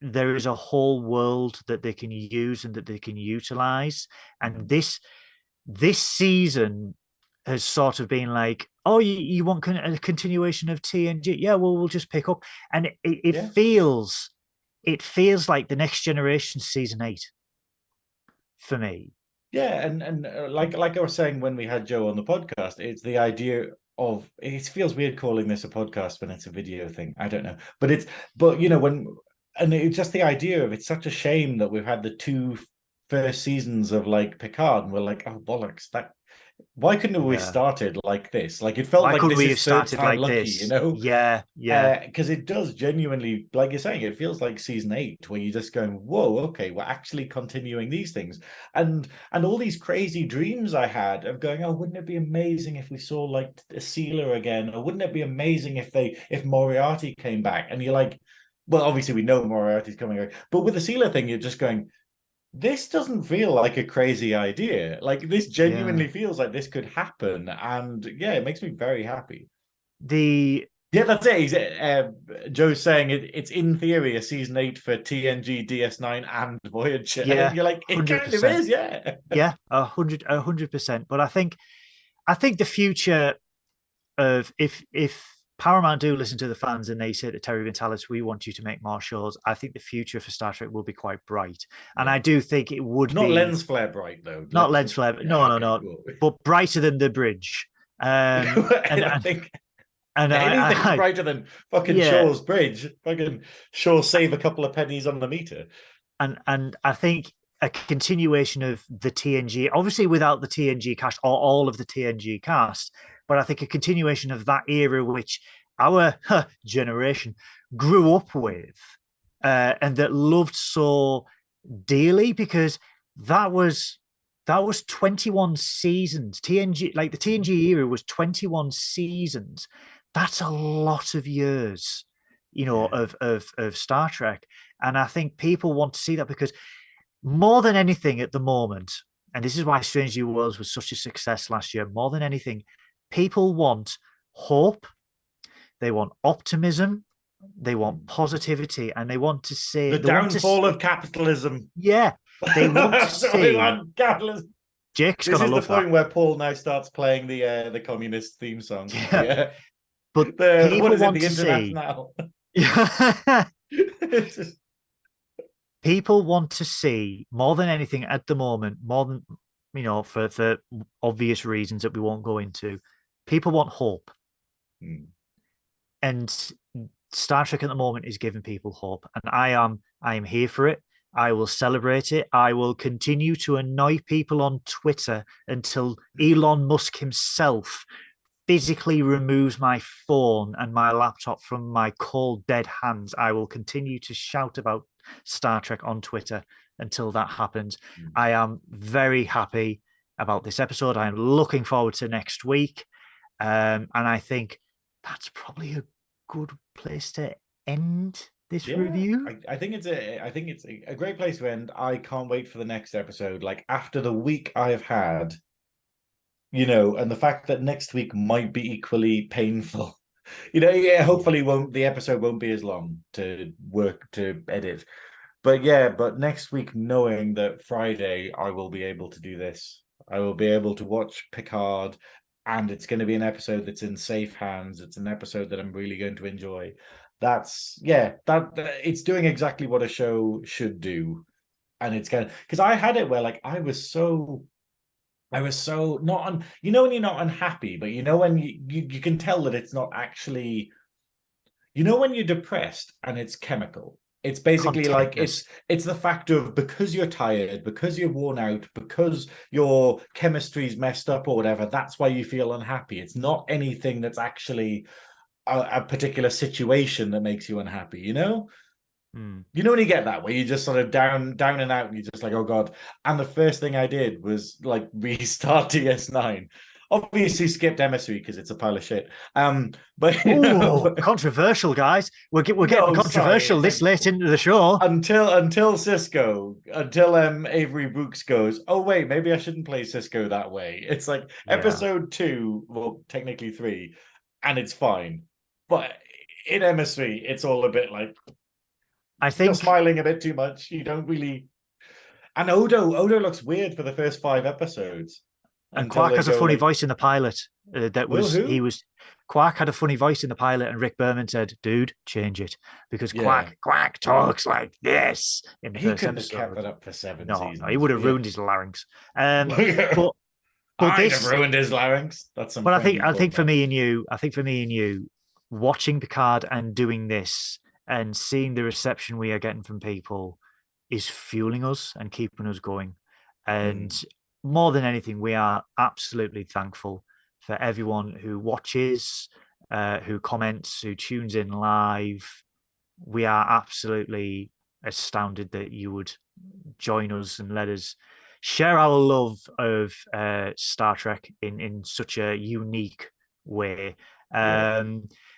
there is a whole world that they can use and that they can utilize. And this season has sort of been like, oh, you want a continuation of TNG? Yeah, well, we'll just pick up. And it feels like the Next Generation season 8. for me. Yeah, and like I was saying when we had Joe on the podcast, it's the idea of, it feels weird calling this a podcast when it's a video thing. I don't know, but when, and it's just the idea of, it's such a shame that we've had the two first seasons of like Picard, and we're like, oh bollocks, that, why couldn't we Yeah. started like this? Like, it felt Why like couldn't this we have is third started time like lucky, this? Yeah, yeah, because it does genuinely, like you're saying, it feels like season 8 where you're just going, whoa, okay, we're actually continuing these things. And all these crazy dreams I had of going, oh, wouldn't it be amazing if we saw like a sealer again? Or wouldn't it be amazing if Moriarty came back? And you're like, well, obviously we know Moriarty's coming back, but with the sealer thing, you're just going, this doesn't feel like a crazy idea. Like, this yeah. genuinely feels like this could happen. And yeah, it makes me very happy. The Yeah, that's it. Joe's saying it's in theory a season 8 for TNG, DS9, and Voyager. And yeah, you're like, it kind of 100%. is, yeah. Yeah, 100%. But I think the future of, if Paramount do listen to the fans and they say to Terry Vitalis, we want you to make more shows, I think the future for Star Trek will be quite bright. And Yeah. I do think it would Not be lens flare bright though. not lens flare, Yeah, no, no, okay, no, cool. but brighter than the bridge. And I think and anything's brighter than fucking yeah, Shaw's bridge. Fucking Shaw save a couple of pennies on the meter. and I think a continuation of the TNG, obviously without the TNG cast or all of the TNG cast, but I think a continuation of that era which our generation grew up with, and that loved so dearly, because that was 21 seasons. TNG, like the TNG era was 21 seasons. That's a lot of years, Yeah. of Star Trek. And I think people want to see that, because more than anything at the moment, and this is why Strange New Worlds was such a success last year, more than anything, people want hope, they want optimism, they want positivity, and they want to The see, downfall of capitalism. yeah, they want to So we see. want capitalism. Jake's This gonna is the love that. point where Paul now starts playing the communist theme song. Yeah, but The what people is it? want The to see. International. People want to see more than anything at the moment, more than, for obvious reasons that we won't go into. People want hope, and Star Trek at the moment is giving people hope, and I am here for it. I will celebrate it. I will continue to annoy people on Twitter until Elon Musk himself physically removes my phone and my laptop from my cold, dead hands. I will continue to shout about Star Trek on Twitter until that happens. I am very happy about this episode. I am looking forward to next week. And I think that's probably a good place to end this review. I think it's a great place to end. I can't wait for the next episode. Like, after the week I've had, and the fact that next week might be equally painful. Yeah, hopefully the episode won't be as long to work to edit. But next week, knowing that Friday I will be able to do this, I will be able to watch Picard, and it's going to be an episode that's in safe hands. It's an episode that I'm really going to enjoy. That it's doing exactly what a show should do. And it's going to, because I had it where, like, I was so not when you're not unhappy, but when you can tell that it's not actually, when you're depressed and it's chemical. It's basically like it's the fact of, because you're tired, because you're worn out, because your chemistry's messed up or whatever, that's why you feel unhappy. It's not anything that's actually a particular situation that makes you unhappy, when you get that, where you just sort of down and out, and you're just like, oh god. And the first thing I did was like restart DS9. Obviously skipped emissary because it's a pile of shit. But Controversial, guys. We're getting controversial this like, late into the show. Until Cisco, until Avery Brooks goes, oh wait, maybe I shouldn't play Cisco that way. It's like episode 2, well, technically 3, and it's fine. But in emissary, it's all a bit like, I think you're smiling a bit too much. You don't really. And Odo looks weird for the first 5 episodes. And until Quark they has a go funny like, voice in the pilot. who? Quark had a funny voice in the pilot, and Rick Berman said, "Dude, change it," because Yeah, Quark talks like this in the he first couldn't have kept episode. that up for seven No, he seasons. would have Yeah. ruined his larynx. But but I'd have this, ruined his larynx. That's some but Frankie I think for Cordner. me and you, watching Picard and doing this and seeing the reception we are getting from people is fueling us and keeping us going. And more than anything, we are absolutely thankful for everyone who watches, who comments, who tunes in live. We are absolutely astounded that you would join us and let us share our love of Star Trek in such a unique way. Yeah.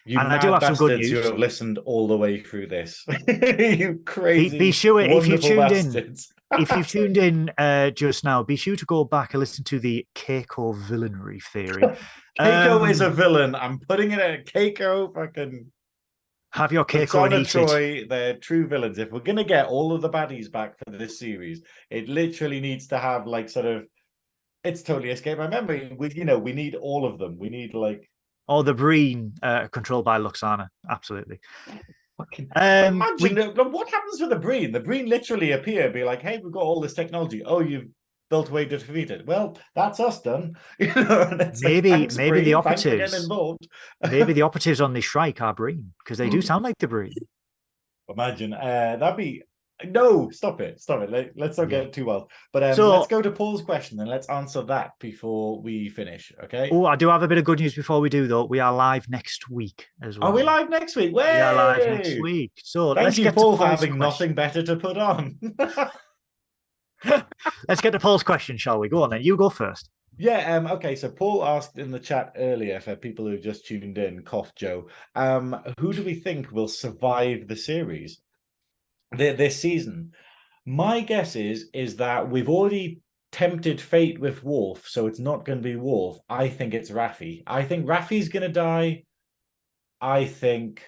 You And I do mad have some good bastards who news. have listened all the way through this. You Be crazy, sure wonderful bastards. if you've tuned in just now, be sure to go back and listen to the Keiko villainry theory. Keiko is a villain. I'm putting it at Keiko, fucking Have your Keiko and Lashana eat it. Troy. They're true villains. If we're gonna get all of the baddies back for this series, it literally needs to have like sort of. It's totally escaped my memory. We need all of them. We need like. Or the Breen, controlled by Luxana. Absolutely. Fucking We imagine what happens with the Breen. The Breen literally appear, be like, "Hey, we've got all this technology. Oh, you've built a way to defeat it. Well, that's us done." And it's like, thanks, maybe the Breen. Thanks for getting operatives, involved. maybe the operatives on this Shrike are Breen because they do sound like the Breen. Imagine that'd be no. Stop it. Let's not get too wild. But So, let's go to Paul's question and let's answer that before we finish. Okay. I do have a bit of good news before we do, though. We are live next week as well. Are we live next week? We are live next Way! week. So Thank let's you, get Paul, to for Paul's having question. nothing better to put on. Let's get to Paul's question, shall we? Go on then. You go first. Yeah, okay, so Paul asked in the chat earlier for people who just tuned in, cough Joe, who do we think will survive the series this season? My guess is that we've already tempted fate with Worf, so it's not going to be Worf. I think it's Raffi. I think Raffi's going to die. I think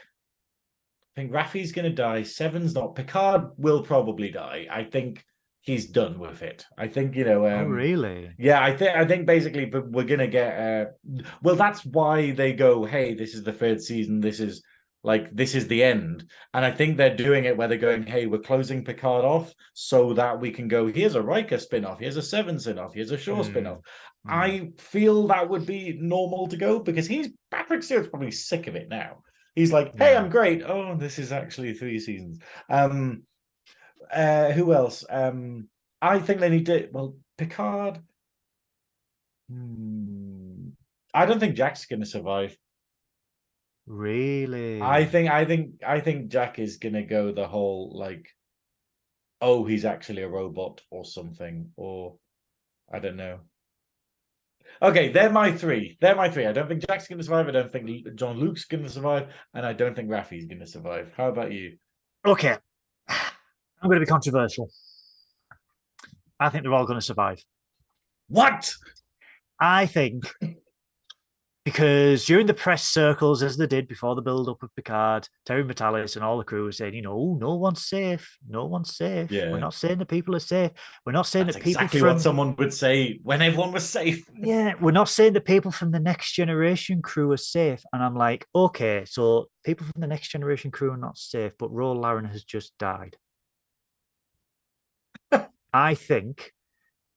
Raffi's going to die. Seven's not. Picard will probably die. I think he's done with it. I think Oh, really? Yeah, I think basically, but we're gonna get. Well, that's why they go. Hey, this is the third season. This is the end. And I think they're doing it where they're going, hey, we're closing Picard off so that we can go. Here's a Riker spin-off. Here's a Seven spin-off. Here's a Shaw spin-off. I feel that would be normal to go because Patrick Stewart's probably sick of it now. He's like, hey, I'm great. Oh, this is actually 3 seasons. Who else? I think they need to. Well, Picard. I don't think Jack's going to survive. Really? I think Jack is going to go the whole like, oh, he's actually a robot or something, or I don't know. Okay, they're my three. I don't think Jack's going to survive. I don't think John Luke's going to survive, and I don't think Raffi's going to survive. How about you? Okay, I'm going to be controversial. I think they're all going to survive. What? I think because during the press circles, as they did before the build-up of Picard, Terry Metalis and all the crew were saying, no one's safe. No one's safe. Yeah. We're not saying that people are safe. We're not saying That's that people exactly what someone would say when everyone was safe. Yeah, we're not saying that people from the Next Generation crew are safe. And I'm like, okay, so people from the Next Generation crew are not safe, but Ro Laren has just died. I think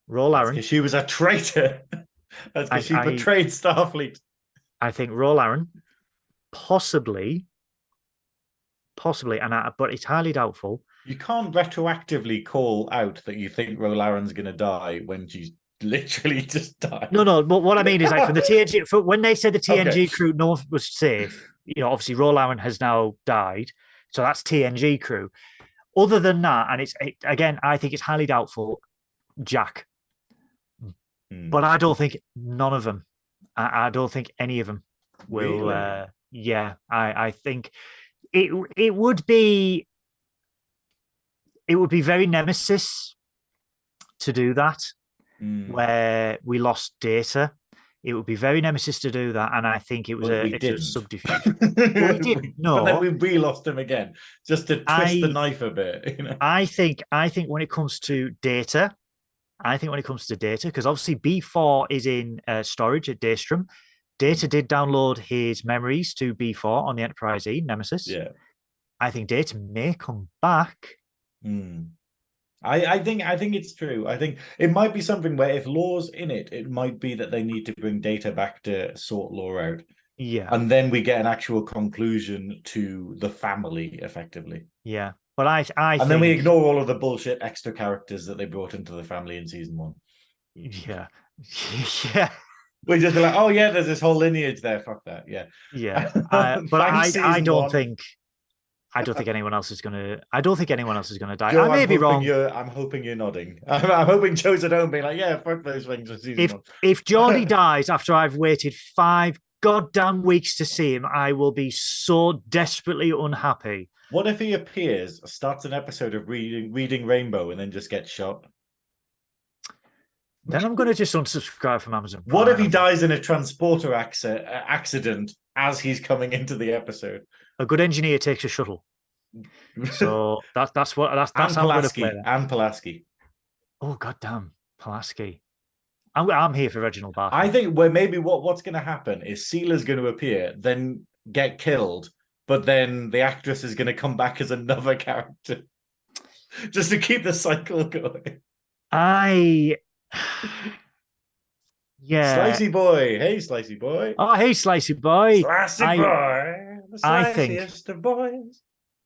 Ro Laren... because she was a traitor. That's because she betrayed Starfleet. I think Ro Laren possibly, but it's highly doubtful. You can't retroactively call out that you think Ro Laren's going to die when she's literally just died. No, but what I mean is like from the TNG, when they said the TNG crew, no one was safe, obviously Ro Laren has now died. So that's TNG crew. Other than that, and again, I think it's highly doubtful, Jack. But I don't think none of them. I don't think any of them will. Really? I think it would be very Nemesis to do that, where we lost Data. It would be very Nemesis to do that, and I think it was a subterfuge. We didn't. No, but then we lost him again, just to twist the knife a bit. I think when it comes to Data, I think when it comes to Data, because obviously B4 is in storage at Daystrom. Data did download his memories to B4 on the Enterprise E, Nemesis. Yeah. I think Data may come back. Mm. I think it's true. I think it might be something where if Law's in it, it might be that they need to bring Data back to sort Law out. Yeah. And then we get an actual conclusion to the family, effectively. Yeah. But I and think... then we ignore all of the bullshit extra characters that they brought into the family in season 1. Yeah. Yeah. We just be like, oh yeah, there's this whole lineage there. Fuck that. Yeah. Yeah. But I don't think anyone else is gonna. I don't think anyone else is gonna die. Joe, I may be wrong. I'm hoping you're nodding. I'm hoping Joe's at home being like, yeah, fuck those things for season 1. If Geordie dies after I've waited 5 goddamn weeks to see him, I will be so desperately unhappy. What if he appears, starts an episode of reading Rainbow, and then just gets shot? Then I'm going to just unsubscribe from Amazon Prime. What if he dies in a transporter accident as he's coming into the episode? A good engineer takes a shuttle. So that's how I'm going to play that. And Pulaski. Oh goddamn, Pulaski! I'm here for Reginald Barker. I think what's going to happen is Seela's going to appear, then get killed, but then the actress is going to come back as another character, just to keep the cycle going. Yeah. Slicey boy. Hey, Slicey boy. Oh, hey, Slicey boy. Slicey boy. The sliciest of boys.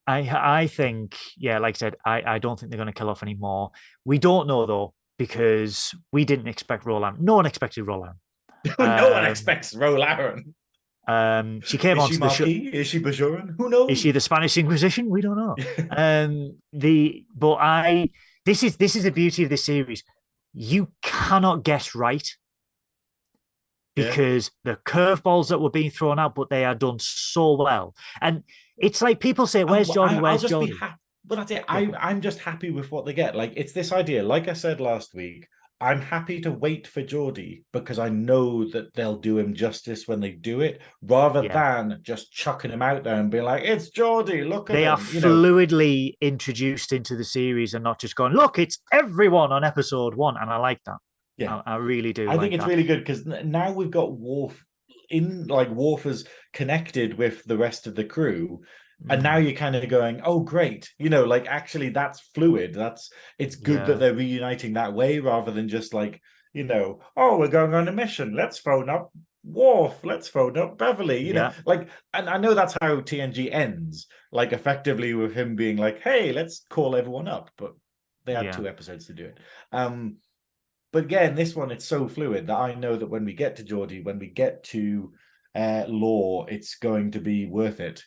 I think, yeah, like I said, I don't think they're going to kill off anymore. We don't know, though, because we didn't expect Roland. No one expected Roland. No one expects Roland. She came onto the show. Is she Bajoran? Who knows? Is she the Spanish Inquisition? We don't know. This is the beauty of this series. You cannot guess right because the curveballs that were being thrown out, but they are done so well. And it's like people say, "Where's Jordan? Where's Jordan?" But that's it. I'm just happy with what they get. Like, it's this idea. Like I said last week, I'm happy to wait for Geordie because I know that they'll do him justice when they do it, rather than just chucking him out there and be like, "It's Geordie, look at him." They are fluidly introduced into the series and not just going, "Look, it's everyone on episode 1," and I like that. Yeah, I really do. I think it's really good because now we've got Worf Worf is connected with the rest of the crew. And now you're kind of going, oh, great. Actually, that's fluid. It's good that they're reuniting that way rather than just oh, we're going on a mission. Let's phone up Worf. Let's phone up Beverly. And I know that's how TNG ends, effectively with him being like, hey, let's call everyone up. But they had 2 episodes to do it. But again, this one, it's so fluid that I know that when we get to Geordie, when we get to Law, it's going to be worth it.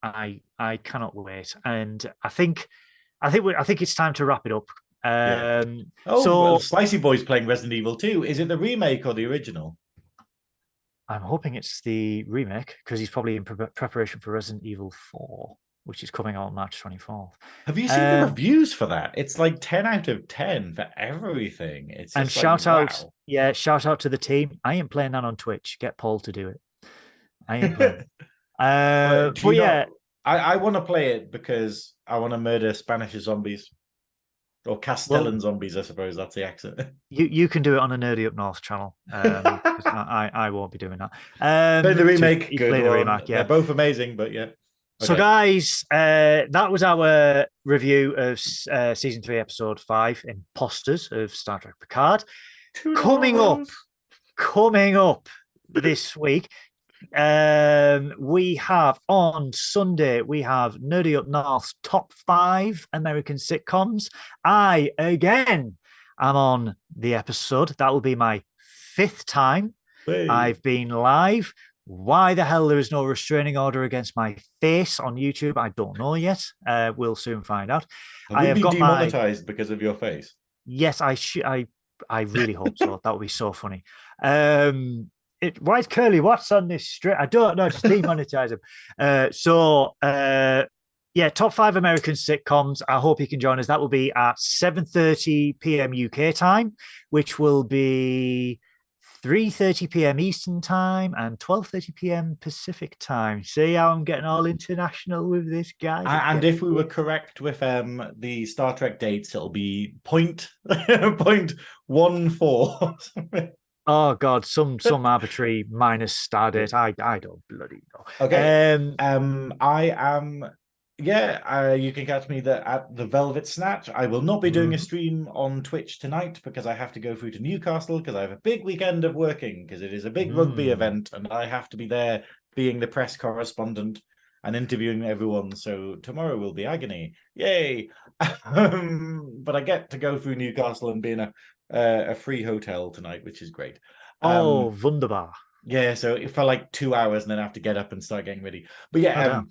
I cannot wait, and I think it's time to wrap it up. Slicey Boy's playing Resident Evil 2. Is it the remake or the original? I'm hoping it's the remake because he's probably in preparation for Resident Evil 4, which is coming out on March 24th. Have you seen the reviews for that? It's 10 out of 10 for everything. It's and shout out to the team. I ain't playing that on Twitch. Get Paul to do it. I ain't playing. I want to play it because I want to murder Spanish zombies. Or Castellan zombies, I suppose. That's the accent. You can do it on a Nerdy Up North channel. I won't be doing that. Play the remake. Play the remake, yeah. They're both amazing, but yeah. Okay. So, guys, that was our review of Season 3, Episode 5, Imposters of Star Trek Picard. Coming up this week, we have on Sunday, we have Nerdy Up North's top 5 American sitcoms. I, again, am on the episode. That will be my 5th time. Hey. I've been live. Why the hell there is no restraining order against my face on YouTube, I don't know yet. We'll soon find out. Have you been demonetized because of your face? Yes, I really hope so. That would be so funny. Why is Curly Watts on this strip? I don't know. Just demonetize him. Top 5 American sitcoms. I hope you can join us. That will be at 7:30 p.m. UK time, which will be 3:30 p.m. Eastern time and 12:30 p.m. Pacific time. See how I'm getting all international with this, guys? And if we were correct with the Star Trek dates, it'll be point 0.14. Oh God, some arbitrary minus star date. I don't bloody know. Okay. I am. Yeah, you can catch me at the Velvet Snatch. I will not be doing a stream on Twitch tonight because I have to go through to Newcastle because I have a big weekend of working because it is a big rugby event and I have to be there being the press correspondent and interviewing everyone. So tomorrow will be agony. Yay! But I get to go through Newcastle and be in a free hotel tonight, which is great. Oh, wunderbar. Yeah, so for like 2 hours and then I have to get up and start getting ready. But yeah,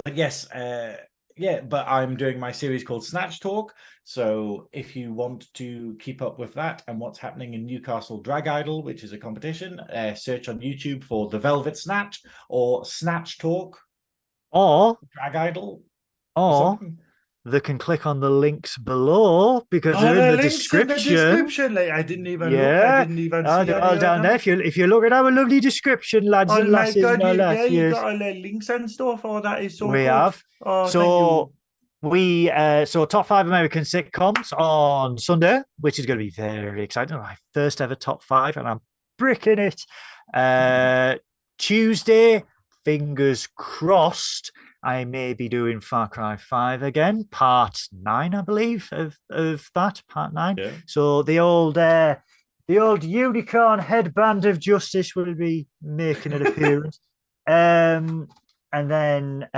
but yes, but I'm doing my series called Snatch Talk. So if you want to keep up with that and what's happening in Newcastle Drag Idol, which is a competition, search on YouTube for The Velvet Snatch or Snatch Talk or Drag Idol or they can click on the links below because they're in the description. Like, I didn't even look. I didn't even see they're all down there. If you look at our lovely description, lads and lasses, you got all the links and stuff. Oh, that is so we cool. have. Oh, so so top 5 American sitcoms on Sunday, which is going to be very exciting. My first ever top 5, and I'm bricking it. Tuesday, fingers crossed, I may be doing Far Cry 5 again, part 9, I believe, of that, part 9. Yeah. So the old unicorn headband of justice will be making an appearance. And then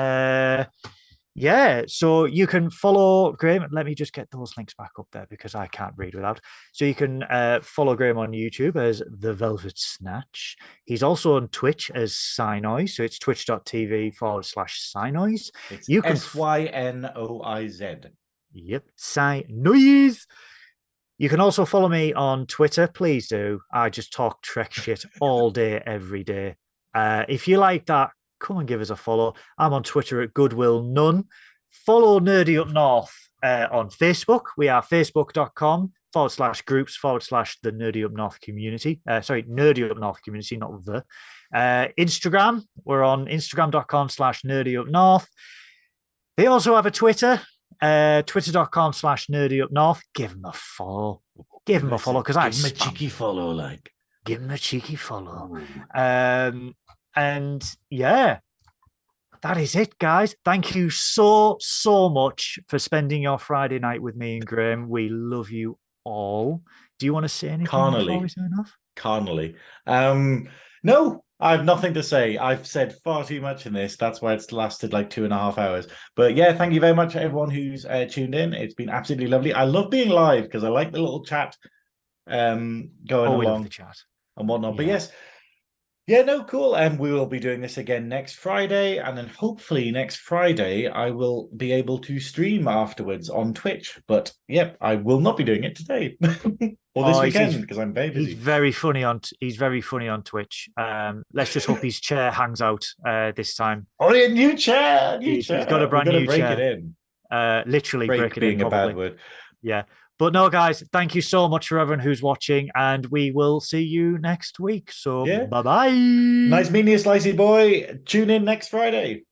so you can follow Graeme. Let me just get those links back up there because I can't read without. So you can follow Graeme on YouTube as The Velvet Snatch. He's also on Twitch as Synoiz. So it's twitch.tv/Synoiz. You can SYNOIZ. Yep, Synoiz. You can also follow me on Twitter. Please do. I just talk Trek shit all day, every day. If you like that, come and give us a follow. I'm on Twitter at Goodwill None. Follow Nerdy Up North on Facebook. We are facebook.com/groups/the Nerdy Up North community. Nerdy Up North community, not the. Instagram. We're on Instagram.com/Nerdy Up North. They also have a Twitter. Twitter.com/Nerdy Up North. Give them a follow. Give them a follow because give them a cheeky follow, like. Give them a cheeky follow. And yeah, that is it, guys. Thank you so much for spending your Friday night with me and Graeme. We love you all. Do you want to say anything before we sign off? Carnally. No, I have nothing to say. I've said far too much in this. That's why it's lasted like 2.5 hours. But yeah, thank you very much, everyone who's tuned in. It's been absolutely lovely. I love being live because I like the little chat going along. We love the chat and whatnot. Yeah. But yes. Yeah, no, cool. And we will be doing this again next Friday. And then hopefully next Friday, I will be able to stream afterwards on Twitch. But yep, I will not be doing it today or this weekend because I'm very busy. He's very funny on Twitch. Let's just hope his chair hangs out this time. Oh, yeah, new chair. He's got a brand new chair. Break it in. Literally break it in. Being a bad word. Yeah. But no, guys, thank you so much for everyone who's watching, and we will see you next week. So, bye-bye. Nice meeting you, Slicey boy. Tune in next Friday.